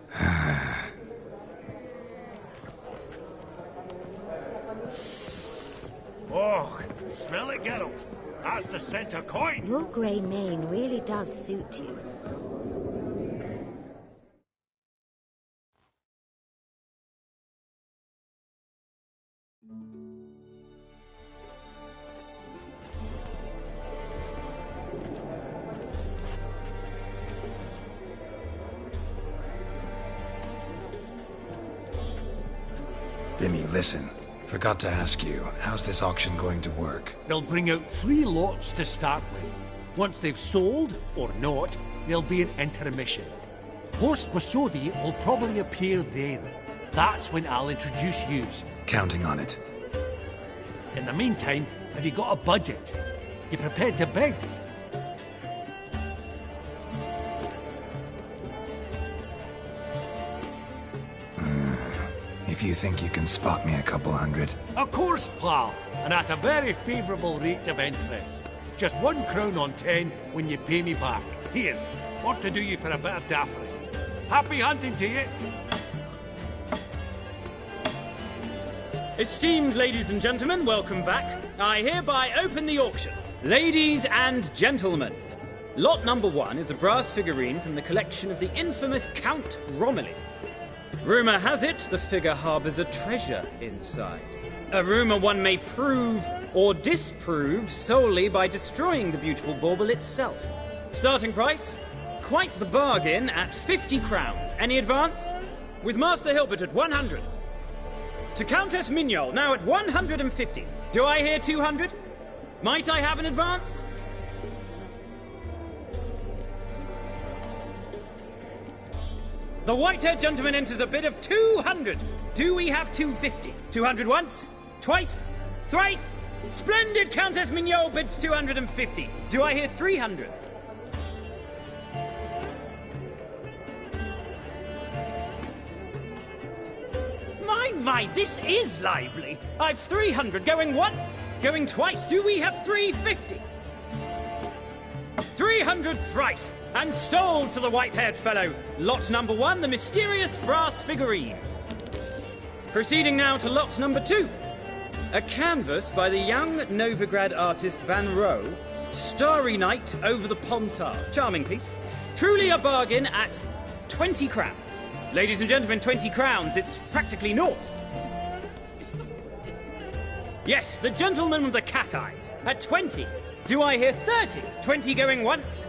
[SPEAKER 17] Oh, smell it, Geralt. That's the centre coin.
[SPEAKER 7] Your grey mane really does suit you.
[SPEAKER 2] Vimy, listen. Forgot to ask you, how's this auction going to work?
[SPEAKER 17] They'll bring out 3 lots to start with. Once they've sold, or not, there'll be an intermission. Horst Basodi will probably appear then. That's when I'll introduce yous.
[SPEAKER 2] Counting on it.
[SPEAKER 17] In the meantime, have you got a budget? You prepared to beg?
[SPEAKER 2] If you think you can spot me a couple hundred.
[SPEAKER 17] Of course, pal, and at a very favourable rate of interest. Just 1 crown on 10 when you pay me back. Here, what to do you for a bit of daffery. Happy hunting to you!
[SPEAKER 23] Esteemed ladies and gentlemen, welcome back. I hereby open the auction. Ladies and gentlemen, lot number 1 is a brass figurine from the collection of the infamous Count Romilly. Rumour has it the figure harbours a treasure inside. A rumour one may prove or disprove solely by destroying the beautiful bauble itself. Starting price? Quite the bargain at 50 crowns. Any advance? With Master Hilbert at 100. To Countess Mignol, now at 150. Do I hear 200? Might I have an advance? The white-haired gentleman enters a bid of 200. Do we have 250? 200 once? Twice? Thrice? Splendid! Countess Mignol bids 250. Do I hear 300? My, this is lively. I've 300 going once, going twice. Do we have 350? 300 thrice, and sold to the white-haired fellow. Lot number 1, the mysterious brass figurine. Proceeding now to lot number 2. A canvas by the young Novigrad artist Van Rohe, Starry Night over the Pontar. Charming piece. Truly a bargain at 20 crowns. Ladies and gentlemen, 20 crowns, it's practically naught. Yes, the gentleman with the cat eyes, at 20. Do I hear 30? 20 going once,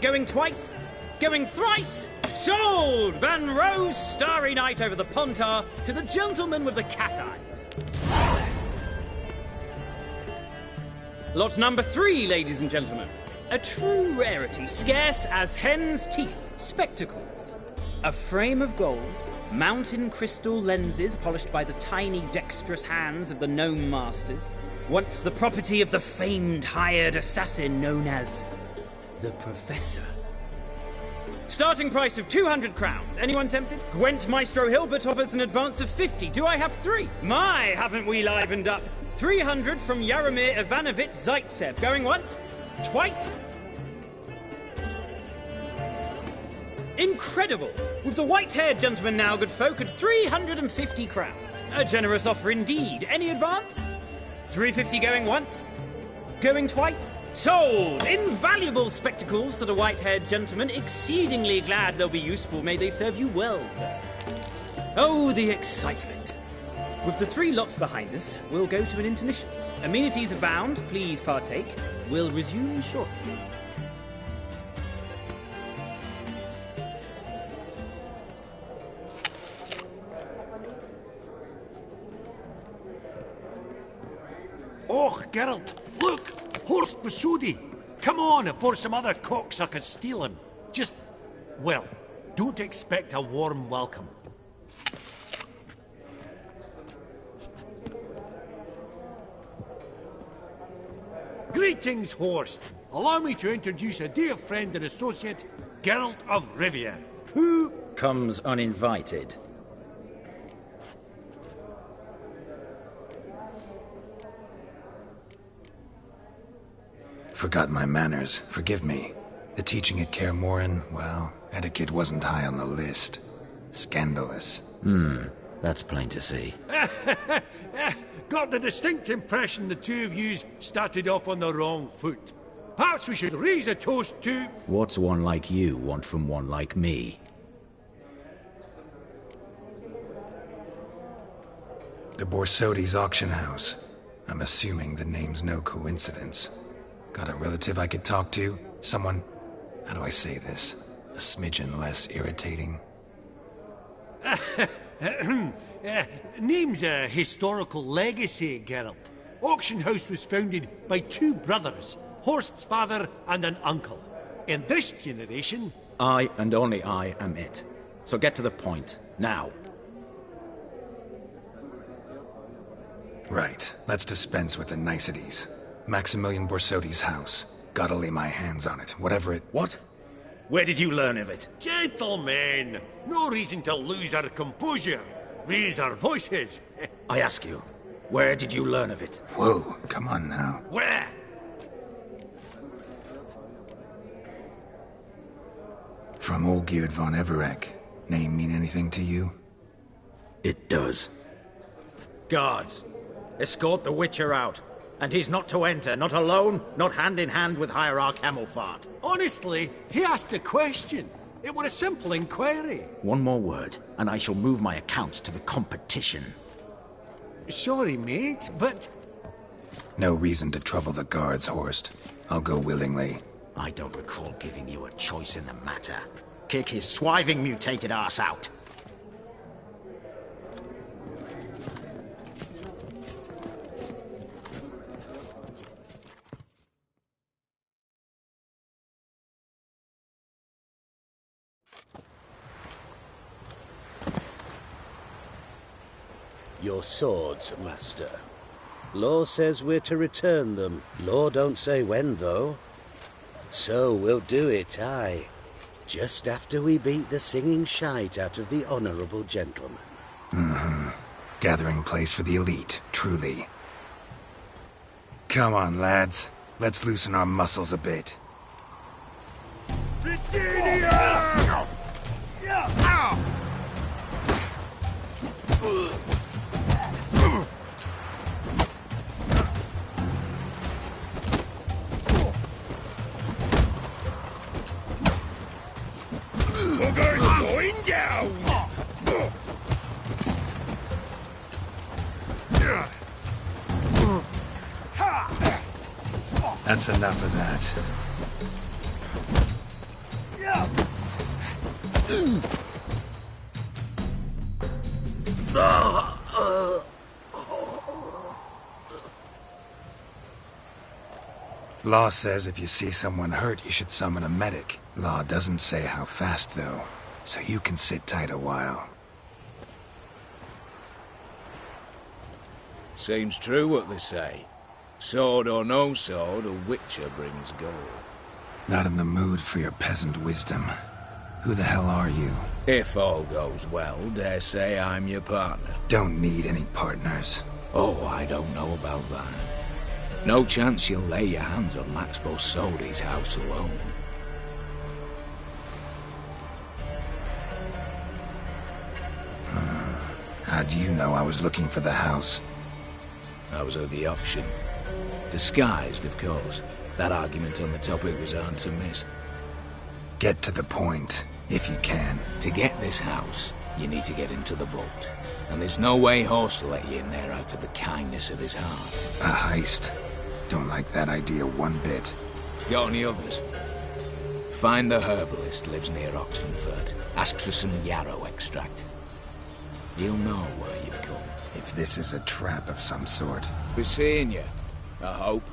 [SPEAKER 23] going twice, going thrice? Sold! Van Rohe's Starry Night over the Pontar to the gentleman with the cat eyes. Lot number 3, ladies and gentlemen. A true rarity, scarce as hen's teeth. Spectacles. A frame of gold, mountain crystal lenses polished by the tiny dexterous hands of the gnome masters, once the property of the famed hired assassin known as the Professor. Starting price of 200 crowns. Anyone tempted? Gwent Maestro Hilbert offers an advance of 50. Do I have 3? My, haven't we livened up? 300 from Yaromir Ivanovich Zaitsev. Going once? Twice? Incredible! With the white-haired gentleman now, good folk, at 350 crowns. A generous offer indeed. Any advance? 350 going once? Going twice? Sold! Invaluable spectacles to the white-haired gentleman. Exceedingly glad they'll be useful. May they serve you well, sir. Oh, the excitement. With the 3 lots behind us, we'll go to an intermission. Amenities abound. Please partake. We'll resume shortly.
[SPEAKER 17] Oh, Geralt, look! Horst Basudi! Come on before some other cocksuckers steal him. Just, well, don't expect a warm welcome. Greetings, Horst. Allow me to introduce a dear friend and associate, Geralt of Rivia, who
[SPEAKER 8] comes uninvited.
[SPEAKER 2] Forgot my manners. Forgive me. The teaching at Kaer Morhen, well, etiquette wasn't high on the list. Scandalous.
[SPEAKER 8] That's plain to see.
[SPEAKER 17] Got the distinct impression the two of yous started off on the wrong foot. Perhaps we should raise a toast to...
[SPEAKER 8] What's one like you want from one like me?
[SPEAKER 2] The Borsodi's auction house. I'm assuming the name's no coincidence. Got a relative I could talk to? Someone, how do I say this? A smidgen less irritating?
[SPEAKER 17] Name's a historical legacy, Geralt. Auction house was founded by 2 brothers, Horst's father and an uncle. In this generation...
[SPEAKER 8] I and only I am it. So get to the point, now.
[SPEAKER 2] Right, let's dispense with the niceties. Maximilian Borsodi's house. Gotta lay my hands on it, whatever it...
[SPEAKER 8] What? Where did you learn of it?
[SPEAKER 17] Gentlemen, no reason to lose our composure. Raise our voices.
[SPEAKER 8] I ask you, where did you learn of it?
[SPEAKER 2] Whoa, come on now.
[SPEAKER 17] Where?
[SPEAKER 2] From Olgierd von Everec. Name mean anything to you?
[SPEAKER 8] It does. Guards, escort the Witcher out. And he's not to enter, not alone, not hand in hand with Hierarch Hamelfart.
[SPEAKER 17] Honestly, he asked a question. It were a simple inquiry.
[SPEAKER 8] One more word, and I shall move my accounts to the competition.
[SPEAKER 17] Sorry, mate, but...
[SPEAKER 2] No reason to trouble the guards, Horst. I'll go willingly.
[SPEAKER 8] I don't recall giving you a choice in the matter. Kick his swiving mutated ass out.
[SPEAKER 20] Your swords, master. Law says we're to return them. Law don't say when, though. So we'll do it, aye. Just after we beat the singing shite out of the honourable gentleman.
[SPEAKER 2] Mm-hmm. Gathering place for the elite, truly. Come on, lads. Let's loosen our muscles a bit.
[SPEAKER 19] Virginia! Bugger's going down!
[SPEAKER 2] That's enough of that. Law says if you see someone hurt, you should summon a medic. Law doesn't say how fast, though, so you can sit tight a while.
[SPEAKER 13] Seems true what they say. Sword or no sword, a witcher brings gold.
[SPEAKER 2] Not in the mood for your peasant wisdom. Who the hell are you?
[SPEAKER 13] If all goes well, dare say I'm your partner.
[SPEAKER 2] Don't need any partners.
[SPEAKER 13] Oh, I don't know about that. No chance you'll lay your hands on Max Bosodi's house alone.
[SPEAKER 2] How do you know I was looking for the house?
[SPEAKER 13] I was at the auction. Disguised, of course. That argument on the topic was hard to miss.
[SPEAKER 2] Get to the point, if you can.
[SPEAKER 13] To get this house, you need to get into the vault. And there's no way Horst will let you in there out of the kindness of his heart.
[SPEAKER 2] A heist? Don't like that idea one bit.
[SPEAKER 13] Got any others? Find the herbalist lives near Oxenfurt. Ask for some yarrow extract. You'll know where you've come.
[SPEAKER 2] If this is a trap of some sort.
[SPEAKER 13] Be seeing you, I hope.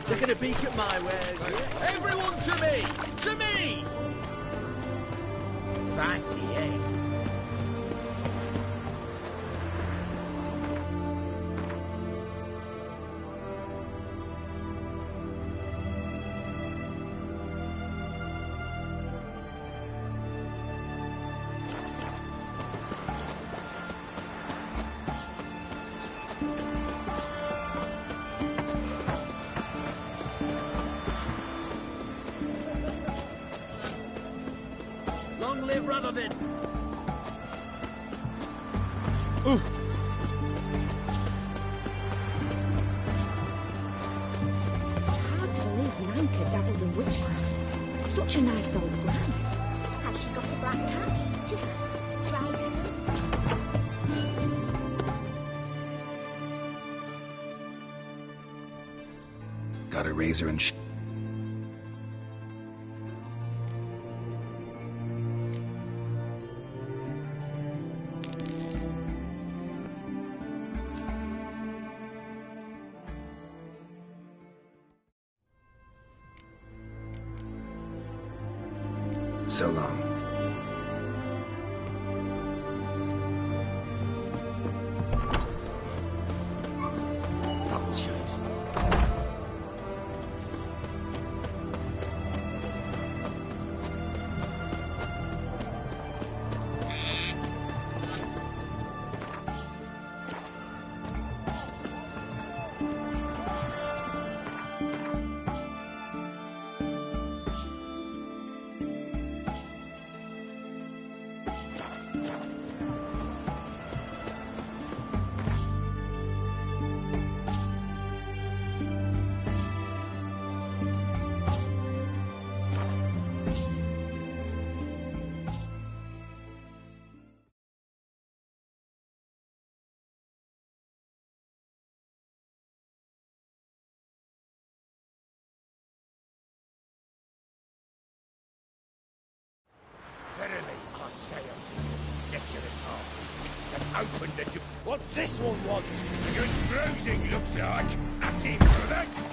[SPEAKER 19] Taking a peek at my wares. Everyone to me! To me! Feisty, eh? Long live Radovid! Ooh.
[SPEAKER 12] It's hard to believe Nanka dabbled in witchcraft. Such a nice old gran.
[SPEAKER 10] Has she got a black cat? She has. Dried herbs.
[SPEAKER 2] Got a razor and so long.
[SPEAKER 19] Apple shies.
[SPEAKER 11] Open the door.
[SPEAKER 21] What's this one want?
[SPEAKER 11] Good bruising, looks like. Anti-bullets.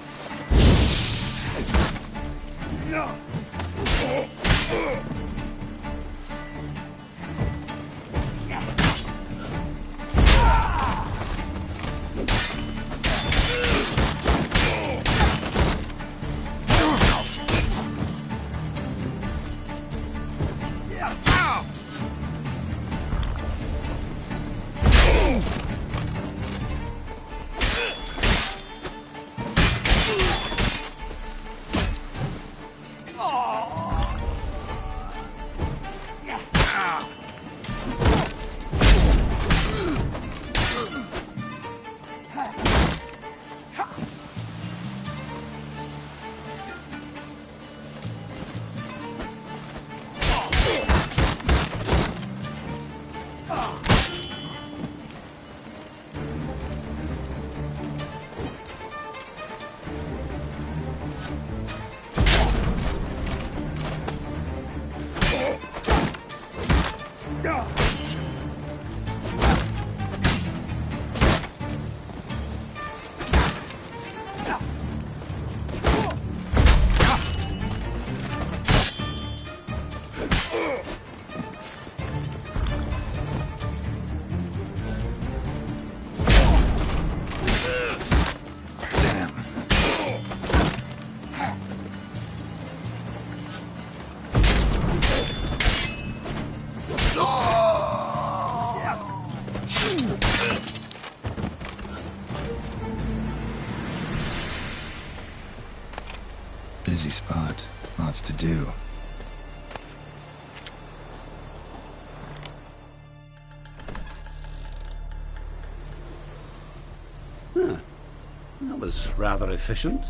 [SPEAKER 2] Busy spot. Lots to do.
[SPEAKER 20] Huh. That was rather efficient.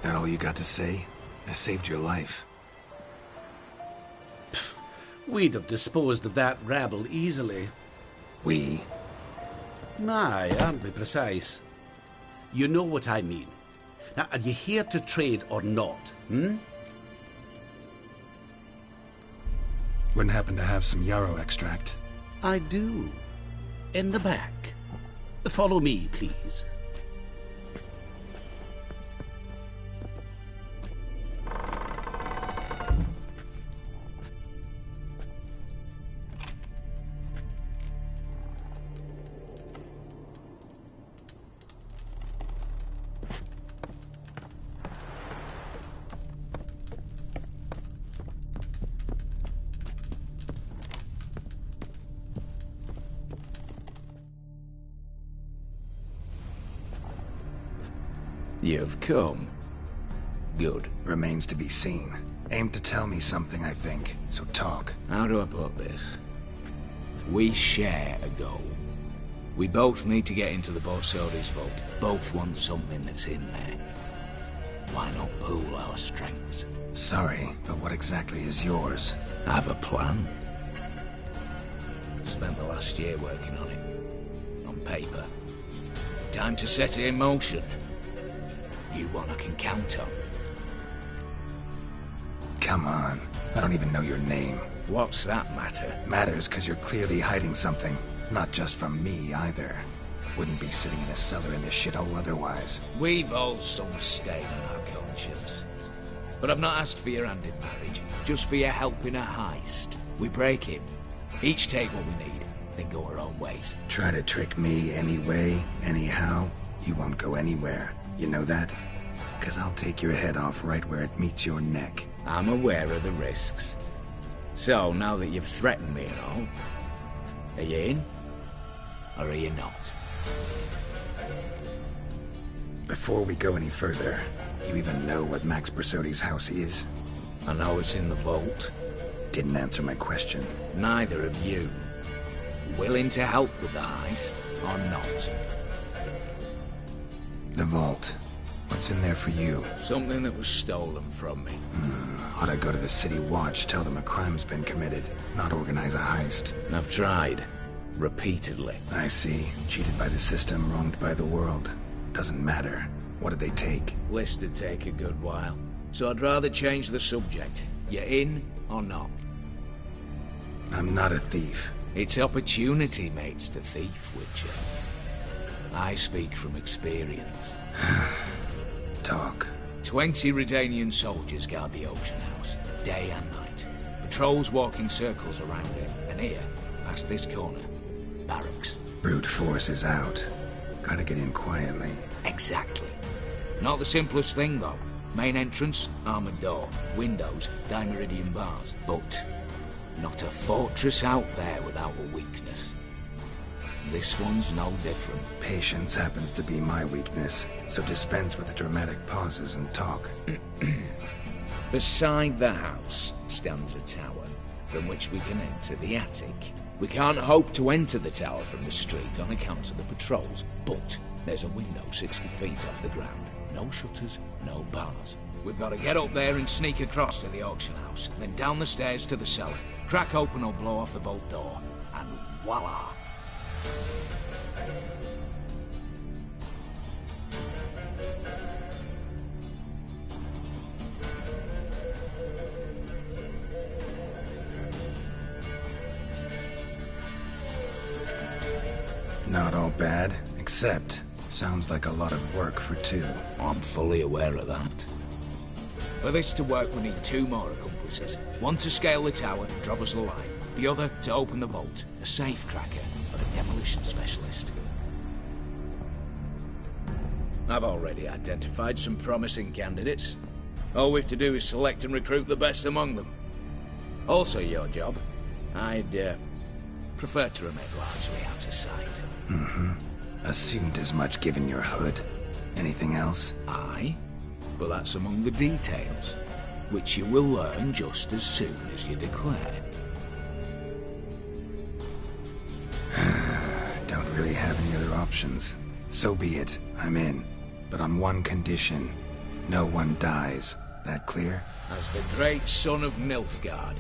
[SPEAKER 2] That all you got to say? I saved your life.
[SPEAKER 20] We'd have disposed of that rabble easily.
[SPEAKER 2] We?
[SPEAKER 20] Aye, aren't we precise? You know what I mean. Now, are you here to trade or not,
[SPEAKER 2] Wouldn't happen to have some yarrow extract.
[SPEAKER 20] I do. In the back. Follow me, please.
[SPEAKER 13] You've come. Good.
[SPEAKER 2] Remains to be seen. Aim to tell me something, I think. So talk.
[SPEAKER 13] How do I put this? We share a goal. We both need to get into the Borsodi's vault. Both want something that's in there. Why not pool our strengths?
[SPEAKER 2] Sorry, but what exactly is yours?
[SPEAKER 13] I have a plan. Spent the last year working on it. On paper. Time to set it in motion. You one I can count on.
[SPEAKER 2] Come on. I don't even know your name.
[SPEAKER 13] What's that matter?
[SPEAKER 2] Matters because you're clearly hiding something. Not just from me, either. Wouldn't be sitting in a cellar in this shithole otherwise.
[SPEAKER 13] We've all some stain on our conscience. But I've not asked for your hand in marriage, just for your help in a heist. We break it. Each take what we need, then go our own ways.
[SPEAKER 2] Try to trick me anyway, anyhow, you won't go anywhere. You know that? Because I'll take your head off right where it meets your neck.
[SPEAKER 13] I'm aware of the risks. So, now that you've threatened me and all, are you in? Or are you not?
[SPEAKER 2] Before we go any further, you even know what Max Borsodi's house is?
[SPEAKER 13] I know it's in the vault.
[SPEAKER 2] Didn't answer my question.
[SPEAKER 13] Neither of you. Willing to help with the heist, or not?
[SPEAKER 2] The vault. What's in there for you?
[SPEAKER 13] Something that was stolen from me.
[SPEAKER 2] Ought I go to the City Watch, tell them a crime's been committed, not organize a heist?
[SPEAKER 13] I've tried. Repeatedly.
[SPEAKER 2] I see. Cheated by the system, wronged by the world. Doesn't matter. What did they take?
[SPEAKER 13] List would take a good while. So I'd rather change the subject. You in or not?
[SPEAKER 2] I'm not a thief.
[SPEAKER 13] It's opportunity makes the thief, Witcher. I speak from experience.
[SPEAKER 2] Talk.
[SPEAKER 13] 20 Redanian soldiers guard the auction house, day and night. Patrols walk in circles around it, and here, past this corner, barracks.
[SPEAKER 2] Brute force is out. Gotta get in quietly.
[SPEAKER 13] Exactly. Not the simplest thing, though. Main entrance, armoured door. Windows, dimeridian bars. But not a fortress out there without a weakness. This one's no different.
[SPEAKER 2] Patience happens to be my weakness, so dispense with the dramatic pauses and talk.
[SPEAKER 13] Beside the house stands a tower, from which we can enter the attic. We can't hope to enter the tower from the street on account of the patrols, but there's a window 60 feet off the ground. No shutters, no bars. We've got to get up there and sneak across to the auction house, then down the stairs to the cellar, crack open or blow off the vault door, and voila!
[SPEAKER 2] Not all bad, except sounds like a lot of work for two.
[SPEAKER 13] I'm fully aware of that. For this to work, we need 2 more accomplices. One to scale the tower and drop us a line. The other to open the vault, a safe cracker or a demolition specialist. I've already identified some promising candidates. All we've to do is select and recruit the best among them. Also your job. I'd prefer to remain largely out of sight.
[SPEAKER 2] Mm-hmm. Assumed as much given your hood. Anything else?
[SPEAKER 13] Aye, but that's among the details, which you will learn just as soon as you declare.
[SPEAKER 2] Don't really have any other options. So be it. I'm in. But on one condition. No one dies. That clear?
[SPEAKER 13] As the great son of Nilfgaard.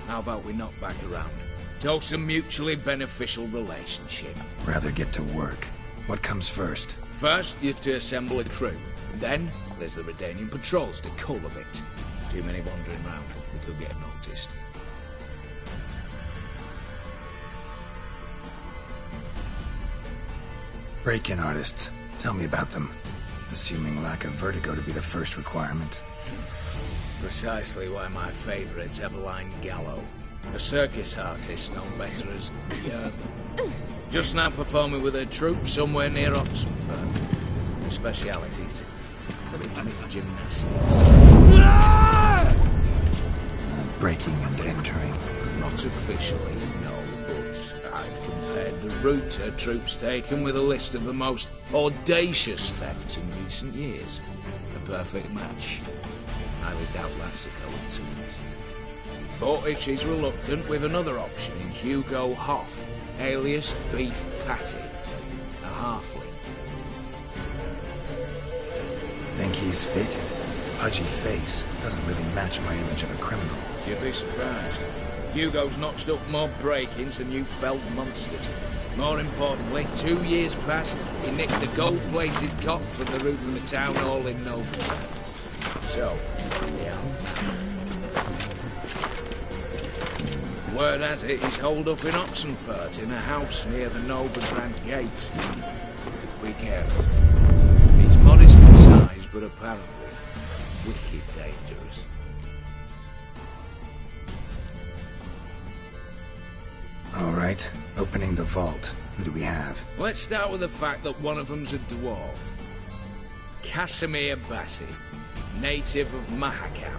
[SPEAKER 13] How about we knock back around? Toast a mutually beneficial relationship.
[SPEAKER 2] Rather get to work. What comes first?
[SPEAKER 13] First, you have to assemble a crew. Then, there's the Redanian patrols to cull a bit. Too many wandering round. We could get noticed.
[SPEAKER 2] Break-in artists. Tell me about them. Assuming lack of vertigo to be the first requirement.
[SPEAKER 13] Precisely why my favourite's Eveline Gallo. A circus artist known better as the Urban. Just now performing with her troupe somewhere near Oxenfurt. Her specialities: rhythmic gymnastics.
[SPEAKER 2] Breaking and entering.
[SPEAKER 13] Not officially, no, but I've compared the route her troupe's taken with a list of the most audacious thefts in recent years. A perfect match. Highly doubt that's a coincidence. But if she's reluctant, with another option in Hugo Hoff, alias Beef Patty, a halfling.
[SPEAKER 2] Think he's fit? Pudgy face doesn't really match my image of a criminal.
[SPEAKER 13] You'd be surprised. Hugo's notched up more break-ins than you felt monsters. More importantly, 2 years past, he nicked a gold-plated cot from the roof of the town hall in Novigrad. So, yeah. Word has it he's holed up in Oxenfurt in a house near the Novigrad gate. Be careful. He's modest in size, but apparently wicked dangerous.
[SPEAKER 2] All right, opening the vault. Who do we have?
[SPEAKER 13] Let's start with the fact that one of them's a dwarf. Casimir Bassi, native of Mahakam,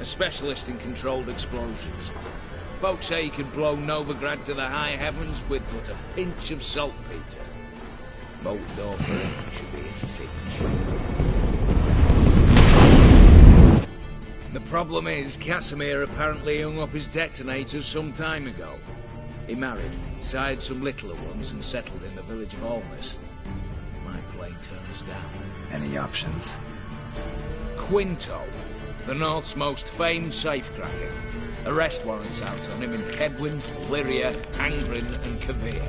[SPEAKER 13] a specialist in controlled explosions. Folks say he could blow Novigrad to the high heavens with but a pinch of saltpeter. Bolt door for him should be a cinch. The problem is, Casimir apparently hung up his detonators some time ago. He married, sired some littler ones, and settled in the village of Almas. Might play turn us down.
[SPEAKER 2] Any options?
[SPEAKER 13] Quinto, the North's most famed safecracker. Arrest warrants out on him in Kedwin, Lyria, Angren, and Kavir.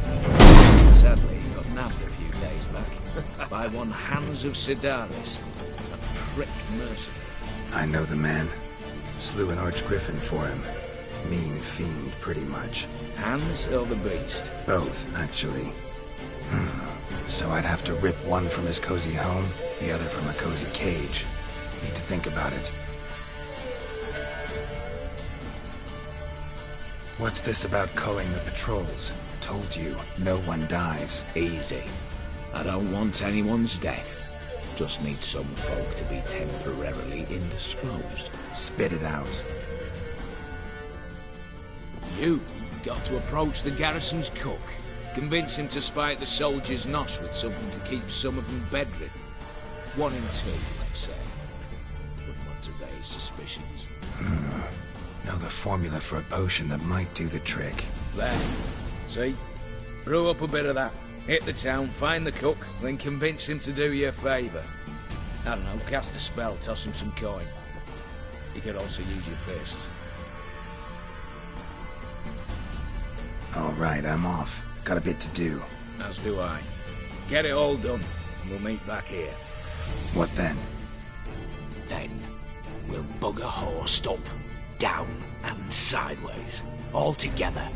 [SPEAKER 13] Sadly, he got nabbed a few days back by one Hans of Sidaris, a prick mercenary.
[SPEAKER 2] I know the man. Slew an archgriffin for him. Mean fiend, pretty much.
[SPEAKER 13] Hands or the beast?
[SPEAKER 2] Both, actually. So I'd have to rip one from his cozy home, the other from a cozy cage. Need to think about it. What's this about culling the patrols? Told you, no one dies.
[SPEAKER 13] Easy. I don't want anyone's death. Just need some folk to be temporarily indisposed.
[SPEAKER 2] Spit it out.
[SPEAKER 13] You've got to approach the garrison's cook. Convince him to spike the soldiers' nosh with something to keep some of them bedridden. 1 in 2, they say. Wouldn't want to raise suspicions.
[SPEAKER 2] Know the formula for a potion that might do the trick.
[SPEAKER 13] There. See? Brew up a bit of that. Hit the town, find the cook, then convince him to do you a favour. I don't know, cast a spell, toss him some coin. You could also use your fists.
[SPEAKER 2] All right, I'm off. Got a bit to do.
[SPEAKER 13] As do I. Get it all done, and we'll meet back here.
[SPEAKER 2] What then?
[SPEAKER 13] Then, we'll bugger horse up, down and sideways, all together.